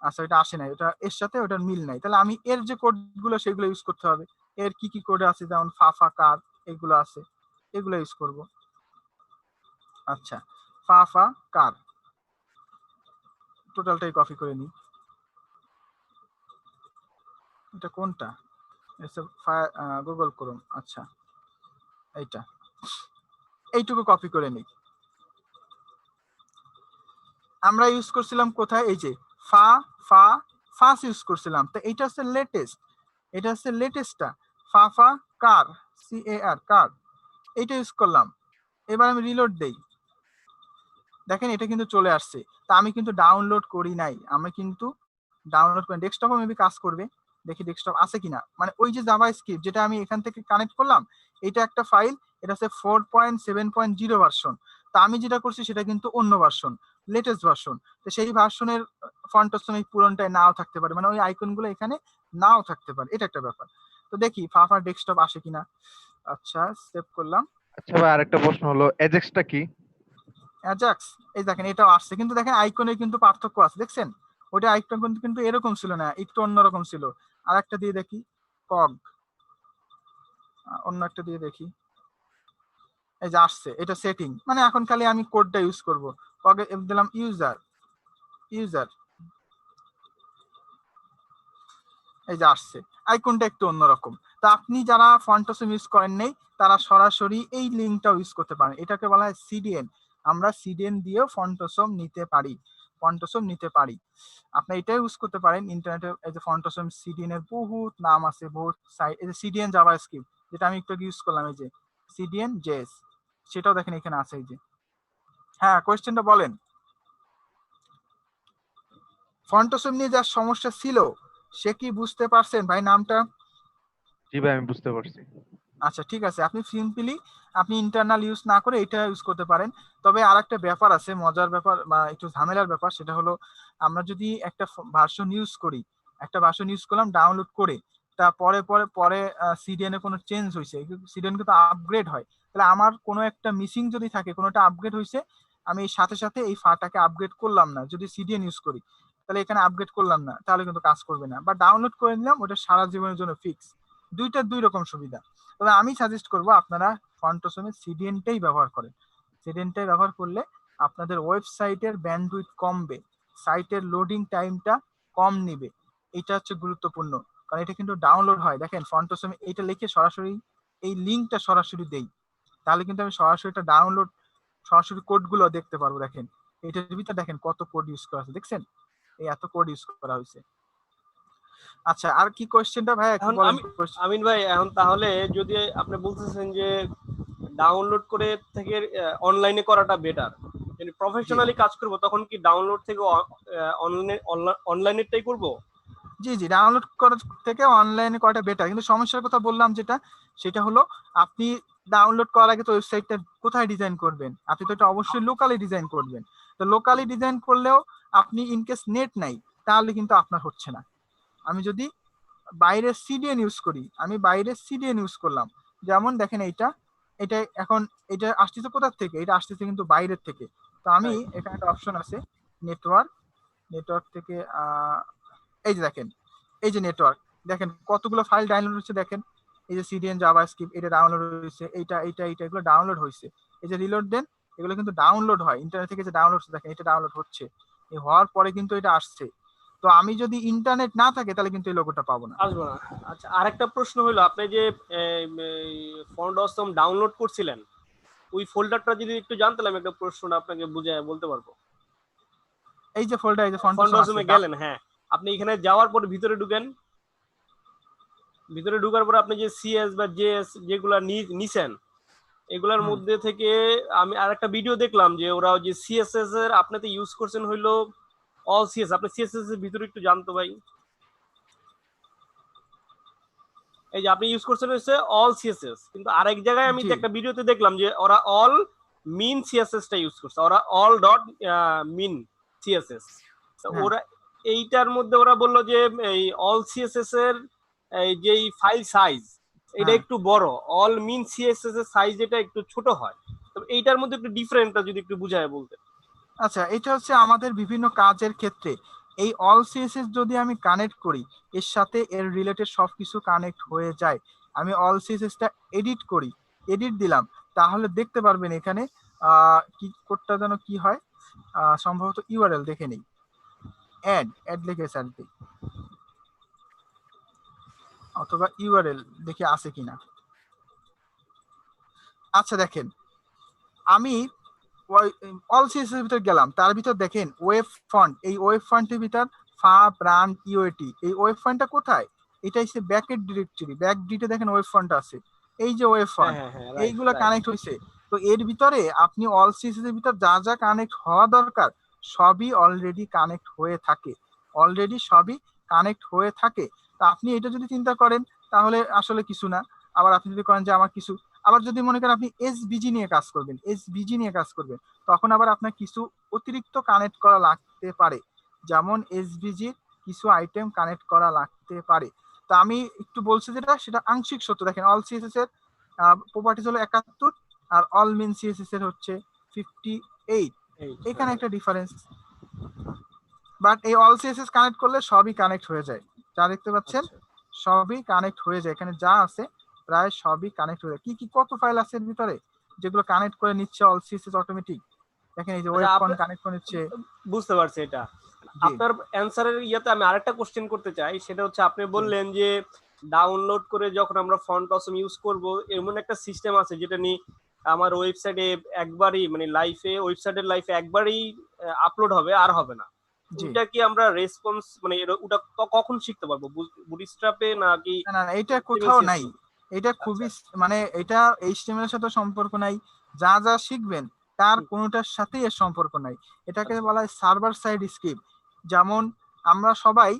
আচ্ছা, এটা আসে নাই, এটা এর সাথে ওটার মিল নাই। তাহলে আমি এর যে কোডগুলো সেগুলো ইউজ করতে হবে। এর কি কি কোড আছে, যেমন ফাফা, কার, এগুলো আছে, এগুলো ইউজ করব। আচ্ছা, ফাফা, কার, টোটালটাই কপি করে নিই। এটা কোনটা? Google Chrome. আচ্ছা, এইটুকু কপি করে নিই। আমরা ইউজ করছিলাম কোথায়? এই যে ফাস ইউজ করছিলাম। তো এটা হচ্ছে লেটেস্টটা, ফাফা কার, কার, এইটা ইউজ করলাম। এবার আমি রিলোড দেই, দেখেন এটা কিন্তু চলে আসছে। তা আমি কিন্তু ডাউনলোড করি নাই, আমি কিন্তু ডাউনলোড করি। ডেস্কটপে মেবি কাজ করবে, দেখি ডেস্কটপ আছে কিনা। মানে ওই যে জাভাস্ক্রিপ্ট যেটা আমি এখান থেকে কানেক্ট করলাম, এটা একটা ফাইল, এটা হচ্ছে 4.7.0 ভার্সন। তা আমি যেটা করছি সেটা কিন্তু অন্য ভার্সন, লেটেস্ট ভার্সন। তো সেই ভার্সনের ফন্ট এই পুরনটায় নাও থাকতে পারে, মানে ওই আইকনগুলো এখানে নাও থাকতে পারে, এটা একটা ব্যাপার। তো দেখি ফাফার ডেস্কটপ আসে কিনা। আচ্ছা, সেভ করলাম। আচ্ছা ভাই, আরেকটা প্রশ্ন হলো, এজেক্সটা কি? অ্যাজাক্স, এই দেখেন এটাও আসছে, কিন্তু দেখেন আইকনের কিন্তু পার্থক্য আছে, দেখছেন? ওটা আইকন কিন্তু এরকম ছিল না, একটু অন্যরকম ছিল। আর একটা দিয়ে দেখি, কগ, অন্য একটা দিয়ে দেখি, এই যে আসছে, এটা সেটিং। মানে এখন খালি আমি কোডটা ইউজ করব, কগে দিলাম ইউজার, ইউজার, এই যে আসছে। আইকনটা একটু অন্যরকম। তা আপনি যারা ফন্টসম ইউজ করেন নাই তারা সরাসরি এই লিঙ্কটাও ইউজ করতে পারেন। এটাকে বলা হয় সিডিএন। আমরা সিডিএন দিয়েও ফন্টসম নিতে পারি, ফন্টসম নিতে পারি। আপনি এটাই ইউজ করতে পারেন ইন্টারনেটে। এই যে ফন্টসম সিডিএন এর বহুত নাম আছে, বহুত সাইট। এই যে সিডিএন জাভাস্ক্রিপ্ট যেটা আমি একটু ইউজ করলাম, এই যে সিডিএন জেএস, সেটাও দেখেন এখানে আছে। এই যে, হ্যাঁ কোয়েশ্চেনটা বলেন। ফন্টসম নিয়ে যার সমস্যা ছিল সে কি বুঝতে পারছেন ভাই নামটা? জি ভাই, আমি বুঝতে পারছি। আচ্ছা ঠিক আছে, আপনি সিম্পলি আপনি ইন্টারনাল ইউজ না করে এটা ইউজ করতে পারেন। তবে আর একটা ব্যাপার আছে, মজার ব্যাপার বা একটু ঝামেলার ব্যাপার, সেটা হলো আমরা যদি একটা ভার্সন ইউজ করি, একটা ভার্সন ইউজ করলাম ডাউনলোড করে, তা পরে পরে পরে সিডিএন এ কোনো চেঞ্জ হয়েছে, সিডিএন কিন্তু আপগ্রেড হয়, তাহলে আমার কোনো একটা মিসিং যদি থাকে, কোনোটা আপগ্রেড হয়েছে, আমি সাথে সাথে এই ফাটাকে আপগ্রেড করলাম না, যদি সিডিএন ইউজ করি তাহলে এখানে আপগ্রেড করলাম না, তাহলে কিন্তু কাজ করবে না। বা ডাউনলোড করে নিলাম, ওটা সারা জীবনের জন্য ফিক্স। দুইটা দুই রকম সুবিধা। তবে আমি সাজেস্ট করব আপনারা ফন্টসমের সিডিএনটাই ব্যবহার করেন। সিডিএনটাই ব্যবহার করলে আপনাদের ওয়েবসাইটের ব্যান্ডউইথ কমবে, সাইটের লোডিং টাইমটা কম নিবে। এটা হচ্ছে গুরুত্বপূর্ণ, কারণ এটা কিন্তু ডাউনলোড হয়। দেখেন ফন্টসমে এটা লিখে সরাসরি এই লিঙ্কটা সরাসরি দেই, তাহলে কিন্তু আমি সরাসরি এটা ডাউনলোড, সরাসরি কোডগুলো দেখতে পারবো। দেখেন এটার ভিতরে দেখেন কত কোড ইউজ করা আছে, দেখছেন এই এত কোড ইউজ করা হয়েছে। আচ্ছা আর কি কোশ্চেনটা ভাই একটু এখন বলেন। আমিন ভাই, এখন তাহলে যদি আপনি বলতেছেন যে ডাউনলোড করে থেকে অনলাইনে করাটা বেটার, যদি প্রফেশনালি কাজ করব তখন কি ডাউনলোড থেকে অনলাইনেরটাই করব? জি জি, ডাউনলোড করার থেকে অনলাইনে করাটা বেটার। কিন্তু সমস্যার কথা বললাম যেটা, সেটা হলো আপনি ডাউনলোড করার আগে তো ওয়েবসাইটটা কোথায় ডিজাইন করবেন? আপনি তো এটা অবশ্যই লোকালি ডিজাইন করবেন। তো লোকালি ডিজাইন করলেও আপনি ইনকেস নেট নাই তাহলে কিন্তু আপনার হচ্ছে না। আমি যদি বাইরের সিডিএন ইউজ করি, আমি বাইরের সিডিএন ইউজ করলাম, যেমন দেখেন এইটা, এটা এখন এটা আসতেছে কোথার থেকে? এটা আসতেছে কিন্তু বাইরের থেকে। তো আমি এখানে একটা অপশন আছে নেটওয়ার্ক, নেটওয়ার্ক থেকে এই যে দেখেন, এই যে নেটওয়ার্ক, দেখেন কতগুলো ফাইল ডাউনলোড হচ্ছে। দেখেন এই যে সিডিএন জাভাস্ক্রিপ্ট এটা ডাউনলোড হয়েছে, এইটা এইটা এইটা এগুলো ডাউনলোড হয়েছে। এই যে রিলোড দেন, এগুলো কিন্তু ডাউনলোড হয় ইন্টারনেট থেকে, যে ডাউনলোড হচ্ছে দেখেন এটা ডাউনলোড হচ্ছে, এই হওয়ার পরে কিন্তু এটা আসছে। তো আমি যদি ইন্টারনেট না থাকে তাহলে কিন্তু এই লোগোটা পাবো না। আসবো না। আচ্ছা, আরেকটা প্রশ্ন হলো, আপনি যে ফন্টসম ডাউনলোড করছিলেন ওই ফোল্ডারটা যদি একটু জানতাম, একটা প্রশ্নটা আপনাকে বুঝায় বলতে পারবো। এই যে ফোল্ডার, এই যে ফন্টসমে গেলেন, হ্যাঁ, আপনি এখানে যাওয়ার পরে ভিতরে ঢুকেন, ভিতরে ঢুকার পরে আপনি যে সিএস বা জেএস যেগুলা নিছেন এগুলার মধ্যে থেকে আমি আরেকটা ভিডিও দেখলাম যে ওরা যে সিএসএস এর আপনাতে ইউজ করছেন হইলো অল সিএস। আপনি সিএসএস এর ভিতরে একটু জানতো ভাই, এই যে আপনি ইউজ করছেন হচ্ছে অল সিএসএস, কিন্তু আরেক জায়গায় আমি একটা ভিডিওতে দেখলাম যে ওরা অল মিন সিএসএস টা ইউজ করছে, ওরা অল ডট মিন সিএসএস। তো ওরা এইটার মধ্যে ওরা বললো যে এই অল সিএসএস এর এই যে ফাইল সাইজ এটা একটু বড়, অল মিন সিএসএস এর সাইজ এটা একটু ছোট হয়। তো এইটার মধ্যে একটু ডিফারেন্টটা যদি একটু বুঝায় বলতেন। আচ্ছা, এটা হচ্ছে আমাদের বিভিন্ন কাজের ক্ষেত্রে এই অল সিএসএস যদি আমি কানেক্ট করি, এর সাথে এর রিলেটেড সবকিছু কানেক্ট হয়ে যায়। আমি অল সিএসএসটা এডিট করি, এডিট দিলাম, তাহলে দেখতে পারবেন এখানে কি কোডটা যেন কি হয়, সম্ভবত ইউআরএল দেখে নেই, অ্যাড লিখে সার্চ দিই, অথবা ইউআরএল দেখে আছে কিনা। আচ্ছা দেখেন, আমি অল সিএসএস এর ভিতর গেলাম, তার ভিতর দেখেন ওয়েব ফন্ট, এই ওয়েব ফন্টের ভিতর ফাব রান ইউএটি, এই ওয়েব ফন্টটা কোথায়? এটা হচ্ছে ব্যাকেট ডিরেক্টরি, ব্যাক ডিটে দেখেন ওয়েব ফন্ট আছে, এই যে ওয়েব ফন্ট, এইগুলো কানেক্ট হয়েছে। তো এর ভিতরে আপনি অল সিএসএস এর ভিতর যা যা কানেক্ট হওয়া দরকার সবই অলরেডি কানেক্ট হয়ে থাকে, অলরেডি সবই কানেক্ট হয়ে থাকে। তো আপনি এটা যদি চিন্তা করেন তাহলে আসলে কিছু না। আবার আপনি যদি করেন যে আমার কিছু, আবার যদি মনে করেন আপনি এসভিজি নিয়ে কাজ করবেন, এসভিজি নিয়ে কাজ করবেন, তখন আবার আপনার কিছু অতিরিক্ত কানেক্ট করা লাগতে পারে, যেমন এসভিজি কিছু আইটেম কানেক্ট করা লাগতে পারে। তো আমি একটু বলছি যেটা, সেটা আংশিক সত্য। দেখেন অল সিএসএস এর প্রপার্টিজ হলো 71 আর অল মিন সিএসএস এর হচ্ছে 58, এখানে একটা ডিফারেন্স। বাট এই অল সিএসএস কানেক্ট করলে সবই কানেক্ট হয়ে যায়, যা দেখতে পাচ্ছেন আচ্ছা। সবই কানেক্ট হয়ে যায়, এখানে যা আছে প্রায় সবই কানেক্ট হয়ে যায়। কি কি কত ফাইল আছে এর ভিতরে যেগুলো কানেক্ট করে নিচ্ছে অল সিএসএস অটোমেটিক, দেখেন এই যে আচ্ছা, ওয়েব ফন আপনার- কানেক্ট করে নিচ্ছে। বুঝতে পারছি এটা। জি আপনার অ্যান্সারের ইয়াতে আমি আরেকটা কোশ্চেন করতে চাই, সেটা হচ্ছে আপনি বললেন যে ডাউনলোড করে যখন আমরা ফন্ট অসম ইউজ করব, এমন একটা সিস্টেম আছে যেটা নিয়ে আমার ওয়েবসাইটে একবারই মানে ওয়েবসাইটের লাইফে একবারই আপলোড হবে, আর হবে না। জি ওটা কি আমরা রেসপন্স মানে ওটা কখন শিখতে পারবো? বুটস্ট্র্যাপে নাকি? না না এটা কোথাও নাই, এটা খুবই মানে এটা এইচটিএমএল এর সাথে সম্পর্ক নাই, যা যা শিখবেন তার কোনোটার সাথেই এর সম্পর্ক নাই। এটাকে বলা হয় সার্ভার সাইড স্ক্রিপ্ট। যেমন আমরা সবাই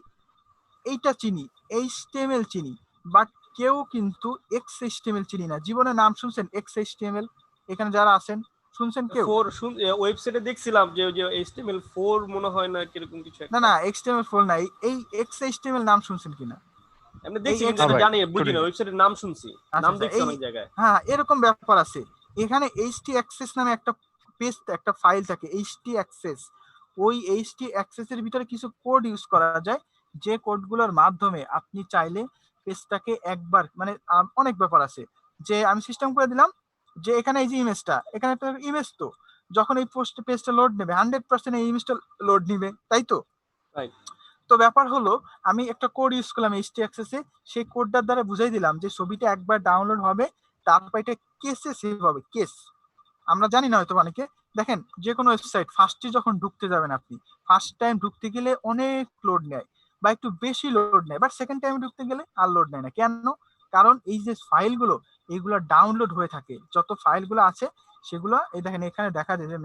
এইটা চিনি, এইচটিএমএল চিনি, বাট কেউ কিন্তু এক্সএইচটিএমএল চিনি না। জীবনে নাম শুনছেন এক্সএইচটিএমএল? এখানে যারা আছেন শুনছেন কেউ? ওয়েবসাইটে দেখছিলাম যে HTML4 মনে হয় না কিরকম কিছু না একটা। না এক্সটিএমএল4 নাই, এই এক্সএইচটিএমএল নাম শুনছেন কিনা? আমি দেখছি এই কিন্তু এটা ভাই, জানি বুঝি না, শুনিনি। ওয়েবসাইটের নাম শুনছি, আচ্ছা, নাম আচ্ছা, দেখছি এই অনেক জায়গায়। হ্যাঁ এরকম ব্যাপার আছে। এখানে এইচটি অ্যাক্সেস নামে একটা পেজ, একটা ফাইল থাকে এইচটি অ্যাক্সেস। ওই এইচটি অ্যাক্সেস এর ভিতরে কিছু কোড ইউজ করা যায়, যে কোডগুলোর মাধ্যমে আপনি চাইলে পেজটাকে একবার মানে অনেক ব্যাপার আছে, যে আমি সিস্টেম করে দিলাম যে এখানে এই যে ইমেজটা, এখানে একটা ইমেজ, তো যখন এই পেজটা লোড নেবে 100% এই ইমেজটা লোড নিবে, তাই তো? Right. তো ব্যাপার হলো আমি একটা কোড ইউজ করলাম এইচটি অ্যাক্সেসে, সেই কোডটার দ্বারা বুঝাই দিলাম যে ছবিটা একবার ডাউনলোড হবে, তারপর এটা কেসে সেভ হবে। কেস আমরা জানি না হয়তো অনেকে, দেখেন যে কোনো ওয়েবসাইট ফার্স্টে যখন ঢুকতে যাবেন আপনি, ফার্স্ট টাইম ঢুকতে গেলে অনেক লোড নেয় বা একটু বেশি লোড নেয়, বাট সেকেন্ড টাইম ঢুকতে গেলে আর লোড নেয় না। কেন? কারণ এই যে ফাইলগুলো এইগুলো ডাউনলোড হয়ে থাকে, যত ফাইলগুলো আছে সেগুলো এই দেখেন এখানে দেখা যায় যে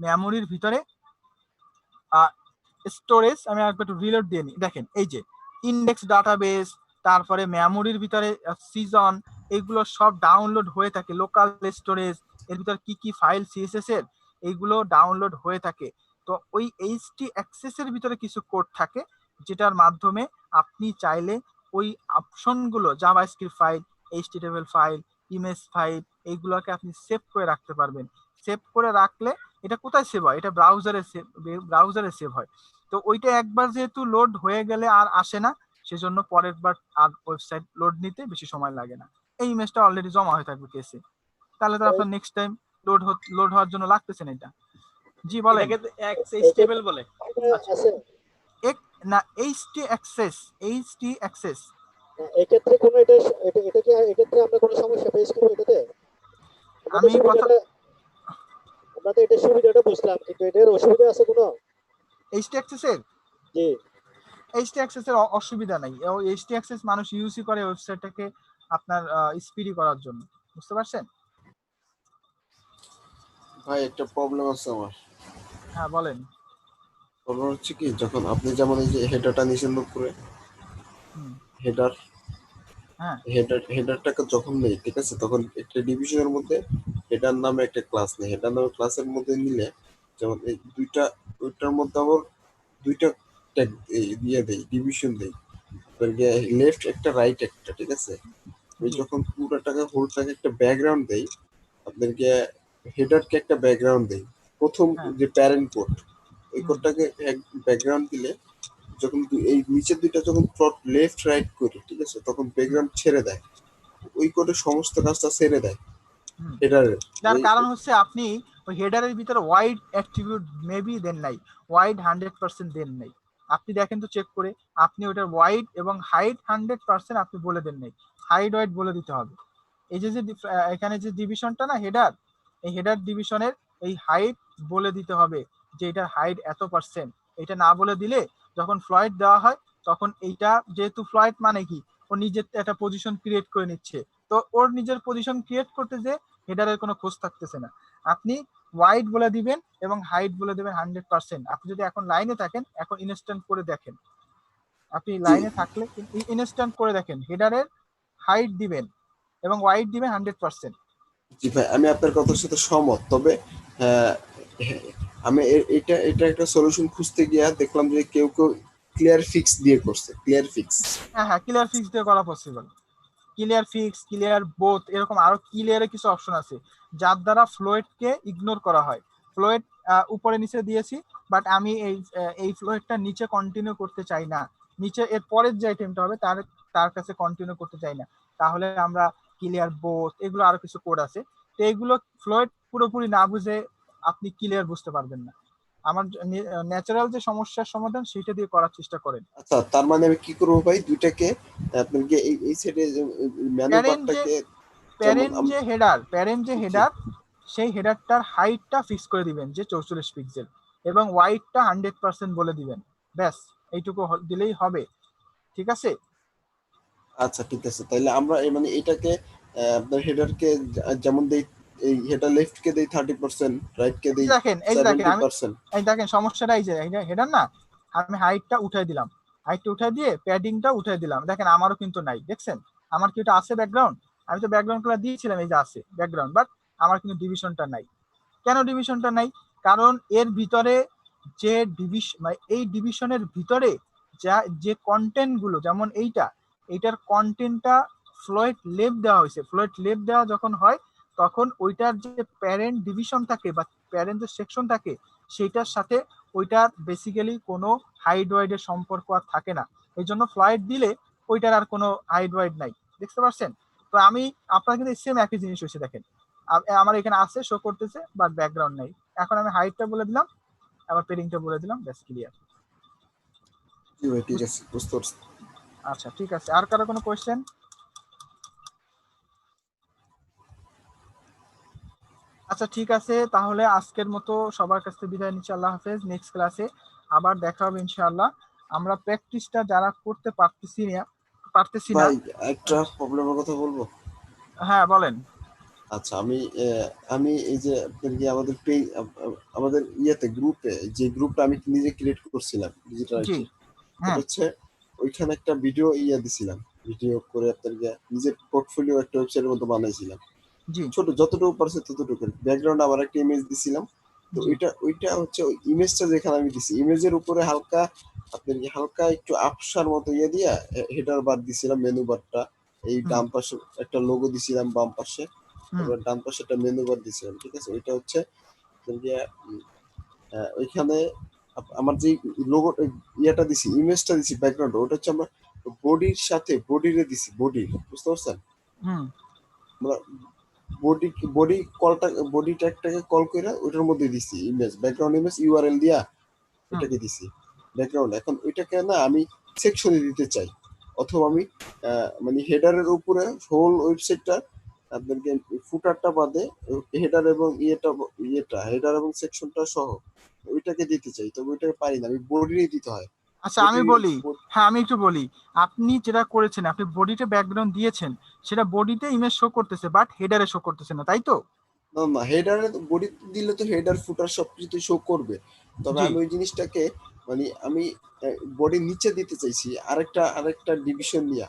মেমোরির ভিতরে স্টোরেজ, আমি একবার একটু রিলোড দিয়ে নিই, দেখেন এই যে ইন্ডেক্স ডাটাবেস, তারপরে মেমোরির ভিতরে সিজন, এইগুলো সব ডাউনলোড হয়ে থাকে। লোকাল স্টোরেজ এর ভিতরে কি কি ফাইল সিএসএস এর এইগুলো ডাউনলোড হয়ে থাকে। তো ওই এইচটি অ্যাক্সেস এর ভিতরে কিছু কোড থাকে, যেটার মাধ্যমে আপনি চাইলে ওই অপশনগুলো JavaScript file, HTML file, image file এইগুলোকে আপনি সেভ করে রাখতে পারবেন। সেভ করে রাখলে এটা কোথায় সেভ হয়? এটা ব্রাউজারে সেভ হয়। তো ওইটা একবার যেহেতু লোড হয়ে গেলে আর আসে না, সেজন্য পরের বার আর ওয়েবসাইট লোড নিতে বেশি সময় লাগে না। এই ইমেজটা অলরেডি জমা হয়ে থাকবে কেসে, তাহলে তো আপনার নেক্সট টাইম লোড হওয়ার জন্য লাগতেছে না এটা। জি বলেন। এটাকে HTML বলে। আছে না এইচটি অ্যাক্সেস এক্ষেত্রে কোনো এটা এটা কি এক্ষেত্রে আমরা কোনো সমস্যা ফেস করবো এটাতে? আমি কথা আমরা তো এটা সুবিধাটা বুঝলাম, কিন্তু এটার অসুবিধা আছে কোনো? এইচটি অ্যাক্সেস এর জি এইচটি অ্যাক্সেস এর অসুবিধা নাই। এইচটি অ্যাক্সেস মানুষ ইউজই করে ওয়েবসাইটটাকে আপনার স্পিডি করার জন্য, বুঝতে পারছেন? ভাই একটা প্রবলেম আছে আমার। হ্যাঁ বলেন। প্রবলেম হচ্ছে কি, যখন আপনি যেমন এই যে হেডারটা নিছেন উপরে, হুম, হেডার হ্যাঁ হেডারটাকে যখন নেই, ঠিক আছে, তখন একটা ডিভিশনের মধ্যে হেডার নামে একটা ক্লাস নেই। হেডার নামে ক্লাসের মধ্যে নিলে যেমন এই দুইটা, ওইটার মধ্যে আবার দুইটা ট্যাগ দিয়ে দেই, ডিভিশন দেই, লেফট একটা রাইট একটা, ঠিক আছে। ওই জি যখন পুরোটাকে হোলটাকে একটা ব্যাকগ্রাউন্ড দেই, আপনাদেরকে হেডারকে একটা ব্যাকগ্রাউন্ড দেই, প্রথম হ্যাঁ যে প্যারেন্ট কোড, ওই হুম, কোডটাকে এক ব্যাকগ্রাউন্ড দিলে যখন এই নিচের দুইটা যখন লেফট রাইট করি, ঠিক আছে, তখন ব্যাকগ্রাউন্ড ছেড়ে দেয়, ওই কোডের সমস্ত কাজটা ছেড়ে দেয় হুম। হেডারের। যার কারণ হচ্ছে আপনি ওই হেডারের ভিতরে ওয়াইড অ্যাট্রিবিউট মেবি দেন নাই, ওয়াইড 100% দেন নাই। আপনি দেখেন তো চেক করে, আপনি ওটার ওয়াইড এবং হাইট 100% আপনি বলে দেন নাই, হাইড ওয়াইড বলে দিতে হবে। এই যে এখানে যে ডিভিশনটা না হেডার, এই হেডার ডিভিশনের এই হাইট বলে দিতে হবে যে এটার হাইট এত পার্সেন্ট। এটা না বলে দিলে যখন ফ্লয়েড দেওয়া হয় তখন এইটা, যেহেতু ফ্লয়েড মানে কি ও নিজের একটা পজিশন ক্রিয়েট করে নিচ্ছে, তো ওর নিজের পজিশন ক্রিয়েট করতে যে হেডারের কোনো খোঁজ থাকতেছে না। আপনি ওয়াইড বলে দিবেন এবং হাইট বলে দিবেন 100%। আপনি যদি এখন লাইনে থাকেন, এখন ইনস্ট্যান্ট করে দেখেন, আপনি লাইনে থাকলে ইনস্ট্যান্ট করে দেখেন, হেডারের হাইট দিবেন এবং ওয়াইড দিবেন 100%। জি ভাই, আমি আপনার কথার সাথে সহমত, তবে আহ, আমি এটা এটা একটা সলিউশন খুঁজতে গিয়া দেখলাম যে কেউ কেউ ক্লিয়ার ফিক্স দিয়ে করছে, ক্লিয়ার ফিক্স। হ্যাঁ হ্যাঁ ক্লিয়ার ফিক্স দিয়ে করা possible. Clear fix, clear both, এরকম আরো ক্লিয়ারের কিছু অপশন আছে যার দ্বারা ফ্লোয়েটকে ইগনোর করা হয়। ফ্লোয়েড উপরে নিচে দিয়েছি, বাট আমি এই ফ্লোয়েডটা নিচে কন্টিনিউ করতে চাই না, নিচে এর পরের যে আইটেমটা হবে তার কাছে কন্টিনিউ করতে চাই না, তাহলে আমরা ক্লিয়ার বোথ এগুলো আরো কিছু কোড আছে, তো এইগুলো ফ্লোয়েড পুরোপুরি না বুঝে আপনি ক্লিয়ার বুঝতে পারবেন না। আমার ন্যাচারাল যে সমস্যার সমাধান সেটা দিয়ে করার চেষ্টা করেন। আচ্ছা, তার মানে আমি কি করবো ভাই, দুইটাকে আপনার কি এই সাইডে মেনু বারটাকে প্যারেন্ট যে হেডার সেই হেডারটার হাইটটা ফিক্স করে দিবেন যে 44 পিক্সেল এবং ওয়াইডটা 100% বলে দিবেন, ব্যাস এইটুকু দিলেই হবে, ঠিক আছে? আচ্ছা ঠিক আছে, তাইলে আমরা মানে এটাকে আপনার হেডারকে যেমন দেই, এই হেডার লেফট কে দেই 30%, রাইট কে দেই দেখেন এই দেখেন 70%। এই দেখেন সমস্যাটা এই যে হেডার না, আমি হাইটটা উঠাই দিলাম, হাইটটা উঠাই দিয়ে প্যাডিংটা উঠাই দিলাম, দেখেন আমারও কিন্তু নাই, দেখছেন আমার কি এটা আছে ব্যাকগ্রাউন্ড, আমি তো ব্যাকগ্রাউন্ড গুলো দিয়েছিলাম, এই যে আছে ব্যাকগ্রাউন্ড, বাট আমার কিন্তু ডিভিশনটা নাই। কেন ডিভিশনটা নাই? কারণ এর ভিতরে যে এই ডিভিশনের ভিতরে যে কন্টেন্ট গুলো, যেমন এইটার কন্টেন্টটা ফ্লোয়েড লেফট দেওয়া হয়েছে, ফ্লোয়েড লেফট দেওয়া যখন হয় তখন ওইটার যে প্যারেন্ট ডিভিশন থাকে বা প্যারেন্ট যে সেকশন থাকে সেইটার সাথে ওইটার বেসিক্যালি কোনো হাইড ওয়াইডের সম্পর্ক আর থাকে না, এই জন্য ফ্লোয়েড দিলে ওইটার আর কোনো হাইড ওয়াইড নাই, দেখতে পাচ্ছেন? তো আমি আপনার কিন্তু সেম একই জিনিস হয়েছে, দেখেন আমার এখানে আছে শো করতেছে বাট ব্যাকগ্রাউন্ড নাই। এখন আমি হাইটটা বলে দিলাম, আবার পেডিংটা বলে দিলাম, ব্যাস ক্লিয়ার। জি ভাই ঠিক আছে, বুঝতে পারছি। আচ্ছা ঠিক আছে, আর কারো কোনো কোয়েশ্চেন? আচ্ছা ঠিক আছে, তাহলে আজকের মতো সবার কাছ থেকে বিদায় নিচ্ছি, আল্লাহ হাফেজ, নেক্সট ক্লাসে আবার দেখা হবে ইনশাআল্লাহ। আমরা প্র্যাকটিসটা যারা করতে পারতেছি না ভাই একটা প্রবলেমের কথা বলবো। হ্যাঁ বলেন। আচ্ছা, আমি এই যে আপনার কি আমাদের ইয়েতে গ্রুপে, যে গ্রুপটা আমি নিজে ক্রিয়েট করছিলাম ডিজিটাল জি আইটি, হ্যাঁ হচ্ছে ওইখানে একটা ভিডিও দিছিলাম, ভিডিও করে আপনার নিজের পোর্টফোলিও একটা ওয়েবসাইটের মতো বানাইছিলাম, জি ছোট যতটুকু পারছে ততটুকু। ব্যাকগ্রাউন্ড আবার একটা ইমেজ দিছিলাম, তো জি ওইটা হচ্ছে ওই ইমেজটা যেখানে আমি দিছি, ইমেজের উপরে হালকা আপনার হালকা একটু আপসার মতো দিয়া হেডার বার দিছিলাম, মেনু বারটা এই ডান পাশে একটা লোগো দিছিলাম, বাম পাশে এবার ডান পাশে একটা মেনু বার দিছিলাম, ঠিক আছে? ওইটা হচ্ছে আপনার ওইখানে আমার যে লোগো ইয়েটা দিছি, ইমেজটা দিছি, ব্যাকগ্রাউন্ড, ওটা হচ্ছে আমরা বডির সাথে বডিরে দিছি, বডি, বুঝতে পারছেন? হুম আমরা বডি ট্যাগটাকে কল করে ওইটার মধ্যে দিছি ইমেজ, ব্যাকগ্রাউন্ড ইমেজ ইউআরএল দিয়া এটাকে দিছি ব্যাকগ্রাউন্ড। এখন ওইটাকে না আমি সেকশনে দিতে চাই, অথবা আমি মানে হেডারের উপরে হোল ওয়েবসাইটটা আপনাদেরকে ফুটারটা বাদে হেডার এবং হেডার এবং সেকশনটা সহ ওইটাকে দিতে চাই, তবে ওইটাকে পারি না, আমি বডিরই দিতে হয়। আচ্ছা আমি বলি, হ্যাঁ আমি একটু বলি, আপনি যেটা করেছেন আপনি বডিতে ব্যাকগ্রাউন্ড দিয়েছেন, সেটা বডিতে ইমেজ শো করতেছে বাট হেডারে শো করতেছে না, তাই তো? না, হেডারে বডি দিলে তো হেডার ফুটার সবকিছু শো করবে, তবে জি আমি ওই জিনিসটাকে মানে আমি বডির নিচে দিতে চাইছি আরেকটা ডিভিশন নিয়ে,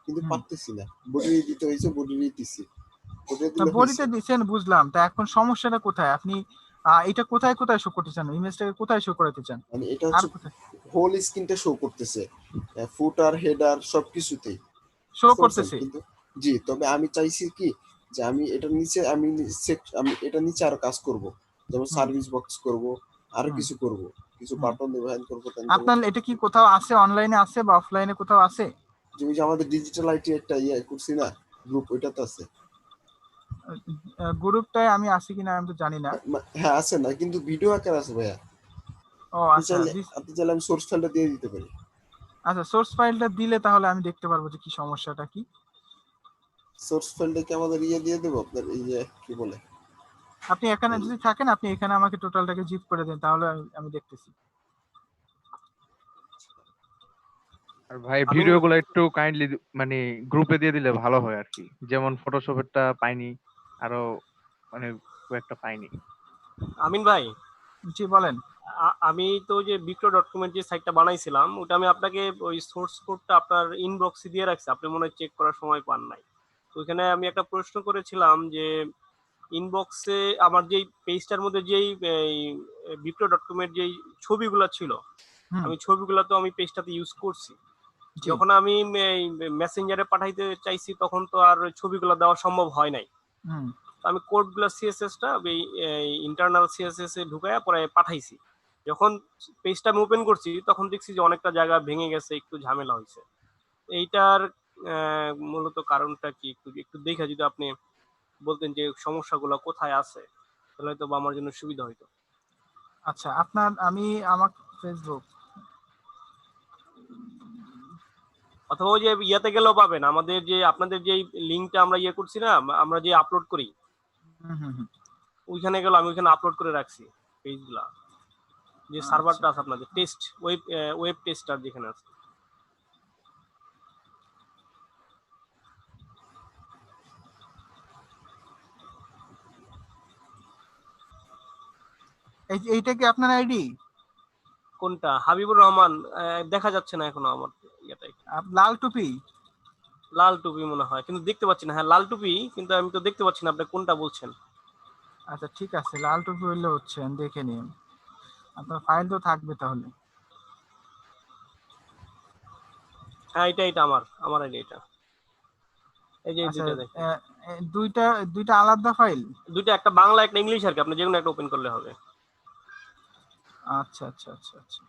কিন্তু পারতেছি না, বডি দিতে হয়েছে, বডি দিতেছি, বডি দিলে বডিতে হয়েছে। দিচ্ছেন বুঝলাম, তা এখন সমস্যাটা কোথায়? আপনি এটা কোথায় কোথায় শো করতে চান, ইমেজটাকে কোথায় শো করাতে চান? মানে এটা আর হচ্ছে কোথায় হোল স্ক্রিনটা শো করতেছে, ফুটার হেডার সবকিছুতেই শো করতেছে? কিন্তু জি, তবে আমি চাইছি কি যে আমি এটার নিচে আমি এটার নিচে আরো কাজ করব, যেমন সার্ভিস বক্স করব, আরো কিছু করব, কিছু বাটন দেবো, হ্যান্ড করবো, আপনার এটা কি কোথাও আছে, অনলাইনে আছে বা অফলাইনে কোথাও আছে? যে ওই যে আমাদের ডিজিটাল আইটি একটা করছি না গ্রুপ, ওইটাতে আছে। গ্রুপটায় আমি আছি কিনা আমি তো জানি না। হ্যাঁ আছে না, কিন্তু ভিডিও আকার আছে ভাইয়া। ও আচ্ছা আপনি চাইলে আমি সোর্স ফাইলটা দিয়ে দিতে পারি। আচ্ছা সোর্স ফাইলটা দিলে তাহলে আমি দেখতে পারবো যে কি সমস্যাটা কি। সোর্স ফাইলটা কি আমাদের দিয়ে দেবো আপনার, এই যে কি বলে, আপনি এখানে যদি থাকেন আপনি এখানে আমাকে টোটালটাকে জিপ করে দেন, তাহলে আমি দেখতেছি। আর ভাই ভিডিওগুলো একটু কাইন্ডলি মানে গ্রুপে দিয়ে দিলে ভালো হয় আর কি, যেমন ফটোশপেরটা পাইনি, আরো মানে কয়েকটা পাইনি। আমিন ভাই, জি বলেন। আমি তো যে বিক্রয়.com এর যে সাইটটা বানাইছিলাম ওটা আমি আপনাকে ওই সোর্স কোডটা আপনার ইনবক্সে দিয়ে রাখছি, আপনি মনে হয় চেক করার সময় পান নাই। তো ওইখানে আমি একটা প্রশ্ন করেছিলাম যে ইনবক্সে আমার যেই পেজটার মধ্যে যেই বিক্রয়.com এর যেই ছবিগুলো ছিল, আমি ছবিগুলো তো আমি পেজটাতে ইউজ করছি, যখন আমি মেসেঞ্জারে পাঠাইতে চাইছি তখন তো আর ছবিগুলো দেওয়া সম্ভব হয় নাই। আমি কোডগুলো সিএসএসটা এই ইন্টারনাল সিএসএস এ ঢুকায়া পরে পাঠাইছি। যখন পেজটা আমি ওপেন করছি তখন দেখছি যে অনেকটা জায়গা ভেঙে গেছে, একটু ঝামেলা হয়েছে। এইটার মূলত কারণটা কি একটু একটু দেখে যদি আপনি বলতেন যে সমস্যাগুলো কোথায় আছে, তাহলে হয়তো বা আমার জন্য সুবিধা হইতো। আচ্ছা, আমি আমার ফেসবুক অথবা ওই যে ইয়াতে গেলেও পাবেন, আমাদের যে আপনাদের যে লিঙ্কটা আমরা ইয়ে করছি না, আমরা যে আপলোড করি, ওইখানে গেলে আমি ওইখানে আপলোড করে রাখছি পেজগুলা, যে সার্ভারটা আছে আপনাদের টেস্ট ওয়েব টেস্টার যেখানে আছে। এইটা কি আপনার আইডি? কোনটা? হাবিবুর রহমান। দেখা যাচ্ছে না এখনো আমার ইয়েটাই। লাল টুপি? লাল টুপি মনে হয়, কিন্তু দেখতে পাচ্ছি না। হ্যাঁ লাল টুপি, কিন্তু আমি তো দেখতে পাচ্ছি না আপনি কোনটা বলছেন। আচ্ছা ঠিক আছে, লাল টুপি হইলে হচ্ছে, আমি দেখে নিন। আপনার ফাইল তো থাকবে তাহলে। হ্যাঁ এটা আমার আইডি এটা। এই যে আচ্ছা, দুইটা দেখেন, দুইটা আলাদা ফাইল? দুইটা, একটা বাংলা একটা ইংলিশ আর কি, আপনি যেকোনো একটা ওপেন করলে হবে। আচ্ছা আচ্ছা আচ্ছা আচ্ছা।